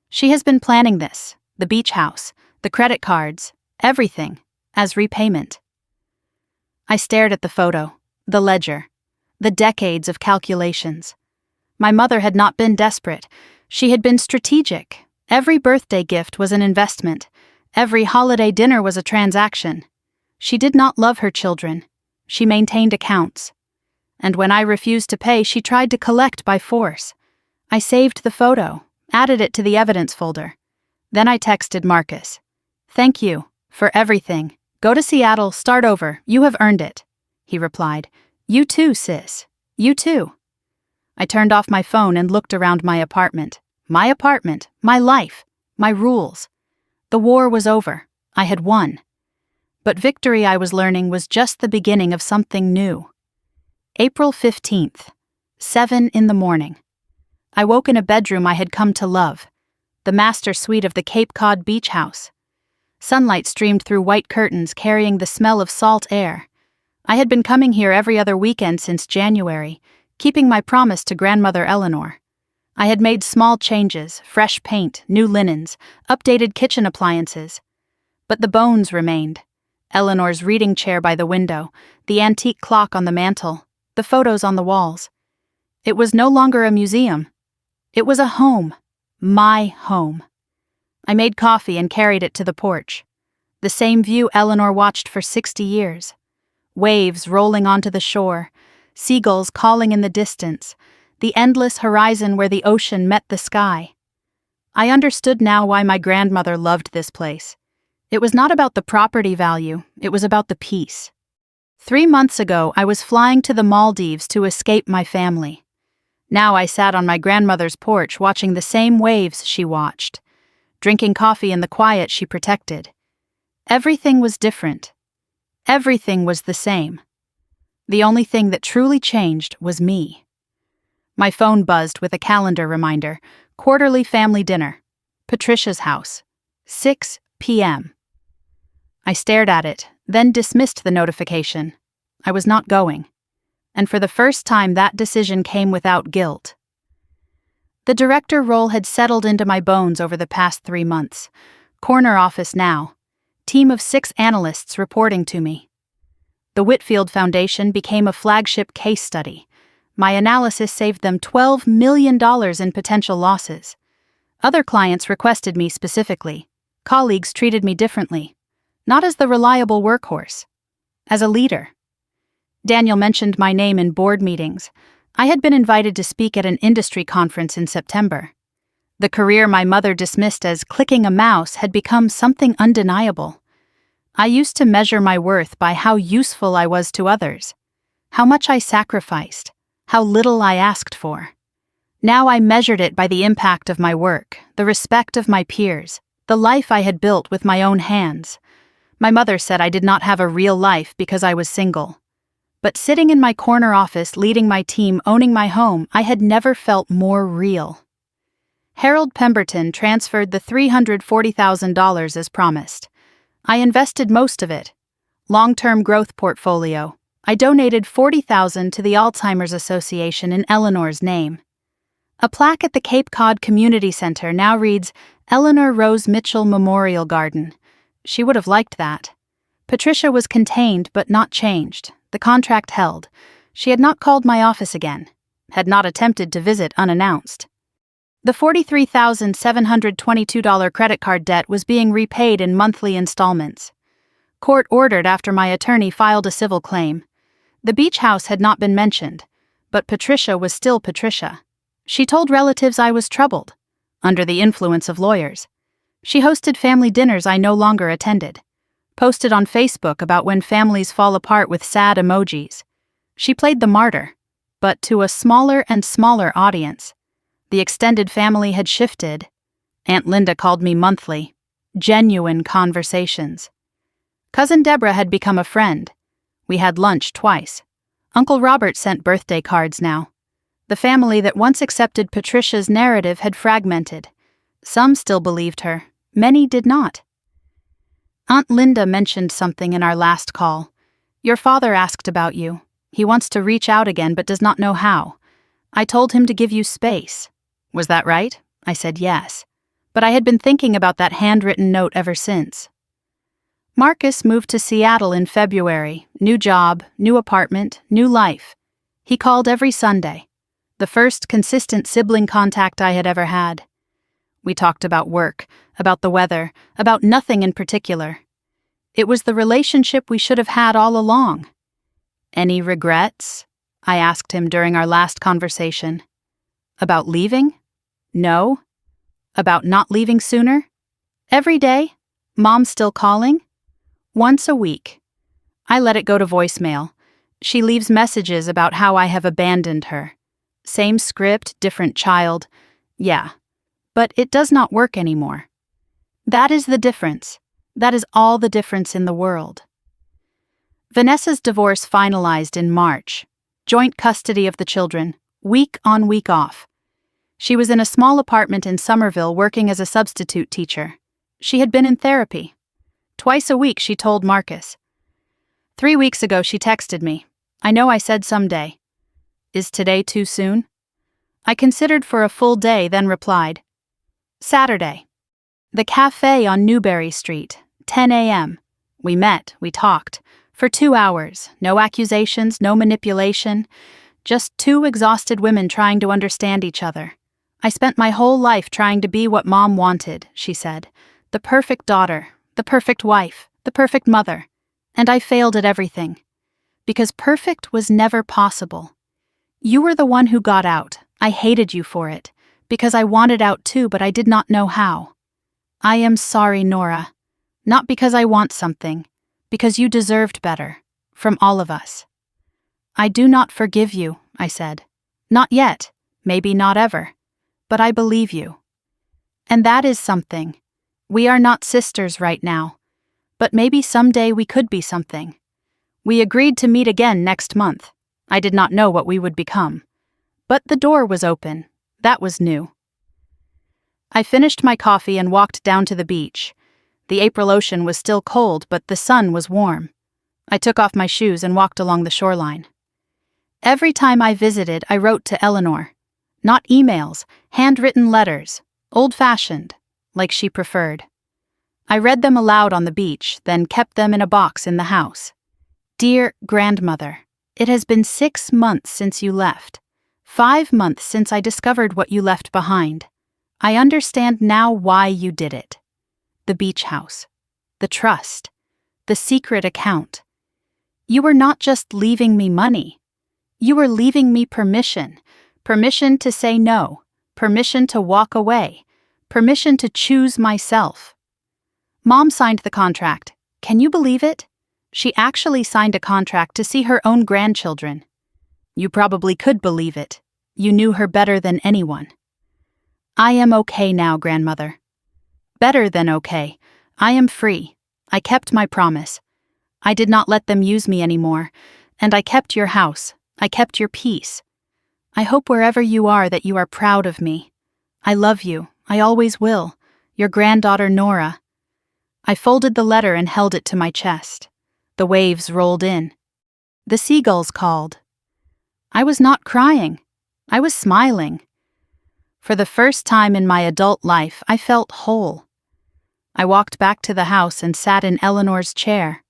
S1: She has been planning this, the beach house, the credit cards, everything, as repayment. I stared at the photo, the ledger, the decades of calculations. My mother had not been desperate. She had been strategic. Every birthday gift was an investment. Every holiday dinner was a transaction. She did not love her children. She maintained accounts. And when I refused to pay, she tried to collect by force. I saved the photo, added it to the evidence folder. Then I texted Marcus. Thank you, for everything. Go to Seattle, start over, you have earned it. He replied. You too, sis. You too. I turned off my phone and looked around my apartment. My apartment, my life, my rules. The war was over. I had won. But victory, I was learning, was just the beginning of something new. April 15th, 7 a.m. I woke in a bedroom I had come to love, the master suite of the Cape Cod beach house. Sunlight streamed through white curtains carrying the smell of salt air. I had been coming here every other weekend since January, keeping my promise to grandmother Eleanor. I had made small changes, fresh paint, new linens, updated kitchen appliances. But the bones remained. Eleanor's reading chair by the window, the antique clock on the mantel, the photos on the walls. It was no longer a museum. It was a home. My home. I made coffee and carried it to the porch. The same view Eleanor watched for 60 years. Waves rolling onto the shore, seagulls calling in the distance, the endless horizon where the ocean met the sky. I understood now why my grandmother loved this place. It was not about the property value, it was about the peace. 3 months ago, I was flying to the Maldives to escape my family. Now I sat on my grandmother's porch watching the same waves she watched, drinking coffee in the quiet she protected. Everything was different. Everything was the same. The only thing that truly changed was me. My phone buzzed with a calendar reminder, quarterly family dinner, Patricia's house, 6 p.m. I stared at it, then dismissed the notification. I was not going. And for the first time, that decision came without guilt. The director role had settled into my bones over the past 3 months. Corner office now. Team of 6 analysts reporting to me. The Whitfield Foundation became a flagship case study. My analysis saved them $12 million in potential losses. Other clients requested me specifically. Colleagues treated me differently. Not as the reliable workhorse. As a leader. Daniel mentioned my name in board meetings. I had been invited to speak at an industry conference in September. The career my mother dismissed as clicking a mouse had become something undeniable. I used to measure my worth by how useful I was to others, how much I sacrificed, how little I asked for. Now I measured it by the impact of my work, the respect of my peers, the life I had built with my own hands. My mother said I did not have a real life because I was single. But sitting in my corner office, leading my team, owning my home, I had never felt more real. Harold Pemberton transferred the $340,000 as promised. I invested most of it. Long-term growth portfolio. I donated $40,000 to the Alzheimer's Association in Eleanor's name. A plaque at the Cape Cod Community Center now reads, Eleanor Rose Mitchell Memorial Garden. She would have liked that. Patricia was contained but not changed. The contract held. She had not called my office again, had not attempted to visit unannounced. The $43,722 credit card debt was being repaid in monthly installments. Court ordered after my attorney filed a civil claim. The beach house had not been mentioned, but Patricia was still Patricia. She told relatives I was troubled, under the influence of lawyers. She hosted family dinners I no longer attended, posted on Facebook about when families fall apart with sad emojis. She played the martyr, but to a smaller and smaller audience. The extended family had shifted. Aunt Linda called me monthly. Genuine conversations. Cousin Deborah had become a friend. We had lunch twice. Uncle Robert sent birthday cards now. The family that once accepted Patricia's narrative had fragmented. Some still believed her. Many did not. Aunt Linda mentioned something in our last call. Your father asked about you. He wants to reach out again but does not know how. I told him to give you space. Was that right? I said yes. But I had been thinking about that handwritten note ever since. Marcus moved to Seattle in February. New job, new apartment, new life. He called every Sunday. The first consistent sibling contact I had ever had. We talked about work, about the weather, about nothing in particular. It was the relationship we should have had all along. Any regrets? I asked him during our last conversation. About leaving? No. About not leaving sooner? Every day? Mom still calling? Once a week. I let it go to voicemail. She leaves messages about how I have abandoned her. Same script, different child. Yeah. But it does not work anymore. That is the difference. That is all the difference in the world. Vanessa's divorce finalized in March. Joint custody of the children, week on, week off. She was in a small apartment in Somerville working as a substitute teacher. She had been in therapy. Twice a week, she told Marcus. 3 weeks ago, she texted me. I know I said someday. Is today too soon? I considered for a full day, then replied. Saturday. The cafe on Newberry Street, 10 a.m. We met, we talked. For 2 hours, no accusations, no manipulation. Just two exhausted women trying to understand each other. I spent my whole life trying to be what Mom wanted, she said. The perfect daughter, the perfect wife, the perfect mother. And I failed at everything. Because perfect was never possible. You were the one who got out. I hated you for it. Because I wanted out too, but I did not know how. I am sorry, Nora. Not because I want something. Because you deserved better. From all of us. I do not forgive you, I said. Not yet. Maybe not ever. But I believe you. And that is something. We are not sisters right now. But maybe someday we could be something. We agreed to meet again next month. I did not know what we would become. But the door was open. That was new. I finished my coffee and walked down to the beach. The April ocean was still cold, but the sun was warm. I took off my shoes and walked along the shoreline. Every time I visited, I wrote to Eleanor. Not emails, handwritten letters, old-fashioned, like she preferred. I read them aloud on the beach, then kept them in a box in the house. Dear grandmother, it has been 6 months since you left. 5 months since I discovered what you left behind. I understand now why you did it. The beach house. The trust. The secret account. You were not just leaving me money. You were leaving me permission. Permission to say no. Permission to walk away. Permission to choose myself. Mom signed the contract. Can you believe it? She actually signed a contract to see her own grandchildren. You probably could believe it. You knew her better than anyone. I am okay now, grandmother. Better than okay. I am free. I kept my promise. I did not let them use me anymore, and I kept your house. I kept your peace. I hope wherever you are that you are proud of me. I love you. I always will. Your granddaughter, Nora. I folded the letter and held it to my chest. The waves rolled in. The seagulls called. I was not crying. I was smiling. For the first time in my adult life, I felt whole. I walked back to the house and sat in Eleanor's chair.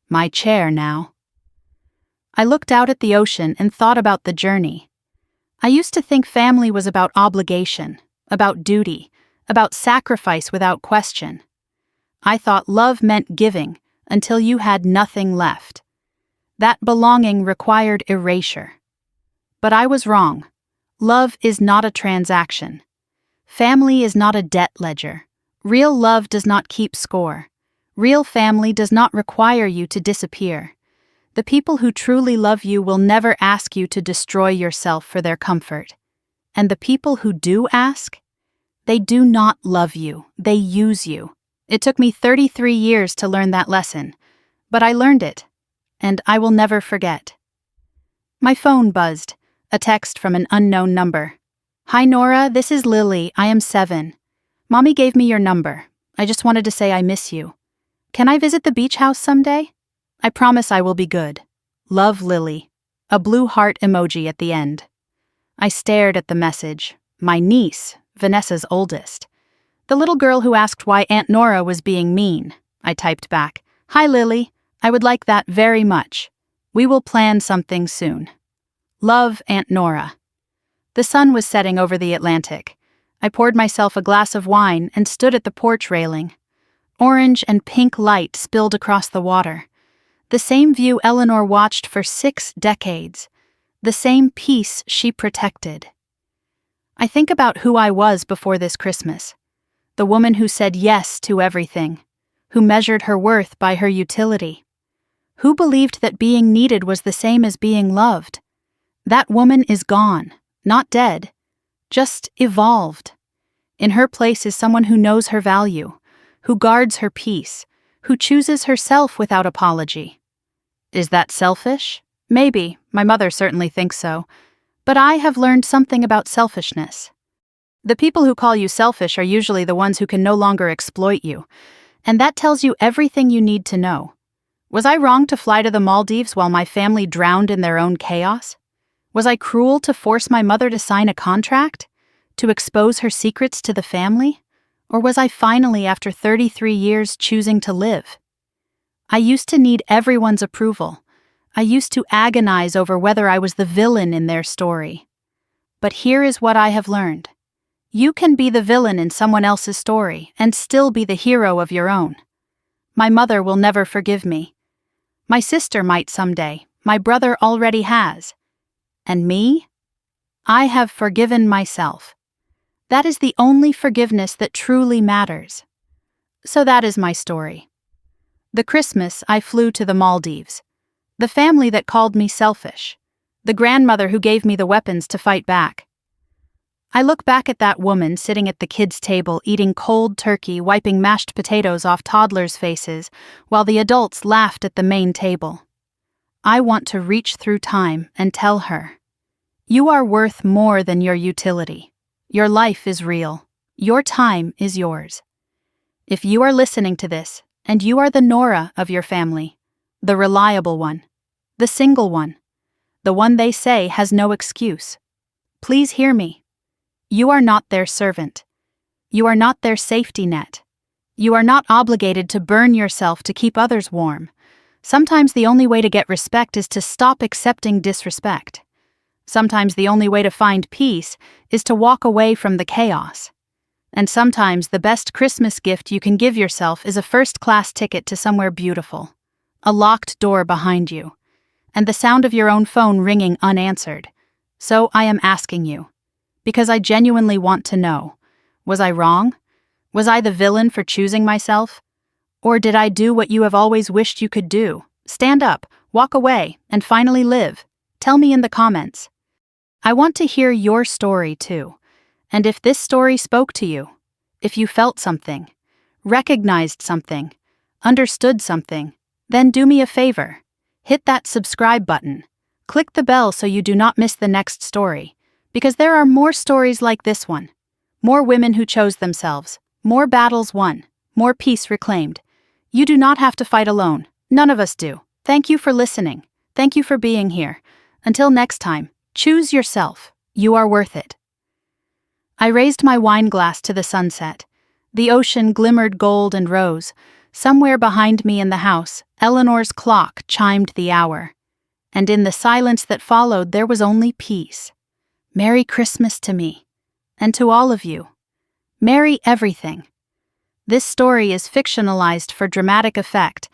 S1: My chair now. I looked out at the ocean and thought about the journey. I used to think family was about obligation, about duty, about sacrifice without question. I thought love meant giving until you had nothing left. That belonging required erasure. But I was wrong. Love is not a transaction. Family is not a debt ledger. Real love does not keep score. Real family does not require you to disappear. The people who truly love you will never ask you to destroy yourself for their comfort. And the people who do ask, they do not love you. They use you. It took me 33 years to learn that lesson, but I learned it, and I will never forget. My phone buzzed, a text from an unknown number. Hi Nora, this is Lily. I am 7. Mommy gave me your number. I just wanted to say I miss you. Can I visit the beach house someday? I promise I will be good. Love, Lily. A blue heart emoji at the end. I stared at the message. My niece, Vanessa's oldest. The little girl who asked why Aunt Nora was being mean. I typed back, Hi Lily, I would like that very much. We will plan something soon. Love, Aunt Nora. The sun was setting over the Atlantic. I poured myself a glass of wine and stood at the porch railing. Orange and pink light spilled across the water. The same view Eleanor watched for 6 decades. The same peace she protected. I think about who I was before this Christmas. The woman who said yes to everything, who measured her worth by her utility, who believed that being needed was the same as being loved. That woman is gone, not dead, just evolved. In her place is someone who knows her value, who guards her peace, who chooses herself without apology. Is that selfish? Maybe, my mother certainly thinks so, but I have learned something about selfishness. The people who call you selfish are usually the ones who can no longer exploit you, and that tells you everything you need to know. Was I wrong to fly to the Maldives while my family drowned in their own chaos? Was I cruel to force my mother to sign a contract? To expose her secrets to the family? Or was I finally, after 33 years, choosing to live? I used to need everyone's approval. I used to agonize over whether I was the villain in their story. But here is what I have learned. You can be the villain in someone else's story and still be the hero of your own. My mother will never forgive me. My sister might someday. My brother already has. And me? I have forgiven myself. That is the only forgiveness that truly matters. So that is my story. The Christmas I flew to the Maldives. The family that called me selfish. The grandmother who gave me the weapons to fight back. I look back at that woman sitting at the kids' table eating cold turkey, wiping mashed potatoes off toddlers' faces, while the adults laughed at the main table. I want to reach through time and tell her, you are worth more than your utility. Your life is real. Your time is yours. If you are listening to this, and you are the Nora of your family, the reliable one, the single one, the one they say has no excuse, please hear me. You are not their servant. You are not their safety net. You are not obligated to burn yourself to keep others warm. Sometimes the only way to get respect is to stop accepting disrespect. Sometimes the only way to find peace is to walk away from the chaos. And sometimes the best Christmas gift you can give yourself is a first-class ticket to somewhere beautiful, a locked door behind you, and the sound of your own phone ringing unanswered. So I am asking you, because I genuinely want to know, Was I wrong? Was I the villain for choosing myself? Or did I do what you have always wished you could do? Stand up, walk away, and finally live. Tell me in the comments. I want to hear your story too. And if this story spoke to you, if you felt something, recognized something, understood something, then do me a favor. Hit that subscribe button. Click the bell so you do not miss the next story, because there are more stories like this one. More women who chose themselves, more battles won, more peace reclaimed. You do not have to fight alone. None of us do. Thank you for listening. Thank you for being here. Until next time, choose yourself. You are worth it. I raised my wine glass to the sunset. The ocean glimmered gold and rose. Somewhere behind me in the house, Eleanor's clock chimed the hour. And in the silence that followed, there was only peace. Merry Christmas to me. And to all of you. Merry everything. This story is fictionalized for dramatic effect,